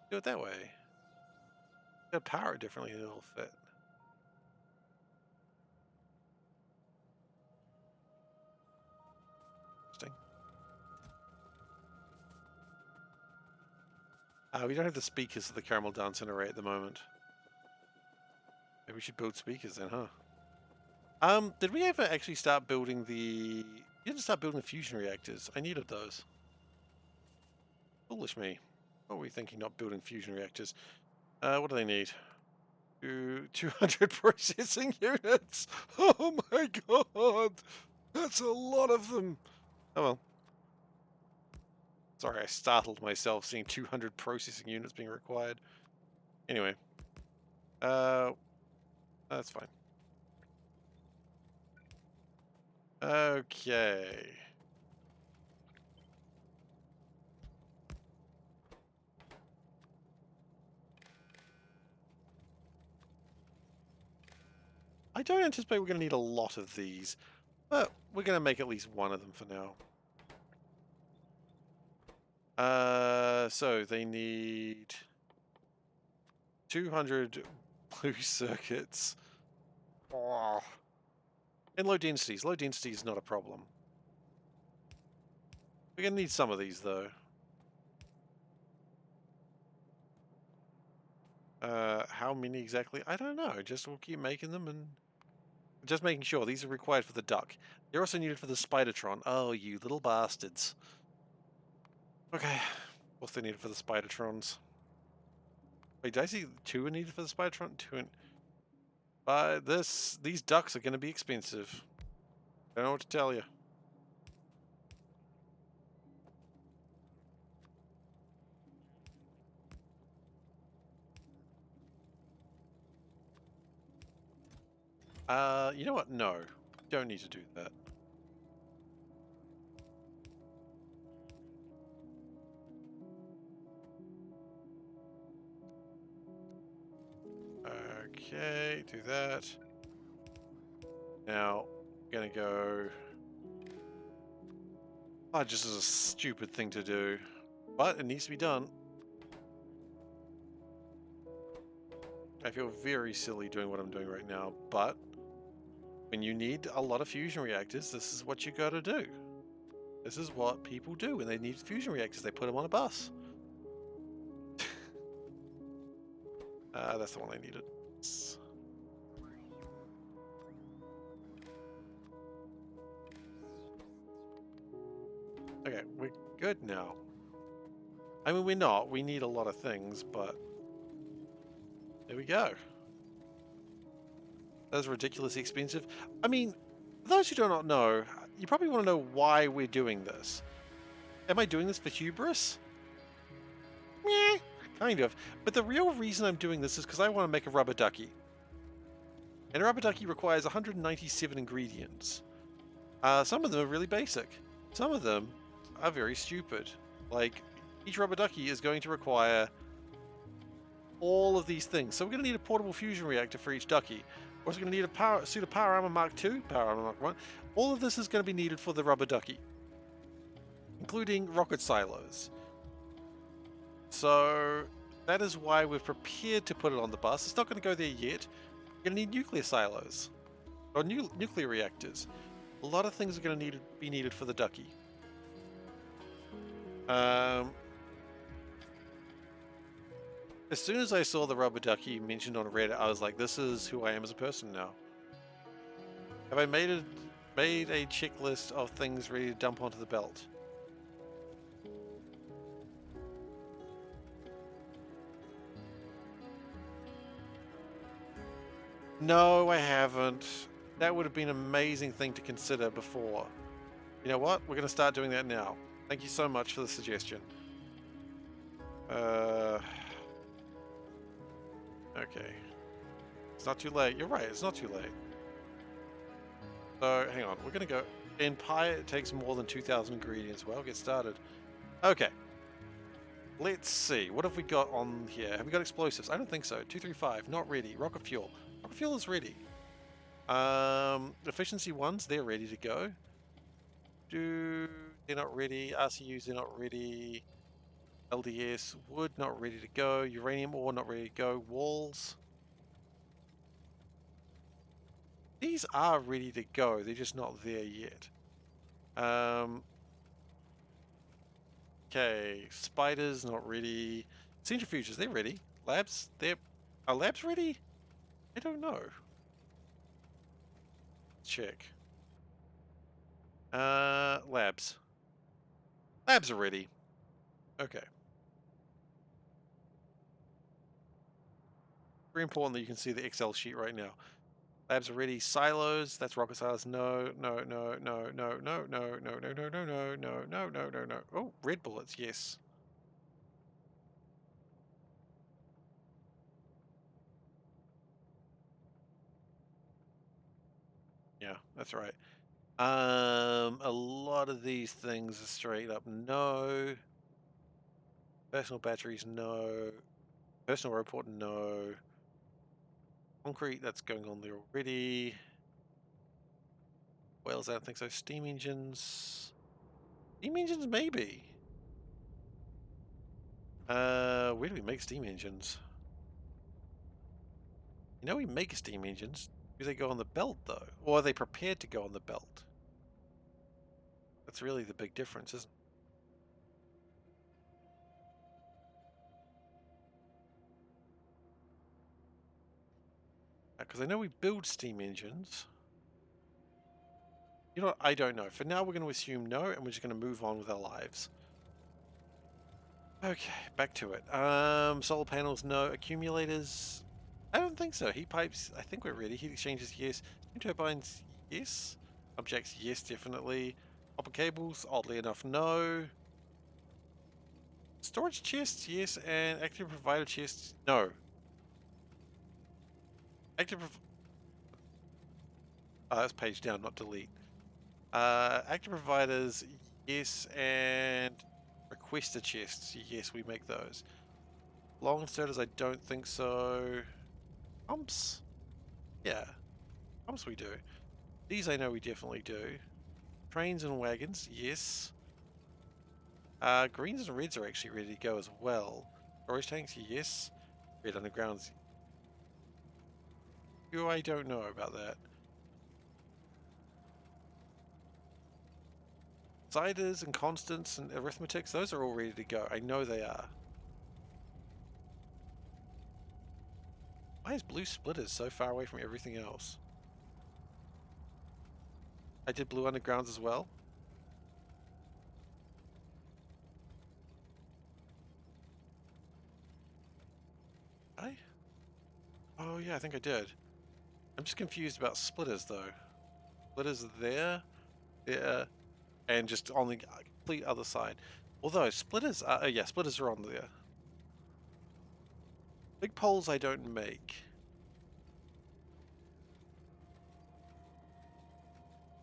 Do it that way. You got to power it differently and it'll fit. Interesting. We don't have the speakers for the caramel dancing array at the moment. Maybe we should build speakers then, huh? Did we ever actually start building the... You didn't start building the fusion reactors. I needed those. Foolish me. What were we thinking, not building fusion reactors? What do they need? 200 processing units! Oh my god! That's a lot of them! Oh well. Sorry, I startled myself seeing 200 processing units being required. Anyway. That's fine. Okay. I don't anticipate we're going to need a lot of these, but we're going to make at least one of them for now. So they need 200 blue circuits. Oh. And low densities. Low density is not a problem. We're going to need some of these, though. How many exactly? I don't know. Just we'll keep making them and just making sure. These are required for the duck. They're also needed for the Spidertron. Oh, you little bastards. Okay. What's they needed for the Spidertrons? Wait, did I see 2 are needed for the Spidertron? 2 and... these ducks are going to be expensive. I don't know what to tell you. You know what? No. Don't need to do that. Okay, do that. Now, I'm gonna go... Oh, just as a stupid thing to do. But it needs to be done. I feel very silly doing what I'm doing right now, but when you need a lot of fusion reactors, this is what you gotta do. This is what people do when they need fusion reactors. They put them on a bus. That's the one I needed. Okay, we're good now. I mean, we're not. We need a lot of things, but there we go. That's ridiculously expensive. I mean, those who do not know, you probably want to know why we're doing this. Am I doing this for hubris? Meh, kind of. But the real reason I'm doing this is because I want to make a rubber ducky. And a rubber ducky requires 197 ingredients. Some of them are really basic. Some of them are very stupid. Like, each rubber ducky is going to require all of these things. So we're going to need a portable fusion reactor for each ducky. We're also going to need a suit of Power Armor Mark II, Power Armor Mark 1. All of this is going to be needed for the rubber ducky, including rocket silos. So that is why we've prepared to put it on the bus. It's not going to go there yet. We're going to need nuclear silos or nuclear reactors. A lot of things are going to be needed for the ducky. As soon as I saw the rubber ducky mentioned on Reddit, I was like, this is who I am as a person now. Have I made a checklist of things ready to dump onto the belt? No, I haven't. That would have been an amazing thing to consider before. You know what? We're going to start doing that now. Thank you so much for the suggestion. Okay. It's not too late. You're right, it's not too late. So, hang on. We're going to go... In pie, it takes more than 2,000 ingredients. Well, get started. Okay. Let's see. What have we got on here? Have we got explosives? I don't think so. 235, not ready. Rocket fuel. Rocket fuel is ready. Efficiency ones, they're ready to go. They're not ready. RCUs, they're not ready. LDS, wood, not ready to go. Uranium ore, not ready to go. Walls. These are ready to go. They're just not there yet. Okay. Spiders, not ready. Centrifuges, they're ready. Labs, are labs ready? I don't know. Check. Labs. Labs are ready. Okay. Very important that you can see the Excel sheet right now. Labs are ready. Silos. That's rocket silos. No, no, no, no, no, no, no, no, no, no, no, no, no, no, no, no, no. Oh, red bullets. Yes. Yeah, that's right. A lot of these things are straight up no. Personal batteries, no. Personal report, no. Concrete, that's going on there already. Whales, I don't think so. Steam engines. Steam engines, maybe. Where do we make steam engines? You know we make steam engines. Do they go on the belt, though? Or are they prepared to go on the belt? That's really the big difference, isn't it? Because I know we build steam engines. You know what? I don't know. For now, we're going to assume no, and we're just going to move on with our lives. Okay, back to it. Solar panels, no. Accumulators, I don't think so. Heat pipes, I think we're ready. Heat exchangers, yes. Steam turbines, yes. Objects, yes, definitely. Copper cables, oddly enough, no. Storage chests, yes. And active provider chests, no. Active, that's page down, not delete. Active providers, yes. And requester chests, yes, we make those. Long inserters, I don't think so. Pumps? Yeah. Pumps we do. These I know we definitely do. Trains and wagons, yes. Greens and reds are actually ready to go as well. Storage tanks, yes. Red undergrounds. You, I don't know about that. Siders and constants and arithmetics, those are all ready to go. I know they are. Why is blue splitters so far away from everything else? I did blue undergrounds as well. I? Oh yeah, I think I did. I'm just confused about splitters though. Splitters there, there, and just on the complete other side. Although splitters are, yeah, splitters are on there. Big poles I don't make.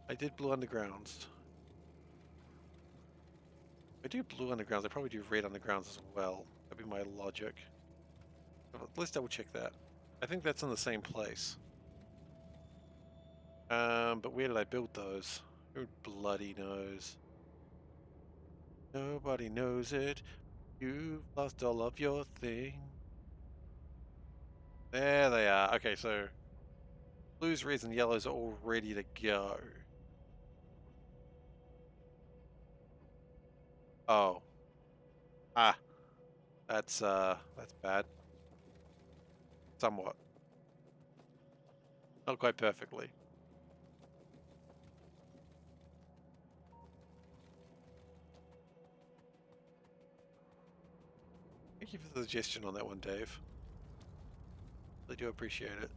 I did blue undergrounds. I do blue undergrounds, I probably do red undergrounds as well. That'd be my logic. Let's double check that. I think that's in the same place. But where did I build those? Who bloody knows? Nobody knows it. You've lost all of your thing. There they are. Okay, so blues, reds, and yellows are all ready to go. Oh. Ah. That's bad. Somewhat. Not quite perfectly. Thank you for the suggestion on that one, Dave. I do appreciate it.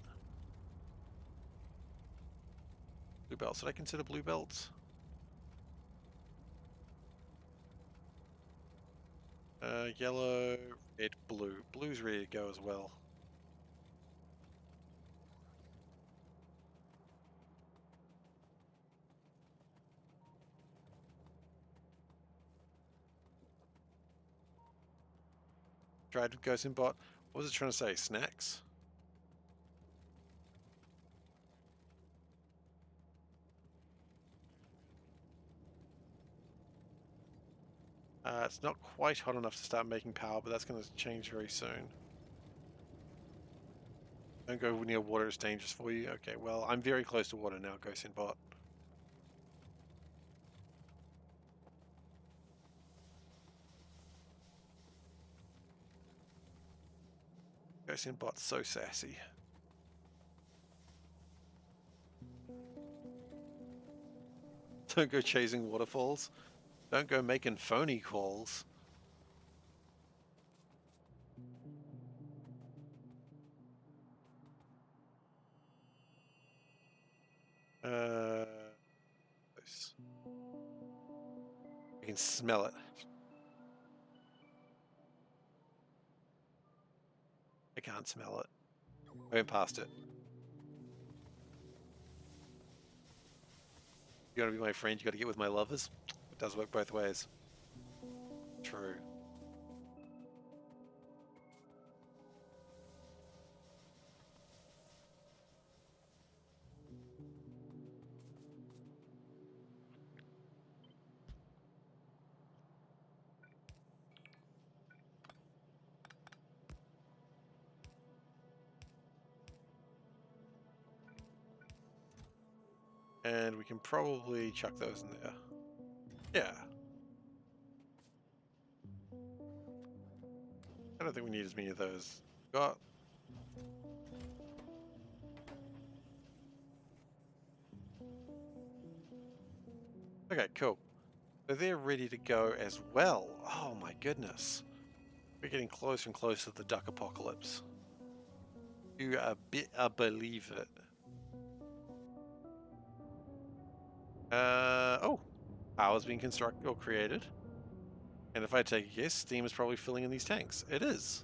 Blue belts. Did I consider blue belts? Yellow, red, blue. Blue's ready to go as well. Tried to Ghost in Bot. What was it trying to say? Snacks? It's not quite hot enough to start making power, but that's going to change very soon. Don't go near water, it's dangerous for you. Okay, well, I'm very close to water now, Ghost in Bot. Ghost in Bot's so sassy. Don't go chasing waterfalls. Don't go making phony calls. Close. I can smell it. I can't smell it. I went past it. You gotta be my friend, you gotta get with my lovers. It does work both ways. True. And we can probably chuck those in there. Yeah. I don't think we need as many of those. Got. Okay, cool. So they're ready to go as well. Oh my goodness. We're getting closer and closer to the duck apocalypse. You believe it. Oh. Power's being constructed or created. And if I take a guess, steam is probably filling in these tanks. It is.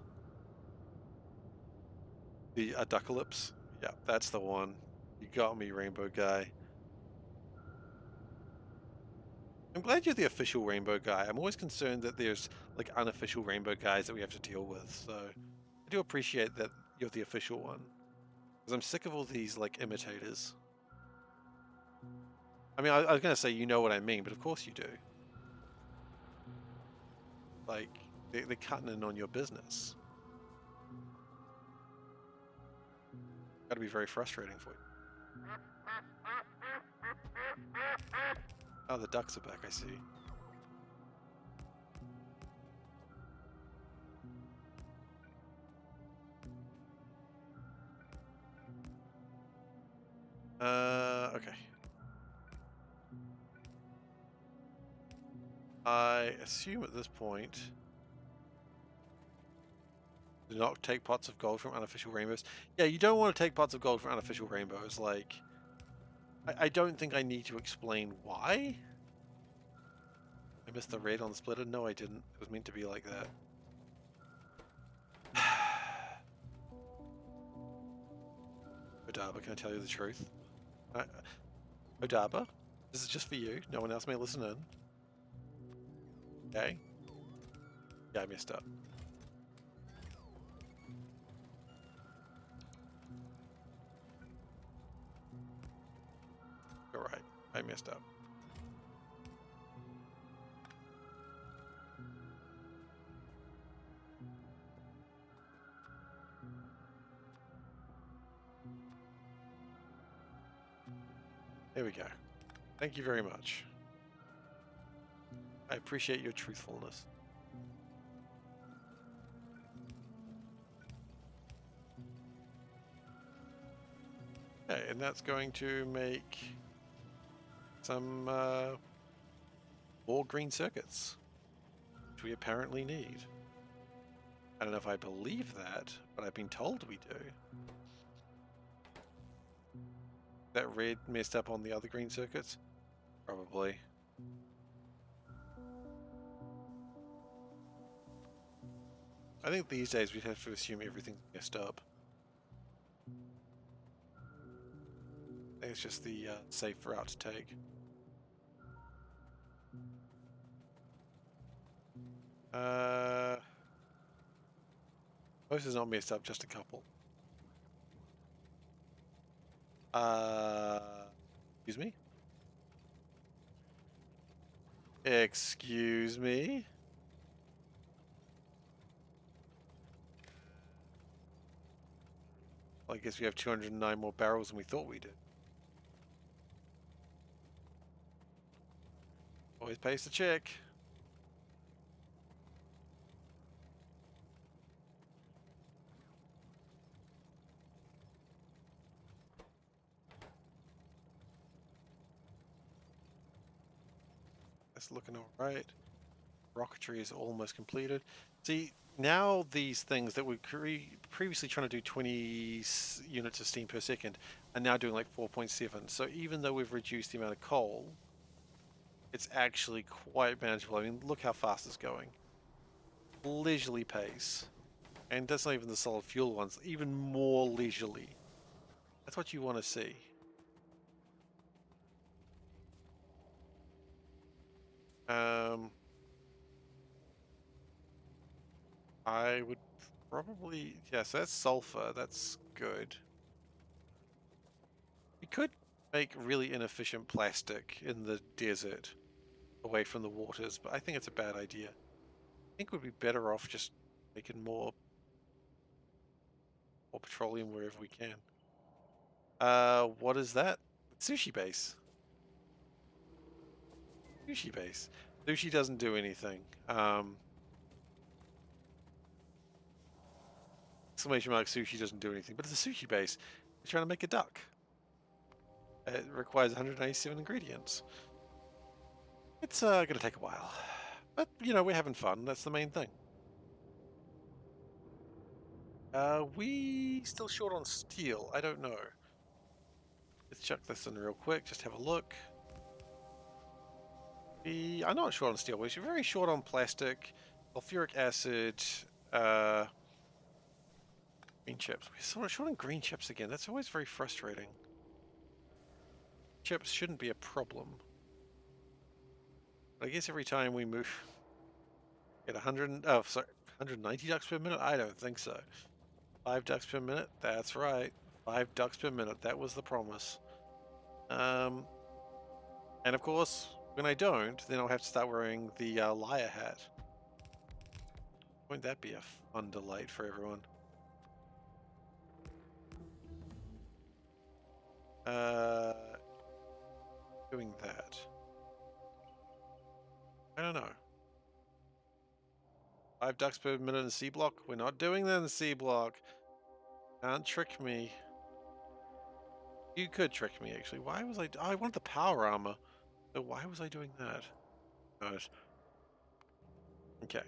The ducalypse. Yeah, that's the one. You got me, rainbow guy. I'm glad you're the official rainbow guy. I'm always concerned that there's like unofficial rainbow guys that we have to deal with. So I do appreciate that you're the official one. Because I'm sick of all these like imitators. I mean, I was going to say you know what I mean, but of course you do. Like, they're cutting in on your business. Got to be very frustrating for you. Oh, the ducks are back, I see. Okay. I assume at this point, do not take pots of gold from unofficial rainbows. Yeah, you don't want to take pots of gold from unofficial rainbows. Like, I don't think I need to explain why. I missed the red on the splitter. No, I didn't. It was meant to be like that. Odaba, can I tell you the truth? Odaba, this is just for you. No one else may listen in. Okay? Yeah, I messed up. You're right. I messed up. There we go. Thank you very much. I appreciate your truthfulness. Okay, and that's going to make some more green circuits, which we apparently need. I don't know if I believe that, but I've been told we do. That red messed up on the other green circuits? Probably. I think these days we'd have to assume everything's messed up. I think it's just the safe route to take. Most is not messed up, just a couple. Excuse me? Excuse me? Well, I guess we have 209 more barrels than we thought we did. Always pays the check. That's looking alright. Rocketry is almost completed. See, now these things that were previously trying to do 20 units of steam per second, and now doing like 4.7. So even though we've reduced the amount of coal, it's actually quite manageable. I mean, look how fast it's going. Leisurely pace. And that's not even the solid fuel ones, even more leisurely. That's what you want to see. I would probably, yes, that's sulfur, that's good. You could make really inefficient plastic in the desert away from the waters, but I think it's a bad idea. I think we'd be better off just making more petroleum wherever we can. What is that? Sushi base. Sushi base. Sushi doesn't do anything. Exclamation mark, sushi doesn't do anything, but it's a sushi base. We're trying to make a duck. It requires 197 ingredients. It's gonna take a while. But, you know, we're having fun. That's the main thing. We still short on steel? I don't know. Let's chuck this in real quick. Just have a look. I'm not short on steel. We're very short on plastic, sulfuric acid, green chips. We're sort of short on green chips again. That's always very frustrating. Chips shouldn't be a problem. But I guess every time we move, get 190 ducks per minute? I don't think so. 5 ducks per minute? That's right. 5 ducks per minute. That was the promise. And of course, when I don't, then I'll have to start wearing the liar hat. Won't that be a fun delight for everyone? Doing that. I don't know. 5 ducks per minute in C block? We're not doing that in C block. Can't trick me. You could trick me, actually. Why was I... Oh, I wanted the power armor. So why was I doing that? Right. Okay.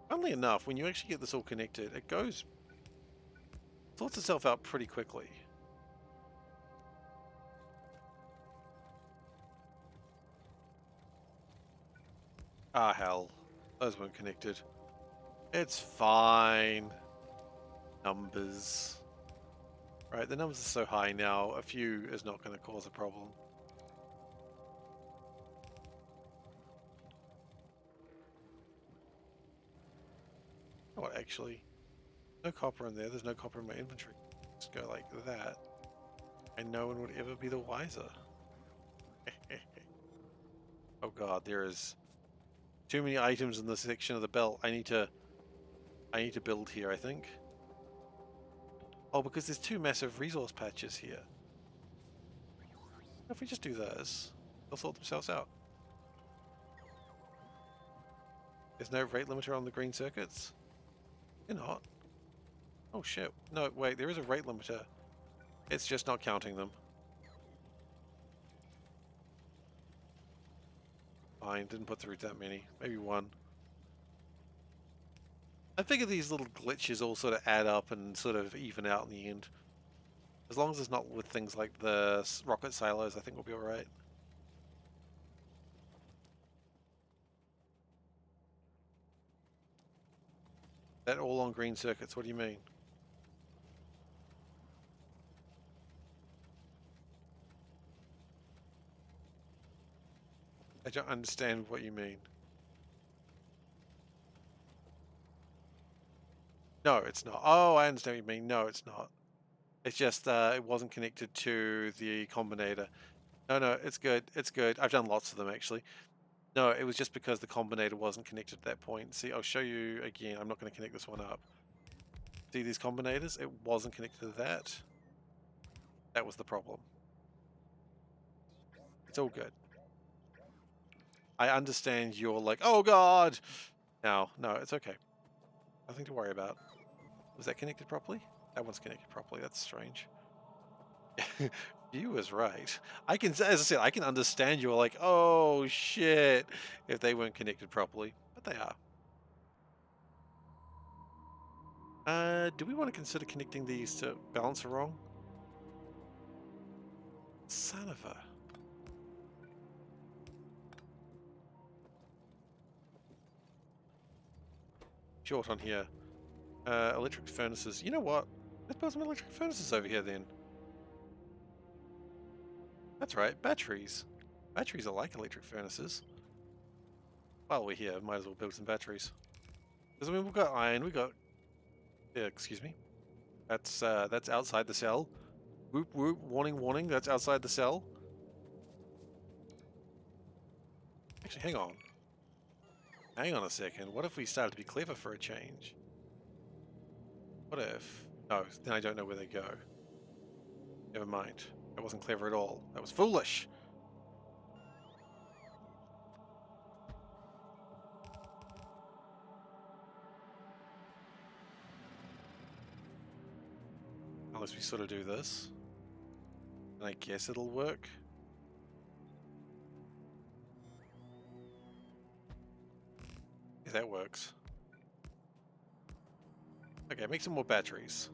Funnily enough, when you actually get this all connected, it sorts itself out pretty quickly. Ah, hell. Those weren't connected. It's fine. Numbers. Right, the numbers are so high now, a few is not going to cause a problem. What, actually? No copper in there. There's no copper in my inventory. Just go like that. And no one would ever be the wiser. Oh god, there is too many items in this section of the belt. I need to build here, I think. Oh, because there's 2 massive resource patches here. If we just do this, they'll sort themselves out. There's no rate limiter on the green circuits? You're not. Oh shit. No, wait, there is a rate limiter. It's just not counting them. Fine, didn't put through that many. Maybe 1. I figure these little glitches all sort of add up and sort of even out in the end. As long as it's not with things like the rocket silos, I think we'll be alright. That all on green circuits, what do you mean? I don't understand what you mean. No, it's not. Oh, I understand what you mean. No, it's not. It's just it wasn't connected to the combinator. No, it's good. It's good. I've done lots of them, actually. No, it was just because the combinator wasn't connected at that point. See, I'll show you again. I'm not going to connect this one up. See these combinators? It wasn't connected to that. That was the problem. It's all good. I understand you're like, oh god! No, it's okay. Nothing to worry about. Was that connected properly? That one's connected properly. That's strange. You was right. I can, as I said, I can understand you're like, oh shit, if they weren't connected properly. But they are. Do we want to consider connecting these to balance wrong? Son of a... Short on here. Electric furnaces. You know what? Let's put some electric furnaces over here then. That's right, batteries. Batteries are like electric furnaces. While we're here, might as well build some batteries. Because I mean, we've got iron, we got... excuse me. That's outside the cell. Whoop whoop, warning warning, that's outside the cell. Actually, hang on. Hang on a second, what if we started to be clever for a change? What if... No, then I don't know where they go. Never mind. That wasn't clever at all. That was foolish! Unless we sort of do this. And I guess it'll work. Yeah, that works. Okay, make some more batteries.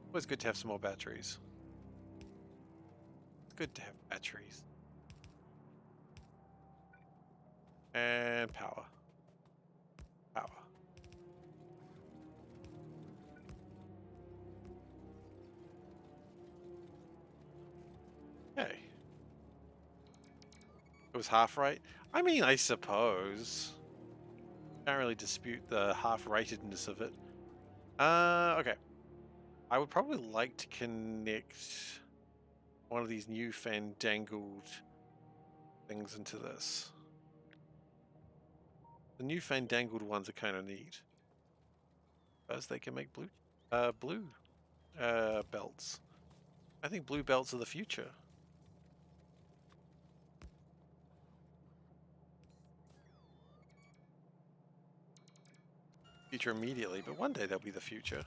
Always good to have some more batteries. It's good to have batteries. And power. Power. Okay. It was half right. I mean, I suppose. Can't really dispute the half-ratedness of it. Okay. I would probably like to connect one of these new fandangled things into this. The new fandangled ones are kind of neat. Because they can make blue belts. I think blue belts are the future. Future immediately, but one day they'll be the future.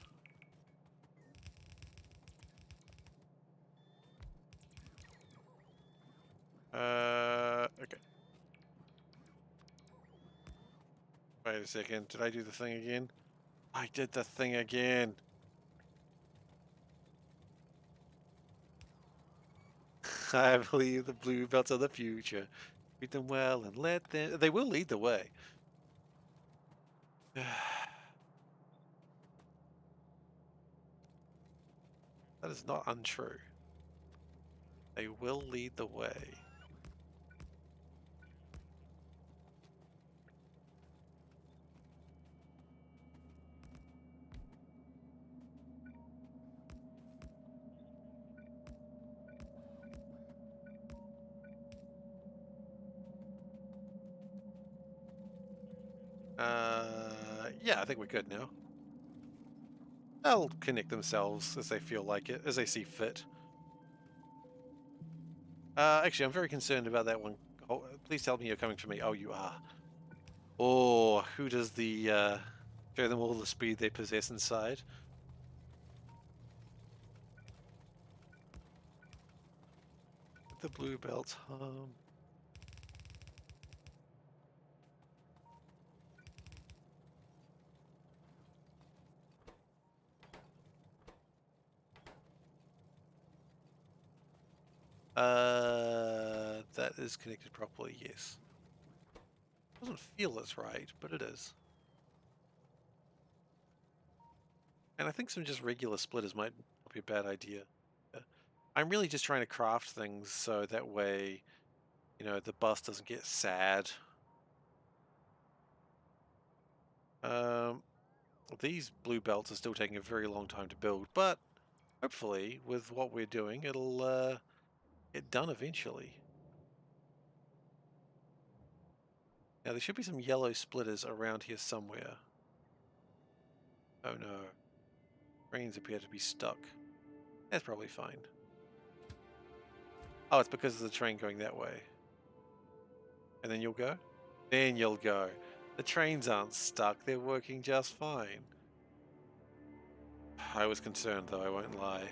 Okay. Wait a second, did I do the thing again? I did the thing again! I believe the blue belts are the future. Treat them well and let them... They will lead the way. That is not untrue. They will lead the way. Yeah, I think we're good now. They'll connect themselves as they feel like it, as they see fit. Actually, I'm very concerned about that one. Oh, please tell me you're coming for me. Oh, you are. Oh, who does the, show them all the speed they possess inside? The blue belts hum. That is connected properly, yes. Doesn't feel as right, but it is. And I think some just regular splitters might not be a bad idea. I'm really just trying to craft things so that way, you know, the bus doesn't get sad. These blue belts are still taking a very long time to build, but hopefully with what we're doing, it'll get done eventually. Now there should be some yellow splitters around here somewhere. Oh no. Trains appear to be stuck. That's probably fine. Oh, it's because of the train going that way. And then you'll go? Then you'll go. The trains aren't stuck, they're working just fine. I was concerned though, I won't lie.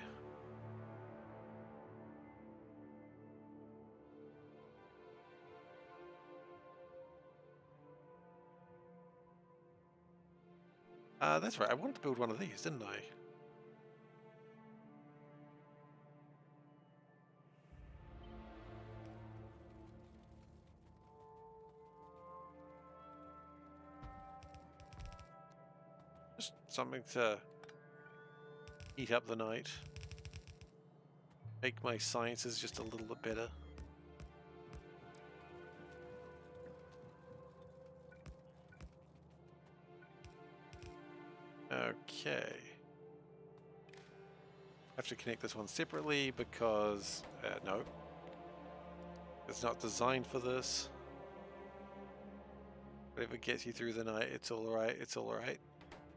That's right. I wanted to build one of these, didn't I? Just something to heat up the night. Make my sciences just a little bit better. Okay. I have to connect this one separately because, no. It's not designed for this. Whatever gets you through the night, it's alright, it's alright.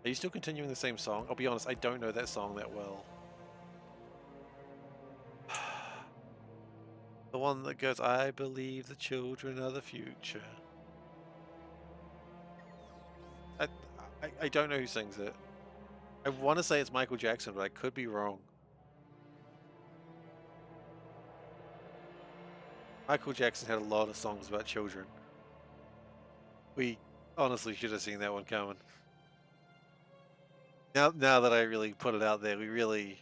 Are you still continuing the same song? I'll be honest, I don't know that song that well. The one that goes, I believe the children are the future. I don't know who sings it. I want to say it's Michael Jackson, but I could be wrong. Michael Jackson had a lot of songs about children. We honestly should have seen that one coming. Now that I really put it out there, we really...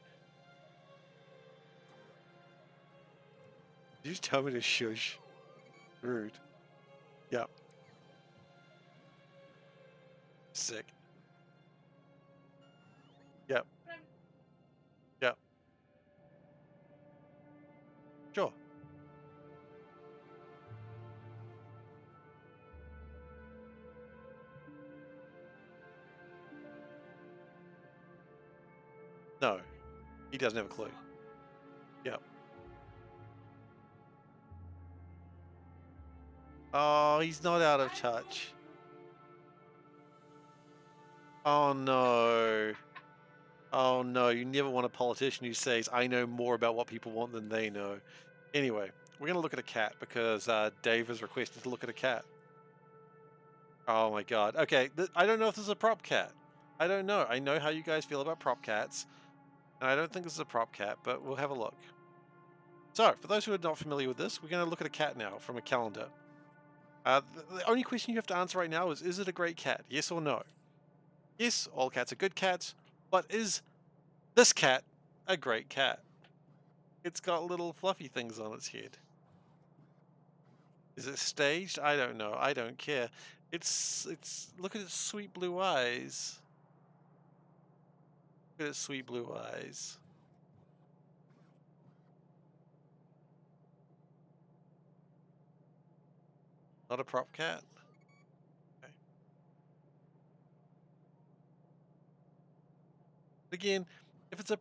Did you just tell me to shush? Rude. Yep. Sick. Yep. Yep. Sure. No. He doesn't have a clue. Yep. Oh, he's not out of touch. Oh no. Oh no, you never want a politician who says, I know more about what people want than they know. Anyway, we're going to look at a cat because Dave has requested to look at a cat. Oh my god. Okay, I don't know if this is a prop cat. I don't know. I know how you guys feel about prop cats. And I don't think this is a prop cat, but we'll have a look. So, for those who are not familiar with this, we're going to look at a cat now from a calendar. The only question you have to answer right now is it a great cat? Yes or no? Yes, all cats are good cats, but is this cat a great cat? It's got little fluffy things on its head. Is it staged? I don't know. I don't care. It's look at its sweet blue eyes. Look at its sweet blue eyes. Not a prop cat? Okay. Again,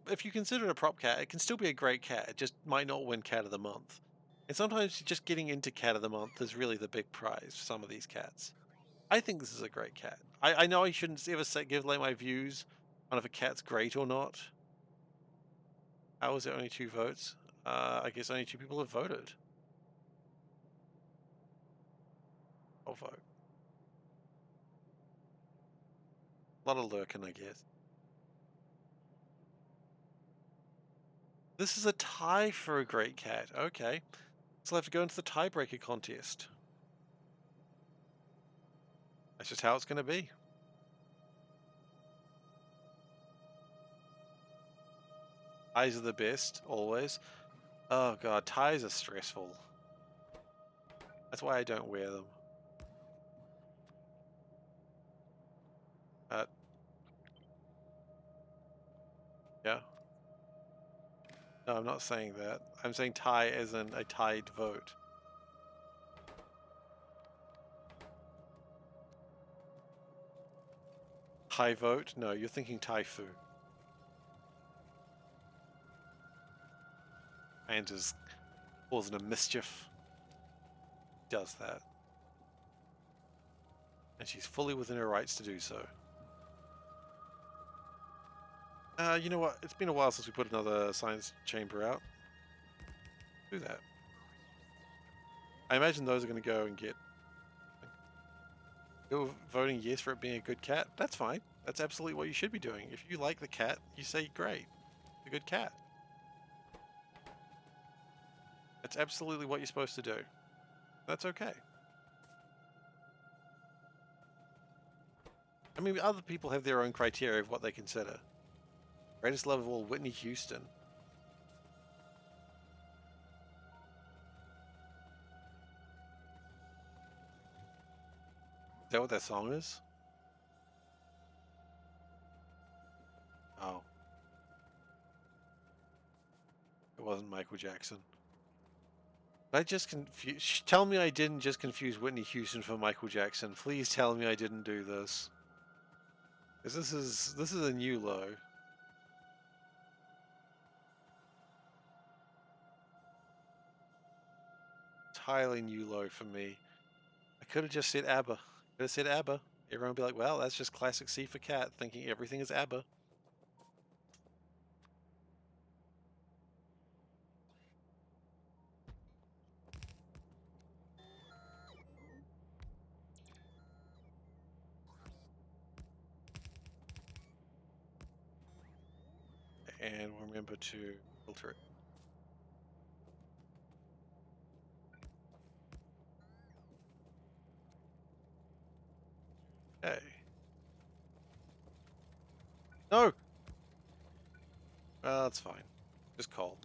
if you consider it a prop cat, it can still be a great cat. It just might not win Cat of the Month. And sometimes just getting into Cat of the Month is really the big prize for some of these cats. I think this is a great cat. I know I shouldn't ever give like my views on if a cat's great or not. How is it only 2 votes? I guess only 2 people have voted. I'll vote. A lot of lurking, I guess. This is a tie for a great cat. Okay. So I'll have to go into the tiebreaker contest. That's just how it's going to be. Ties are the best, always. Oh god, ties are stressful. That's why I don't wear them. Yeah. No, I'm not saying that. I'm saying tie as in a tied vote. Tie vote? No, you're thinking Taifu. And is causing a mischief. Does that. And she's fully within her rights to do so. You know what? It's been a while since we put another science chamber out. Do that. I imagine those are going to go and get... You're voting yes for it being a good cat? That's fine. That's absolutely what you should be doing. If you like the cat, you say, great, a good cat. That's absolutely what you're supposed to do. That's okay. I mean, other people have their own criteria of what they consider. Greatest love of all, Whitney Houston. Is that what that song is? Oh. It wasn't Michael Jackson. I just confused. Tell me I didn't just confuse Whitney Houston for Michael Jackson. Please tell me I didn't do this. Because this is a new low. Entirely new low for me. I could have just said ABBA. Could have said ABBA. Everyone would be like, well, that's just classic SeiferKatt, thinking everything is ABBA. And remember to filter it. Okay. No! Well, that's fine. Just cold.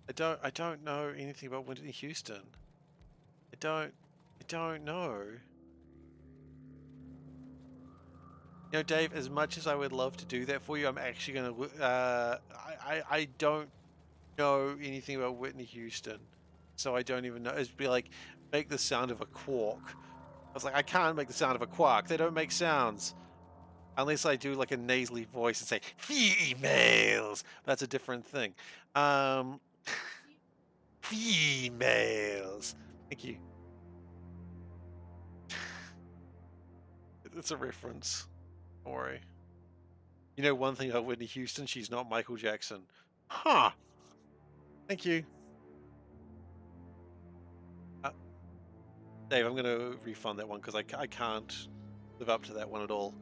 I don't know anything about Whitney Houston. I don't know. You know, Dave, as much as I would love to do that for you, I'm actually gonna, I don't know anything about Whitney Houston. So I don't even know. It'd be like, make the sound of a quark. I was like, I can't make the sound of a quark. They don't make sounds. Unless I do like a nasally voice and say, females. That's a different thing. Females. Thank you. It's a reference. Don't worry. You know one thing about Whitney Houston? She's not Michael Jackson. Huh. Thank you. Dave, I'm going to refund that one because I can't live up to that one at all.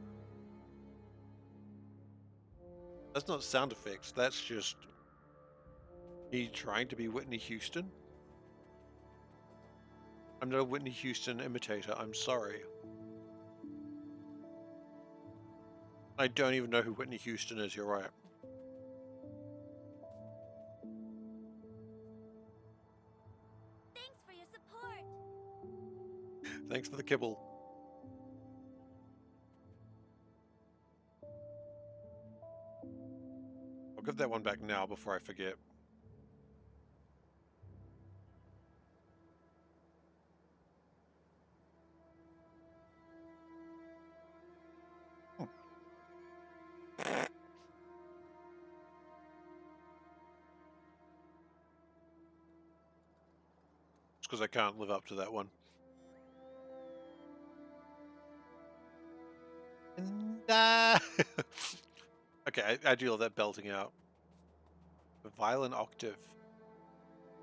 That's not sound effects. That's just me trying to be Whitney Houston. I'm not a Whitney Houston imitator. I'm sorry. I don't even know who Whitney Houston is. You're right. Thanks for your support. Thanks for the kibble. I'll give that one back now before I forget. It's because I can't live up to that one. Okay, I do love that belting out. The violin octave.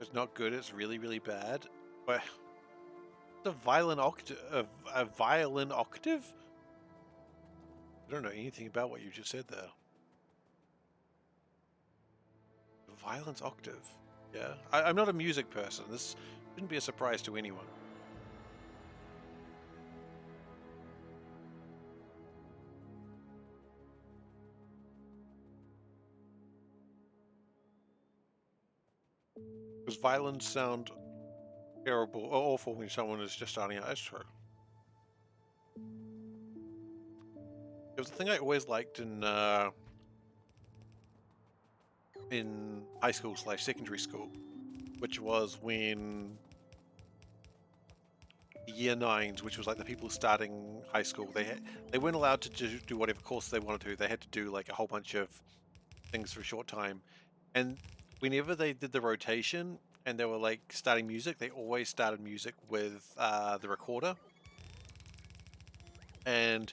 It's not good, it's really, really bad. But the violin octave, a violin octave? I don't know anything about what you just said there. Violence octave. Yeah, I'm not a music person. This shouldn't be a surprise to anyone. Because violins sound terrible or awful when someone is just starting out. That's true. It was the thing I always liked in high school / secondary school, which was when year nines, which was like the people starting high school, they weren't allowed to do whatever course they wanted to. They had to do like a whole bunch of things for a short time, and whenever they did the rotation and they were like starting music, they always started music with the recorder. And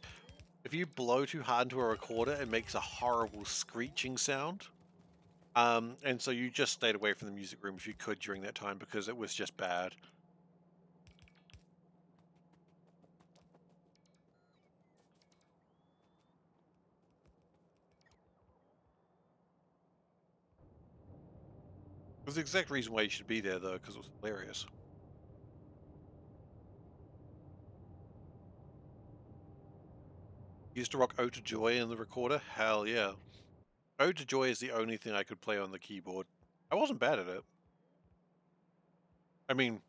if you blow too hard into a recorder, it makes a horrible screeching sound. And so you just stayed away from the music room if you could during that time because it was just bad. There's the exact reason why you should be there, though, because it was hilarious. Used to rock Ode to Joy in the recorder? Hell yeah. Ode to Joy is the only thing I could play on the keyboard. I wasn't bad at it. I mean,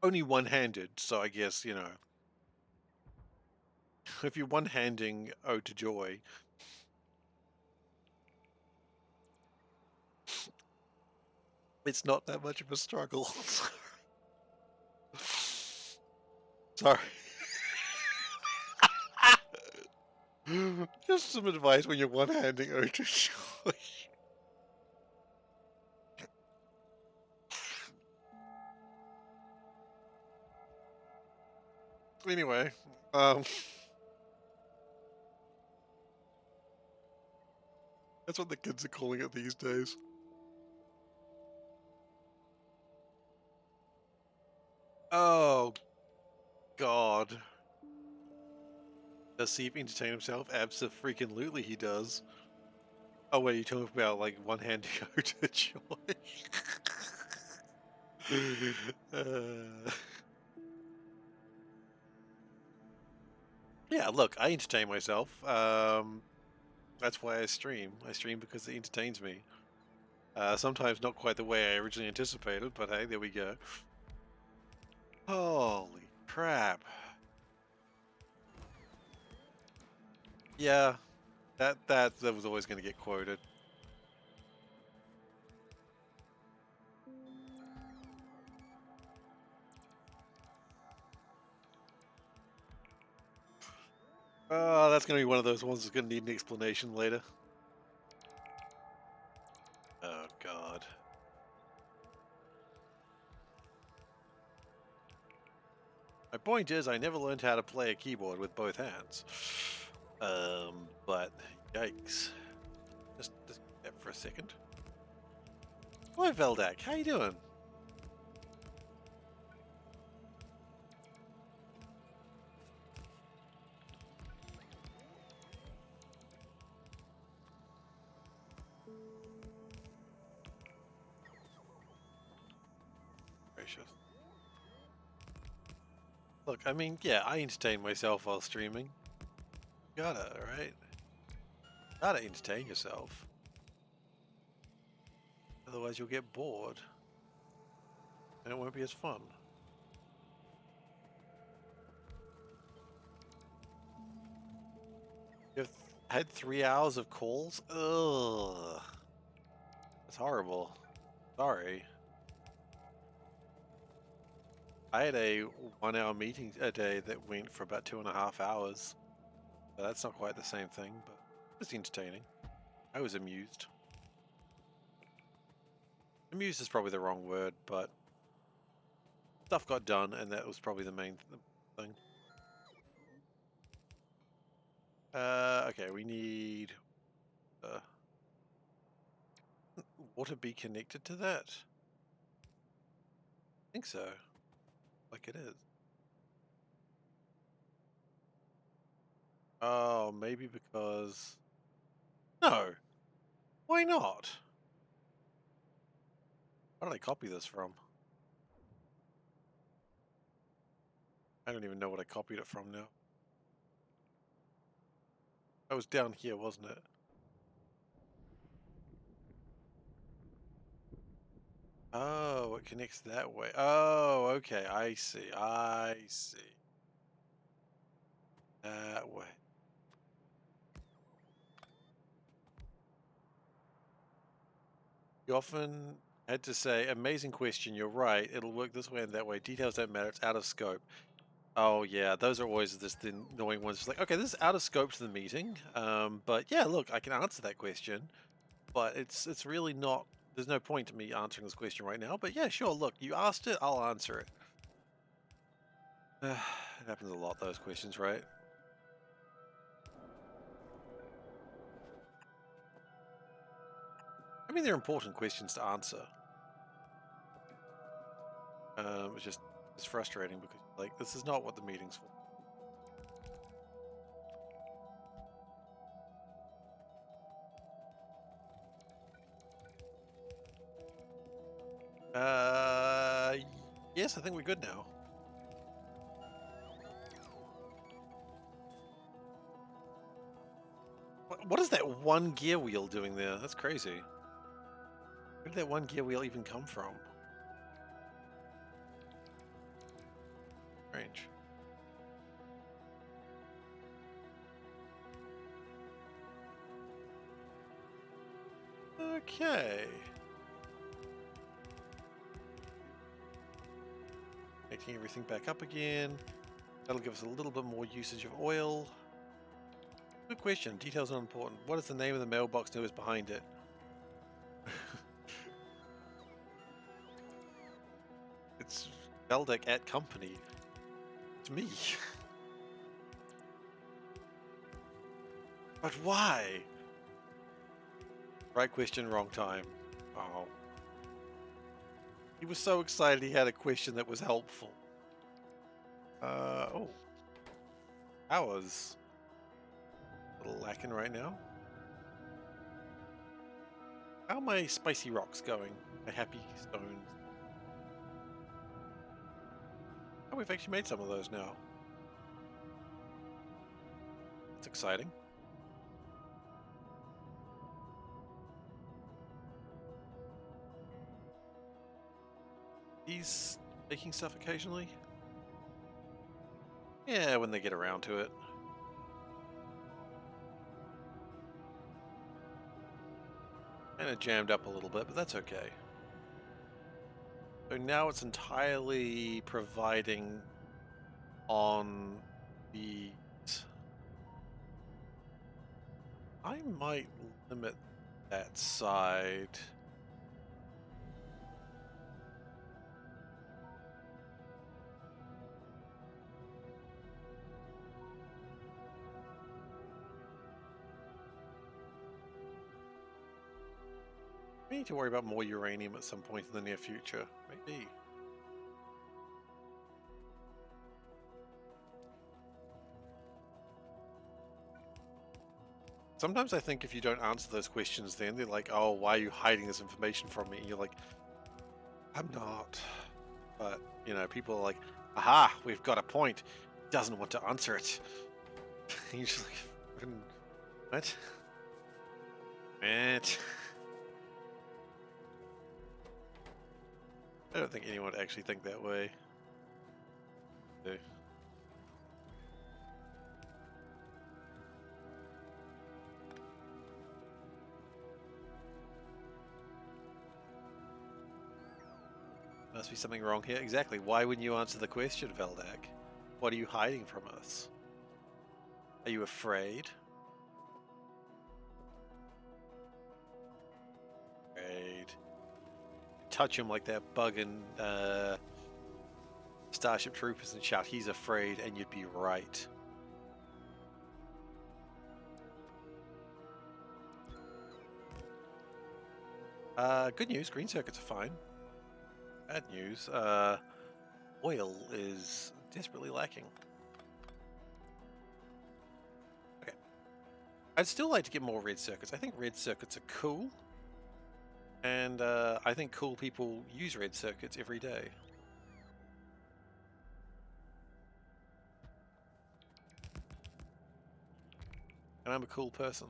only one-handed, so I guess, you know, if you're one-handing Ode to Joy, it's not that much of a struggle. Sorry. Just some advice when you're one-handing Ode to Joy. Anyway, that's what the kids are calling it these days. Oh, God. Does Steve entertain himself? Abso-freaking-lutely he does. Oh, wait, you talking about, like, one-handed Ode to Joy? Yeah, look, I entertain myself. That's why I stream. I stream because it entertains me. Sometimes not quite the way I originally anticipated, but hey, there we go. Holy crap. Yeah, that was always going to get quoted. Oh, that's going to be one of those ones that's going to need an explanation later. Oh, God. My point is, I never learned how to play a keyboard with both hands. But yikes. Just that for a second. Hi, Veldak. How you doing? Gracious. Look, I mean, yeah, I entertain myself while streaming. Gotta, right? Gotta entertain yourself. Otherwise you'll get bored. And it won't be as fun. You've had 3 hours of calls? Ugh. That's horrible. Sorry. I had a 1 hour meeting a day that went for about 2.5 hours. So that's not quite the same thing, but it's entertaining. I was amused. Amused is probably the wrong word, but stuff got done, and that was probably the main thing. Okay, we need water be connected to that? I think so. Like it is. Oh, maybe because... No! Why not? Where did I copy this from? I don't even know what I copied it from now. That was down here, wasn't it? Oh, it connects that way. Oh, okay, I see. I see. That way. You often had to say, amazing question, you're right, it'll work this way and that way. Details don't matter, it's out of scope. Oh yeah, those are always the annoying ones. It's like, okay, this is out of scope to the meeting. But yeah, look, I can answer that question, but it's really not. There's no point to me answering this question right now. But yeah, sure. Look, you asked it, I'll answer it. It happens a lot. Those questions, right? I mean, they're important questions to answer. It's frustrating because like this is not what the meeting's for. Uh, yes, I think we're good now. What is that one gear wheel doing there? That's crazy. Where did that one gear wheel even come from? Strange. Okay. Making everything back up again. That'll give us a little bit more usage of oil. Good question. Details are important. What is the name of the mailbox that was behind it? It's Veldeck at company. It's me. But why? Right question, wrong time. Oh. He was so excited he had a question that was helpful. Oh. Power's a little lacking right now. How are my spicy rocks going? My happy stones. Oh, we've actually made some of those now. That's exciting. He's making stuff occasionally. Yeah, when they get around to it. Kinda jammed up a little bit, but that's okay. So now it's entirely providing on the... I might limit that side. We need to worry about more uranium at some point in the near future. Maybe. Sometimes I think if you don't answer those questions then, they're like, oh, why are you hiding this information from me? And you're like, I'm not. But, you know, people are like, aha, we've got a point. Doesn't want to answer it. You're just like, what? What? I don't think anyone would actually think that way. Do. Must be something wrong here. Exactly. Why wouldn't you answer the question, Veldak? What are you hiding from us? Are you afraid? Afraid. Touch him like that bug in Starship Troopers and shout, he's afraid, and you'd be right. Good news, green circuits are fine. Bad news, oil is desperately lacking. Okay. I'd still like to get more red circuits. I think red circuits are cool. And I think cool people use red circuits every day. And I'm a cool person.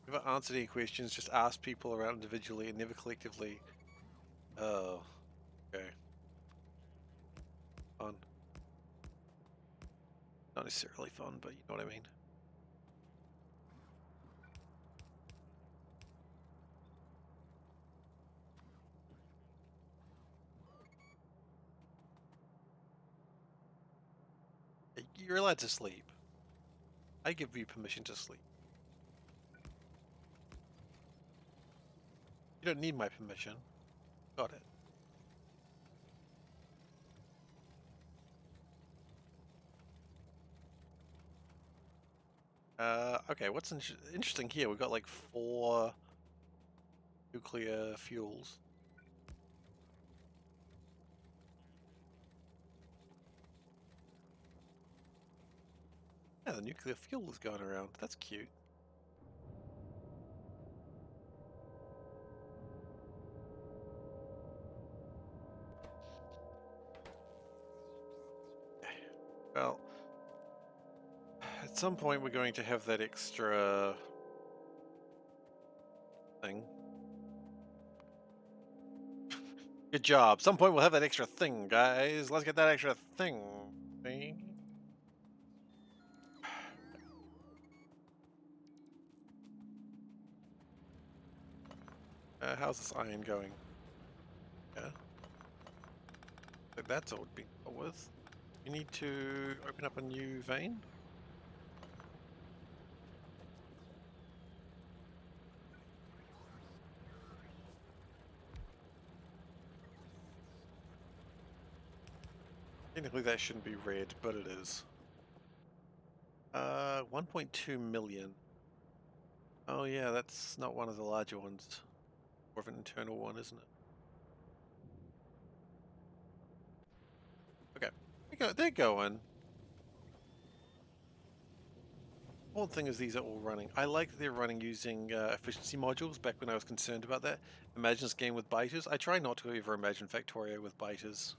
Never answered any questions, just asked people around individually and never collectively. Oh, okay. Fun. Not necessarily fun, but you know what I mean. You're allowed to sleep. I give you permission to sleep. You don't need my permission. Got it. Okay, what's interesting here? We've got like 4 nuclear fuels. Yeah, the nuclear fuel is going around. That's cute. Well, at some point we're going to have that extra thing. Good job. Some point we'll have that extra thing, guys. Let's get that extra thing. How's this iron going? Yeah. So that's all we've been dealt with. You need to open up a new vein. Technically that shouldn't be red, but it is. 1.2 million. Oh yeah, that's not one of the larger ones. More of an internal one, isn't it? Okay, they're going. One thing is these are all running. I like that they're running using efficiency modules back when I was concerned about that. Imagine this game with biters. I try not to ever imagine Factorio with biters.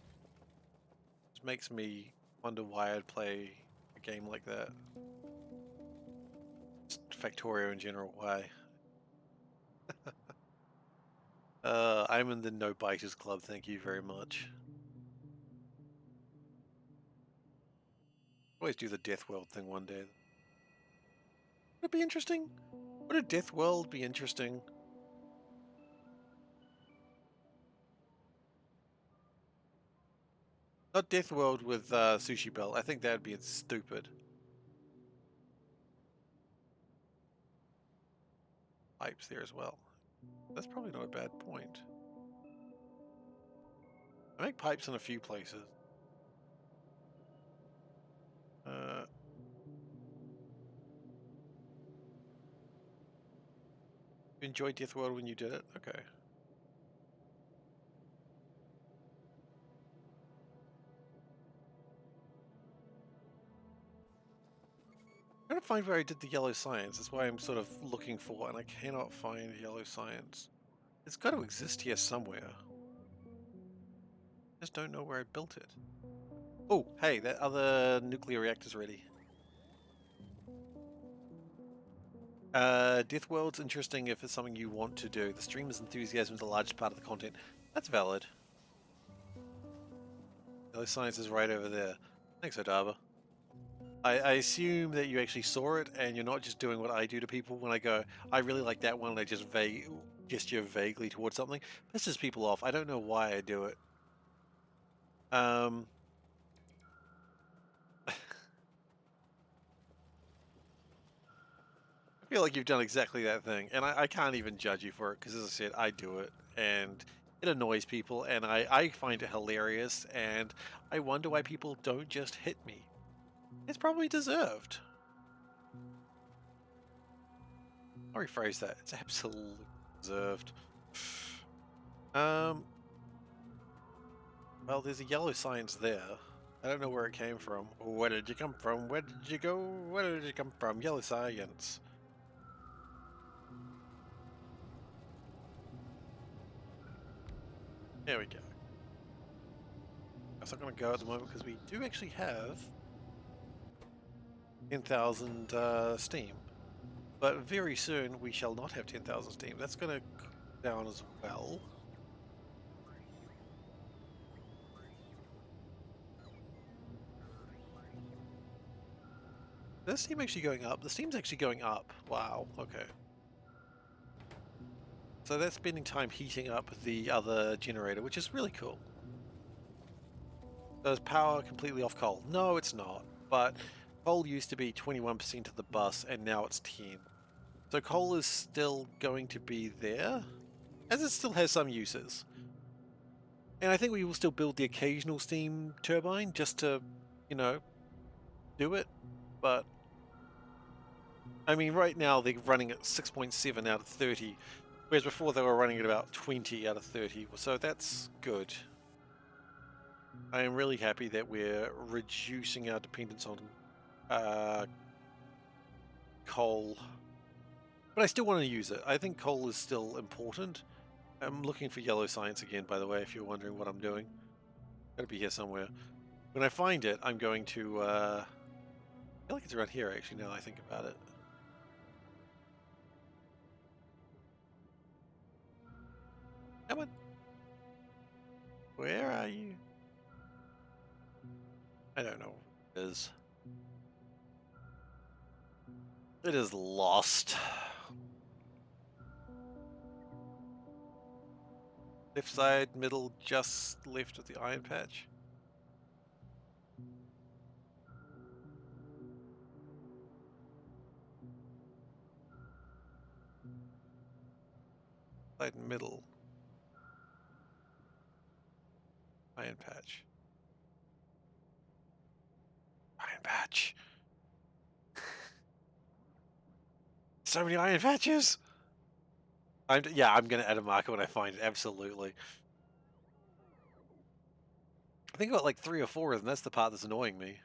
It makes me wonder why I'd play a game like that. Just Factorio in general, why? I'm in the no biters club, thank you very much. Always do the Death World thing one day. Would it be interesting? Would a Death World be interesting? Not Death World with Sushi Bell. I think that'd be stupid. Pipes there as well. That's probably not a bad point. I make pipes in a few places. You enjoyed Death World when you did it? Okay. I'm trying to find where I did the yellow science. That's why I'm sort of looking for, and I cannot find yellow science. It's got to exist here somewhere. I just don't know where I built it. Oh, hey, that other nuclear reactor's ready. Death World's interesting if it's something you want to do. The streamer's enthusiasm is the largest part of the content. That's valid. Yellow science is right over there. Thanks, Odaba. I assume that you actually saw it and you're not just doing what I do to people when I go, I really like that one, and I just gesture vaguely towards something. Pisses people off. I don't know why I do it. I feel like you've done exactly that thing, and I can't even judge you for it, because as I said, I do it, and it annoys people, and I find it hilarious, and I wonder why people don't just hit me. It's probably deserved. I'll rephrase that. It's absolutely deserved. Well, there's a yellow science there. I don't know where it came from. Where did you come from? Where did you go? Where did you come from? Yellow science. There we go. That's not going to go at the moment because we do actually have 10,000 steam. But very soon we shall not have 10,000 steam. That's going to go down as well. Is the steam actually going up? The steam's actually going up. Wow, okay. So that's spending time heating up the other generator, which is really cool. So is power completely off coal? No, it's not. But coal used to be 21% of the bus, and now it's 10. So coal is still going to be there, as it still has some uses. And I think we will still build the occasional steam turbine just to, you know, do it. But I mean, right now they're running at 6.7 out of 30, whereas before they were running at about 20 out of 30. So that's good. I am really happy that we're reducing our dependence on coal. But I still want to use it. I think coal is still important. I'm looking for yellow science again, by the way, if you're wondering what I'm doing. Gotta be here somewhere. When I find it, I'm going to, I feel like it's around here, actually, now that I think about it. Come on. Where are you? I don't know what it is. It is lost. Left side, middle, just left of the iron patch. Side, middle. Iron patch. Iron patch. So many iron patches! Yeah, I'm gonna add a marker when I find it, absolutely. I think I got like 3 or 4 of them, that's the part that's annoying me.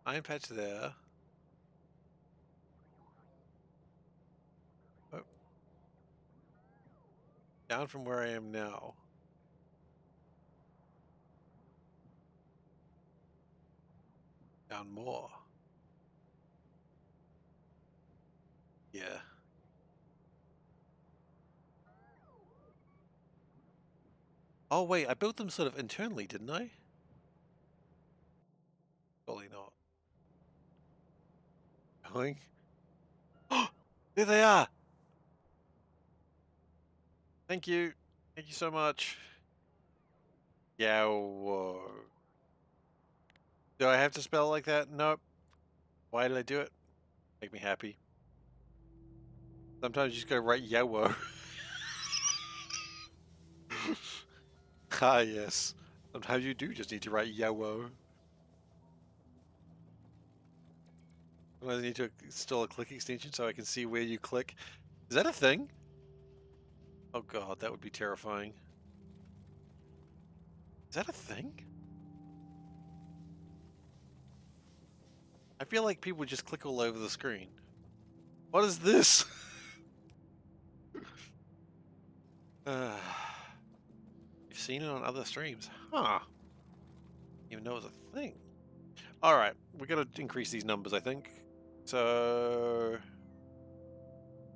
Iron patch there. Oh. Down from where I am now. Down more. Yeah. Oh wait, I built them sort of internally, didn't I? Probably not. Going. Oh, there they are! Thank you. Thank you so much. Yeah, whoa. Do I have to spell it like that? Nope. Why did I do it? Make me happy. Sometimes you just gotta write Yowo. Ah, yes. Sometimes you do just need to write Yowo. Sometimes I need to install a click extension so I can see where you click. Is that a thing? Oh god, that would be terrifying. Is that a thing? I feel like people just click all over the screen. What is this? uh, you've seen it on other streams. Huh. Even know it was a thing. Alright, we gotta increase these numbers, I think. So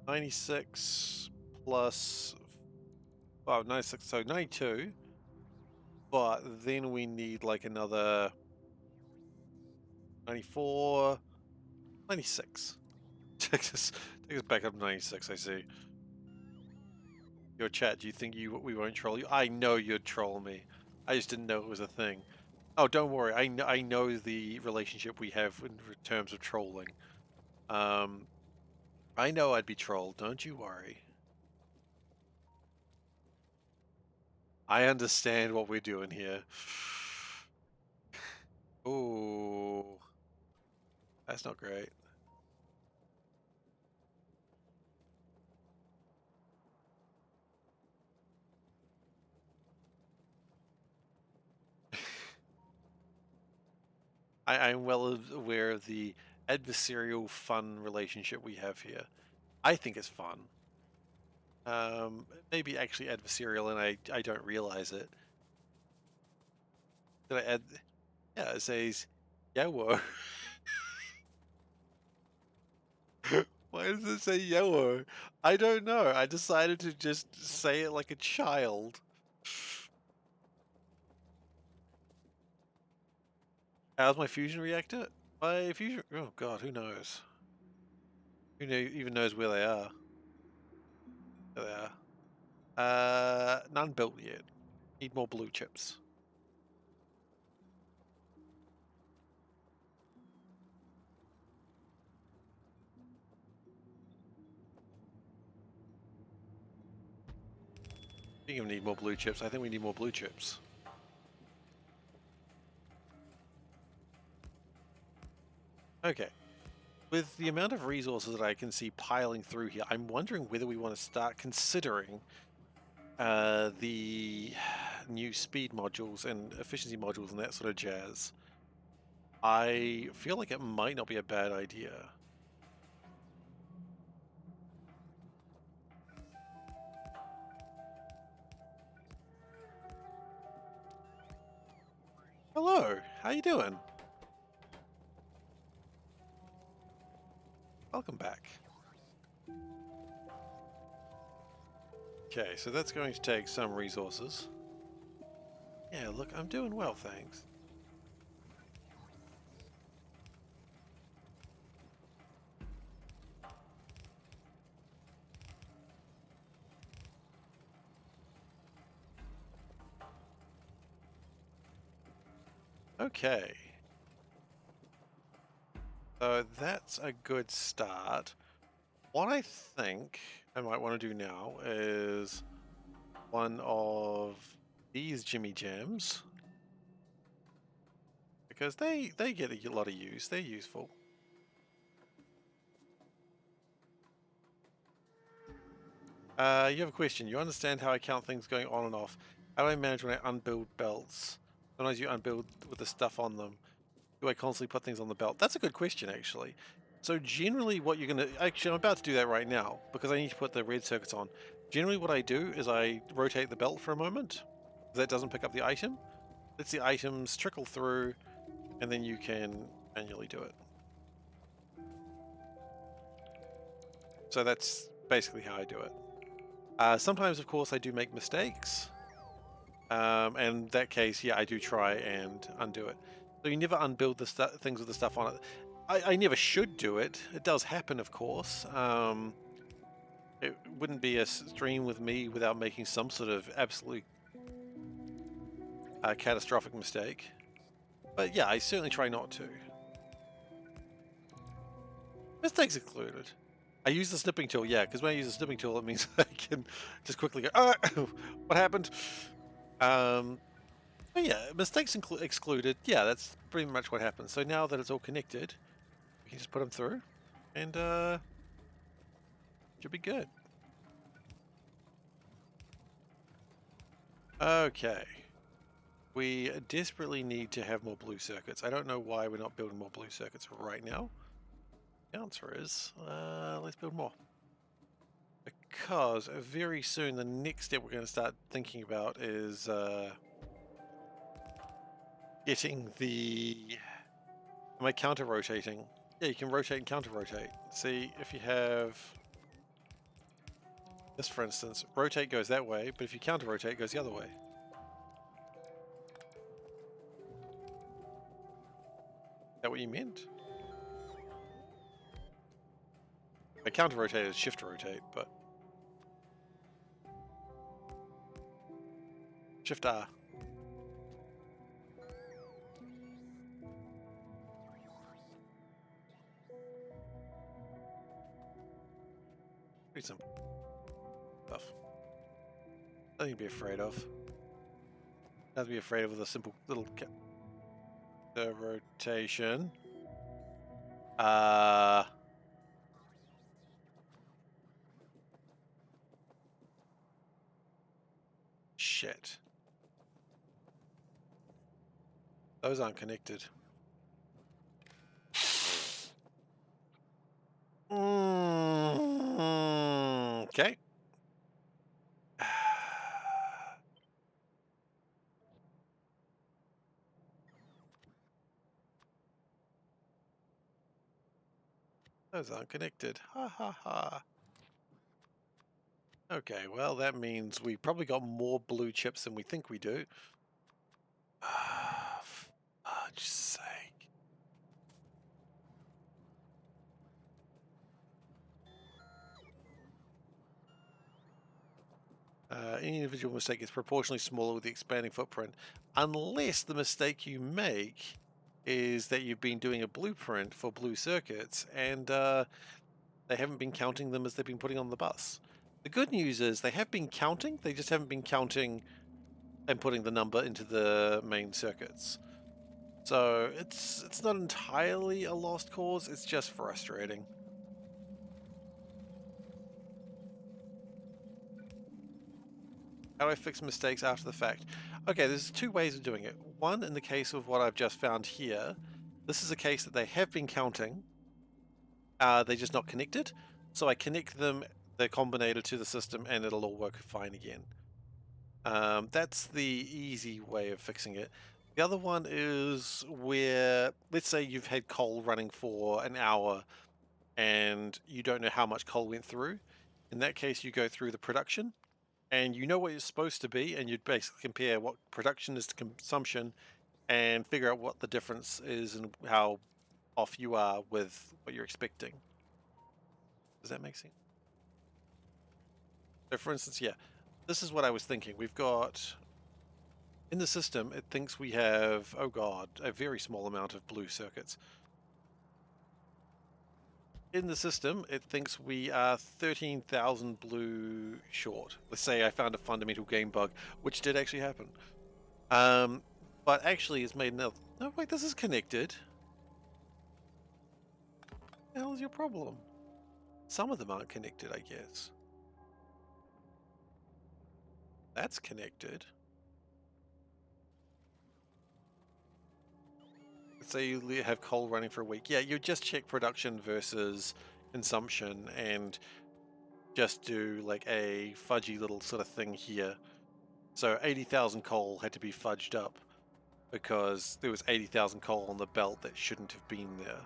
96 plus 96, so 92. But then we need like another 94, 96. Take us back up to 96, I see. Your chat, do you think we won't troll you? I know you'd troll me. I just didn't know it was a thing. Oh, don't worry. I know the relationship we have in terms of trolling. I know I'd be trolled. Don't you worry. I understand what we're doing here. Oh, that's not great. I'm well aware of the adversarial fun relationship we have here. I think it's fun. Maybe actually adversarial and I don't realize it. Did I add? Yeah, it says, Yowo. Why does it say Yowo? I don't know. I decided to just say it like a child. How's my fusion reactor? My fusion... Oh god, who knows? Even knows where they are? There they are. None built yet. Need more blue chips. Speaking of need more blue chips, I think we need more blue chips. Okay. With the amount of resources that I can see piling through here, I'm wondering whether we want to start considering the new speed modules and efficiency modules and that sort of jazz. I feel like it might not be a bad idea. Hello, how you doing? Welcome back. Okay, so that's going to take some resources. Yeah, look, I'm doing well, thanks. Okay. So that's a good start. What I think I might want to do now is one of these Jimmy Jams. Because they get a lot of use. They're useful. You have a question. You understand how I count things going on and off. How do I manage when I unbuild belts? Sometimes you unbuild with the stuff on them. Do I constantly put things on the belt? That's a good question, actually. So generally what you're going to... Actually, I'm about to do that right now because I need to put the red circuits on. Generally what I do is I rotate the belt for a moment. That doesn't pick up the item. Lets the items trickle through, and then you can manually do it. So that's basically how I do it. Sometimes, of course, I do make mistakes. And in that case, yeah, I do try and undo it. So you never unbuild the things with the stuff on it. I never should do it. It does happen, of course. It wouldn't be a stream with me without making some sort of absolutely catastrophic mistake. But yeah, I certainly try not to. Mistakes included. I use the snipping tool, yeah, because when I use the snipping tool, it means I can just quickly go, what happened? But yeah, mistakes excluded. Yeah, that's pretty much what happens. So now that it's all connected, we can just put them through, and should be good. Okay. We desperately need to have more blue circuits. I don't know why we're not building more blue circuits right now. The answer is, let's build more. Because very soon the next step we're going to start thinking about is getting the... Am I counter rotating? Yeah, you can rotate and counter rotate. See, if you have this, for instance, rotate goes that way, but if you counter rotate, it goes the other way. Is that what you meant? I counter rotate is shift rotate, but shift R. Pretty simple stuff. Nothing to be afraid of. Nothing to be afraid of with a simple little rotation. Shit. Those aren't connected. Okay. Those aren't connected. Ha ha ha. Okay, well that means we probably got more blue chips than we think we do. For fudge's sake. Any individual mistake is proportionally smaller with the expanding footprint, unless the mistake you make is that you've been doing a blueprint for blue circuits and they haven't been counting them as they've been putting on the bus. The good news is they have been counting, they just haven't been counting and putting the number into the main circuits. So it's not entirely a lost cause, it's just frustrating. How do I fix mistakes after the fact? Okay, there's two ways of doing it. One, in the case of what I've just found here, this is a case that they have been counting, they're just not connected. So I connect them, the combinator, to the system and it'll all work fine again. That's the easy way of fixing it. The other one is where, let's say you've had coal running for an hour and you don't know how much coal went through. In that case, you go through the production and you know what it's supposed to be, and you'd basically compare what production is to consumption and figure out what the difference is and how off you are with what you're expecting. Does that make sense? So for instance, yeah, this is what I was thinking. We've got, in the system, it thinks we have, oh god, a very small amount of blue circuits. In the system, it thinks we are 13,000 blue short. Let's say I found a fundamental game bug, which did actually happen. But actually it's made another... No, wait, this is connected. What the hell is your problem? Some of them aren't connected, I guess. That's connected. Let's say you have coal running for a week. Yeah, you just check production versus consumption and just do like a fudgy little sort of thing here. So 80,000 coal had to be fudged up because there was 80,000 coal on the belt that shouldn't have been there.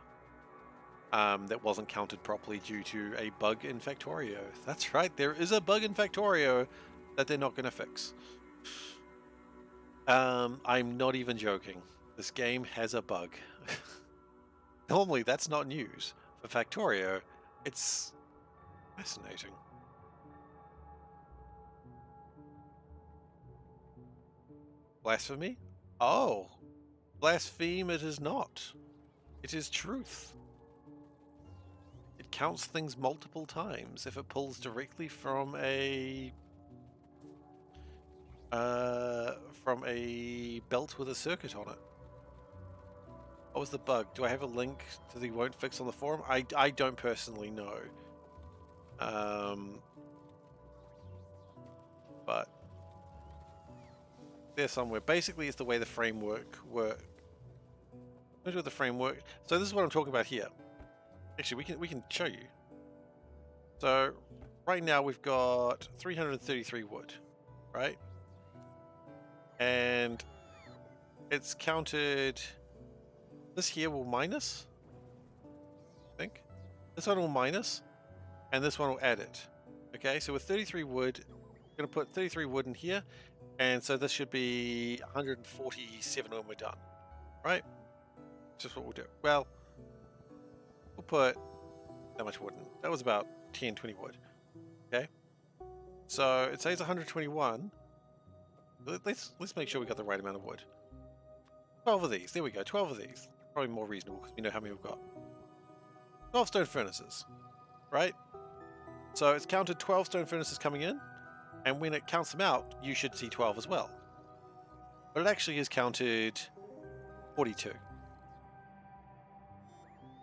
That wasn't counted properly due to a bug in Factorio. That's right, there is a bug in Factorio that they're not going to fix. I'm not even joking. This game has a bug. Normally, that's not news. For Factorio, it's fascinating. Blasphemy? Oh, blaspheme it is not. It is truth. It counts things multiple times if it pulls directly from a belt with a circuit on it. What was the bug? Do I have a link to the won't fix on the forum? I don't personally know. But there somewhere. Basically, it's the way the framework works. Let me do the framework. So this is what I'm talking about here. Actually, we can show you. So right now we've got 333 wood, right? And it's counted. This here will minus, I think. This one will minus, and this one will add it. Okay, so with 33 wood, I'm going to put 33 wood in here, and so this should be 147 when we're done, right? Just what we'll do. Well, we'll put that much wood in. That was about 10, 20 wood. Okay, so it says 121. Let's make sure we got the right amount of wood. 12 of these. There we go. 12 of these. Probably more reasonable because we know how many we've got. 12 stone furnaces, right? So it's counted 12 stone furnaces coming in, and when it counts them out, you should see 12 as well. But it actually is counted 42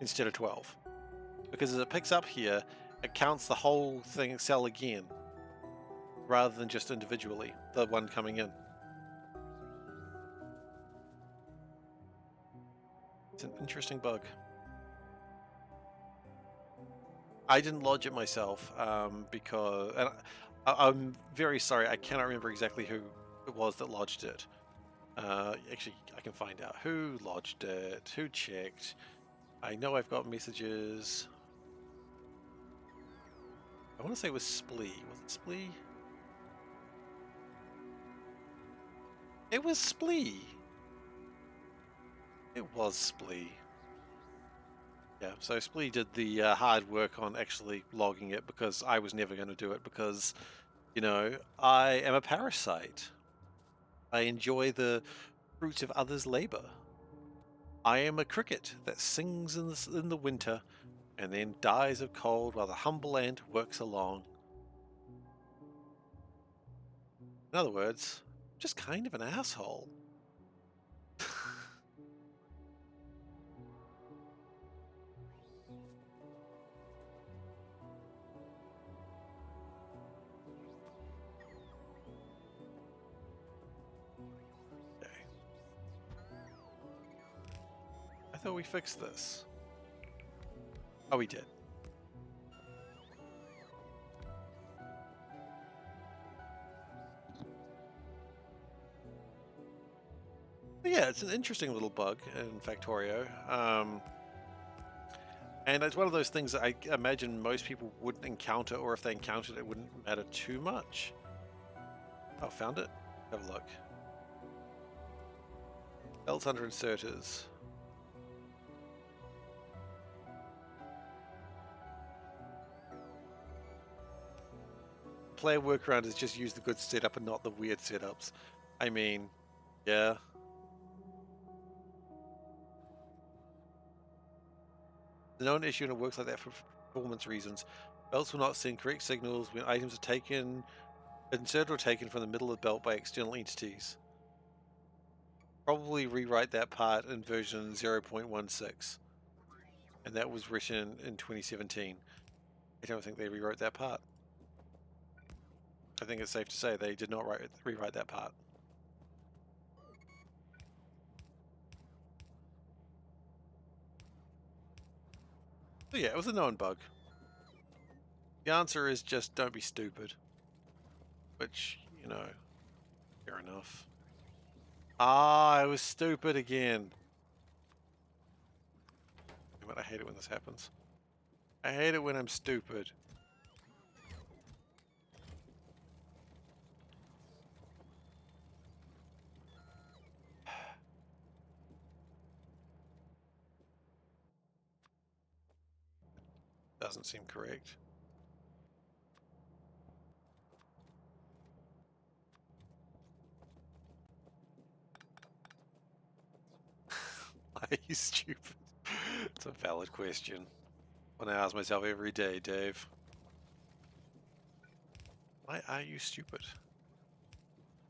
instead of 12. Because as it picks up here, it counts the whole thing cell again, rather than just individually, the one coming in. It's an interesting bug. I didn't lodge it myself because, and I'm very sorry, I cannot remember exactly who it was that lodged it. Actually, I can find out who lodged it, who checked. I know I've got messages. I want to say it was Splee. Was it Splee? It was Splee. It was Splee. Yeah, so Splee did the hard work on actually logging it because I was never going to do it because, you know, I am a parasite. I enjoy the fruits of others' labor. I am a cricket that sings in the winter and then dies of cold while the humble ant works along. In other words, just kind of an asshole. Okay. I thought we fixed this. Oh, we did. Yeah, it's an interesting little bug in Factorio. And it's one of those things that I imagine most people wouldn't encounter, or if they encountered it, wouldn't matter too much. Oh, found it? Have a look. Belts under inserters. Player workaround is just use the good setup and not the weird setups. I mean, yeah. The known issue and it works like that for performance reasons. Belts will not send correct signals when items are taken, inserted or taken from the middle of the belt by external entities. Probably rewrite that part in version 0.16. And that was written in 2017. I don't think they rewrote that part. I think it's safe to say they did not rewrite that part. So yeah, it was a known bug. The answer is just don't be stupid. Which, you know, fair enough. Ah, I was stupid again. Damn it, I hate it when this happens. I hate it when I'm stupid. Doesn't seem correct. Why are you stupid? It's a valid question. One I ask myself every day, Dave. Why are you stupid?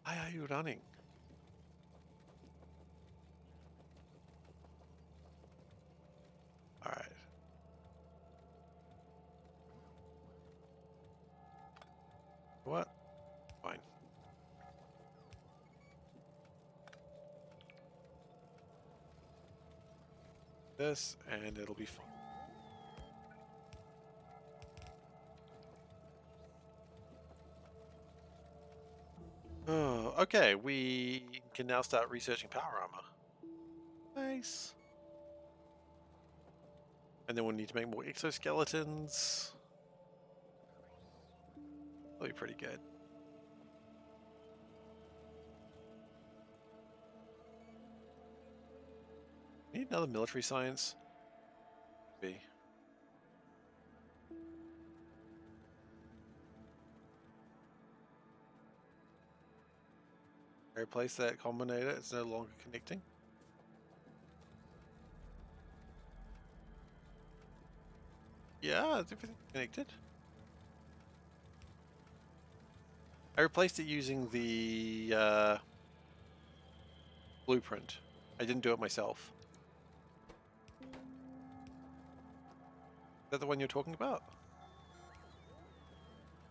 Why are you running? Alright. What? Fine. This, and it'll be fine. Oh, okay, we can now start researching power armor. Nice. And then we'll need to make more exoskeletons. That'll be pretty good. Need another military science? B. I replace that combinator, it's no longer connecting. Yeah, everything's connected. I replaced it using the blueprint. I didn't do it myself. Is that the one you're talking about?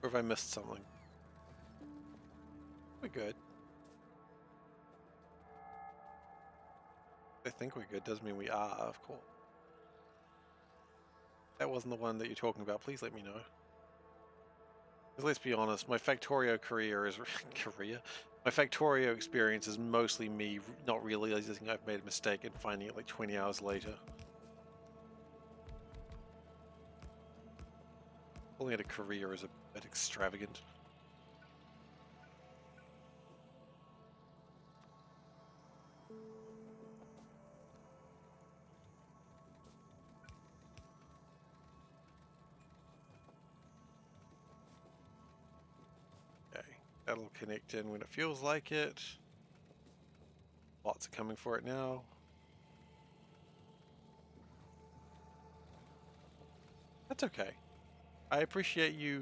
Or have I missed something? We're good. I think we're good. Doesn't mean we are, of course. That wasn't the one that you're talking about. Please let me know. Because let's be honest, my Factorio career is My Factorio experience is mostly me not realizing I've made a mistake and finding it like 20 hours later. Calling it a career is a bit extravagant. Okay, that'll connect in when it feels like it. Lots are coming for it now. That's okay. I appreciate you,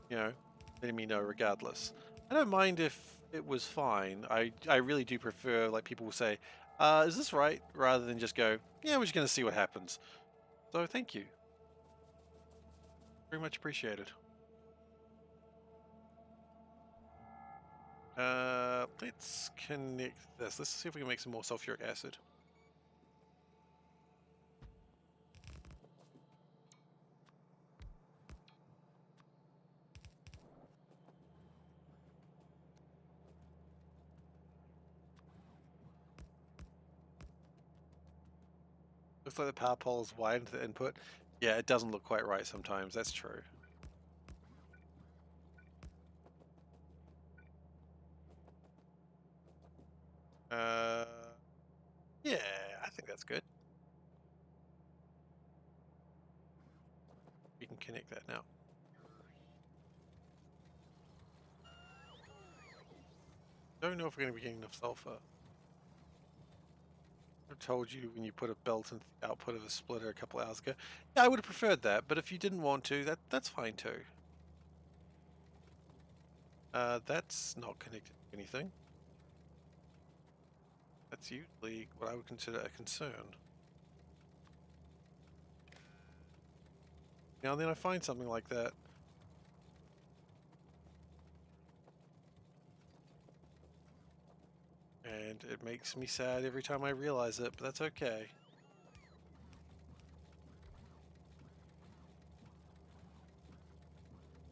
you know, letting me know regardless. I don't mind if it was fine. I really do prefer, like, people will say, is this right? Rather than just go, yeah, we're just going to see what happens. So thank you. Very much appreciated. Let's connect this. Let's see if we can make some more sulfuric acid. Looks like the power pole is wide into the input. Yeah, it doesn't look quite right sometimes. That's true. Uh, yeah, I think that's good. We can connect that now. Don't know if we're going to be getting enough sulfur. I told you when you put a belt into the output of a splitter a couple hours ago. Yeah, I would have preferred that, but if you didn't want to, that's fine too. That's not connected to anything. That's usually what I would consider a concern. Now and then I find something like that. And it makes me sad every time I realize it, but that's okay.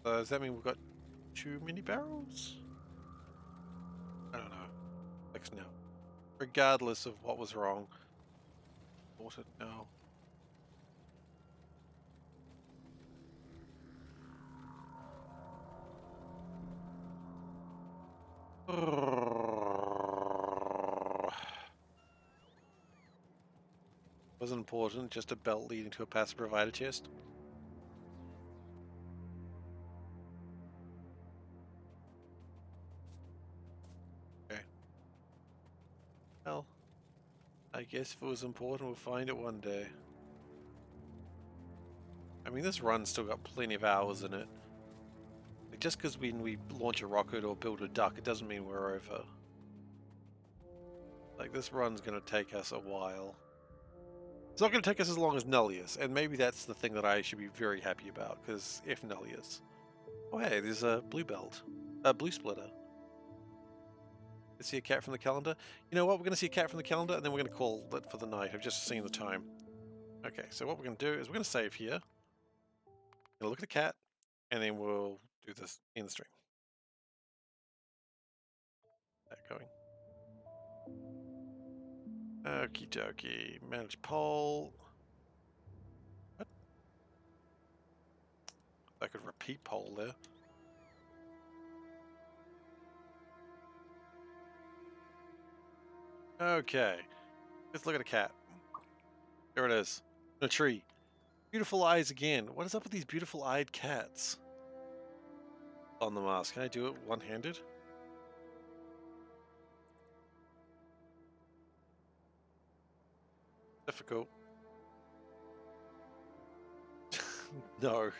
Does that mean we've got too many barrels? I don't know. Fix now. Regardless of what was wrong. Sort it now. Wasn't important, just a belt leading to a passive provider chest. Okay. Well, I guess if it was important, we'll find it one day. I mean, this run's still got plenty of hours in it. Like, just because when we launch a rocket or build a duck, it doesn't mean we're over. Like, this run's going to take us a while. It's not going to take us as long as Nullius, and maybe that's the thing that I should be very happy about, because if Nullius... Oh hey, there's a blue belt. A blue splitter. Let's see a cat from the calendar. You know what, we're going to see a cat from the calendar, and then we're going to call it for the night. I've just seen the time. Okay, so what we're going to do is we're going to save here. We're going to look at the cat, and then we'll do this in the stream. That going. Okie dokie. Manage poll. What? I could repeat poll there. Okay. Let's look at a cat. There it is. In a tree. Beautiful eyes again. What is up with these beautiful eyed cats? On the mask. Can I do it one-handed? Difficult. No.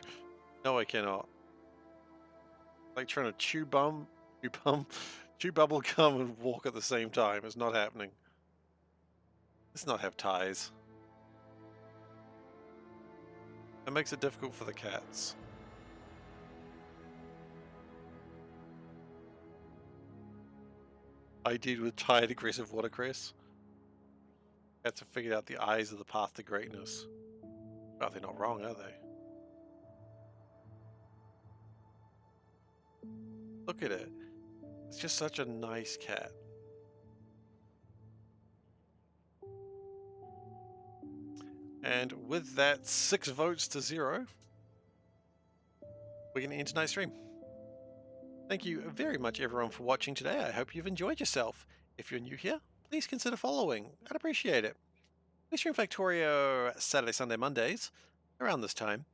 No, I cannot. Like trying to chew bubble gum and walk at the same time. It's not happening. Let's not have ties. That makes it difficult for the cats. I did with tired, aggressive watercress. Cats have figured out the eyes of the path to greatness. Well, they're not wrong, are they? Look at it. It's just such a nice cat. And with that 6 votes to 0, we're going to end tonight's stream. Thank you very much, everyone, for watching today. I hope you've enjoyed yourself. If you're new here, please consider following. I'd appreciate it. We stream Factorio Saturday, Sunday, Mondays around this time.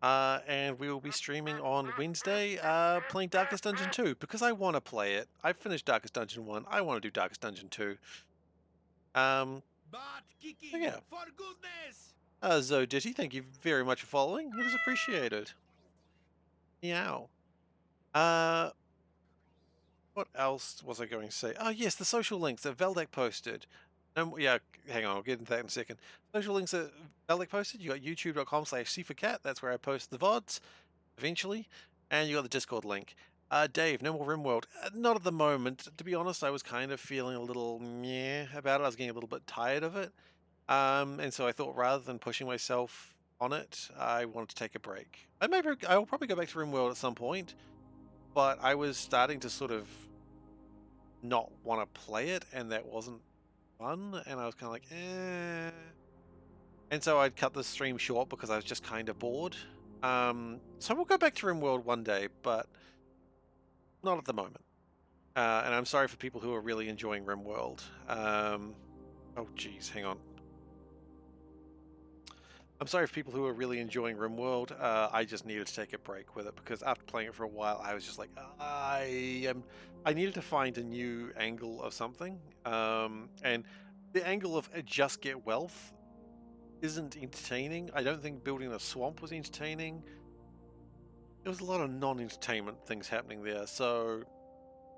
And we will be streaming on Wednesday playing Darkest Dungeon 2 because I want to play it. I've finished Darkest Dungeon 1. I want to do Darkest Dungeon 2. So yeah. For goodness! Zoditty, thank you very much for following. It is appreciated. Meow. What else was I going to say? Oh, yes, the social links that Veldek posted. Yeah, hang on, I'll get into that in a second. Social links that Veldek posted. You got youtube.com/SeiferKatt. That's where I post the VODs eventually. And you got the Discord link. Dave, no more RimWorld. Not at the moment. To be honest, I was kind of feeling a little meh about it. I was getting a little bit tired of it. And so I thought rather than pushing myself on it, I wanted to take a break. I will probably go back to RimWorld at some point, but I was starting to sort of not want to play it, and that wasn't fun, and I was kind of like, eh. And so I'd cut the stream short because I was just kind of bored. So we'll go back to RimWorld one day, but not at the moment. And I'm sorry for people who are really enjoying RimWorld. Oh, geez, hang on. I'm sorry for people who are really enjoying RimWorld. I just needed to take a break with it because after playing it for a while, I was just like, I needed to find a new angle of something. And the angle of just get wealth isn't entertaining. I don't think building a swamp was entertaining. There was a lot of non-entertainment things happening there. So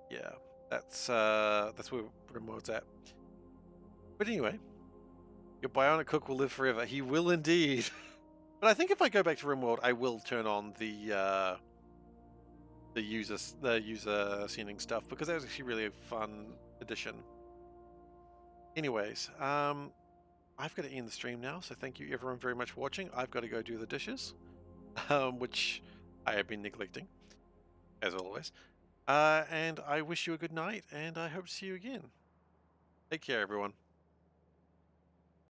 yeah, that's where RimWorld's at. But anyway, your bionic cook will live forever. He will indeed. But I think if I go back to RimWorld, I will turn on the user scening stuff because that was actually really a fun addition. Anyways, I've got to end the stream now, so thank you everyone very much for watching. I've got to go do the dishes, which I have been neglecting, as always. And I wish you a good night, and I hope to see you again. Take care, everyone.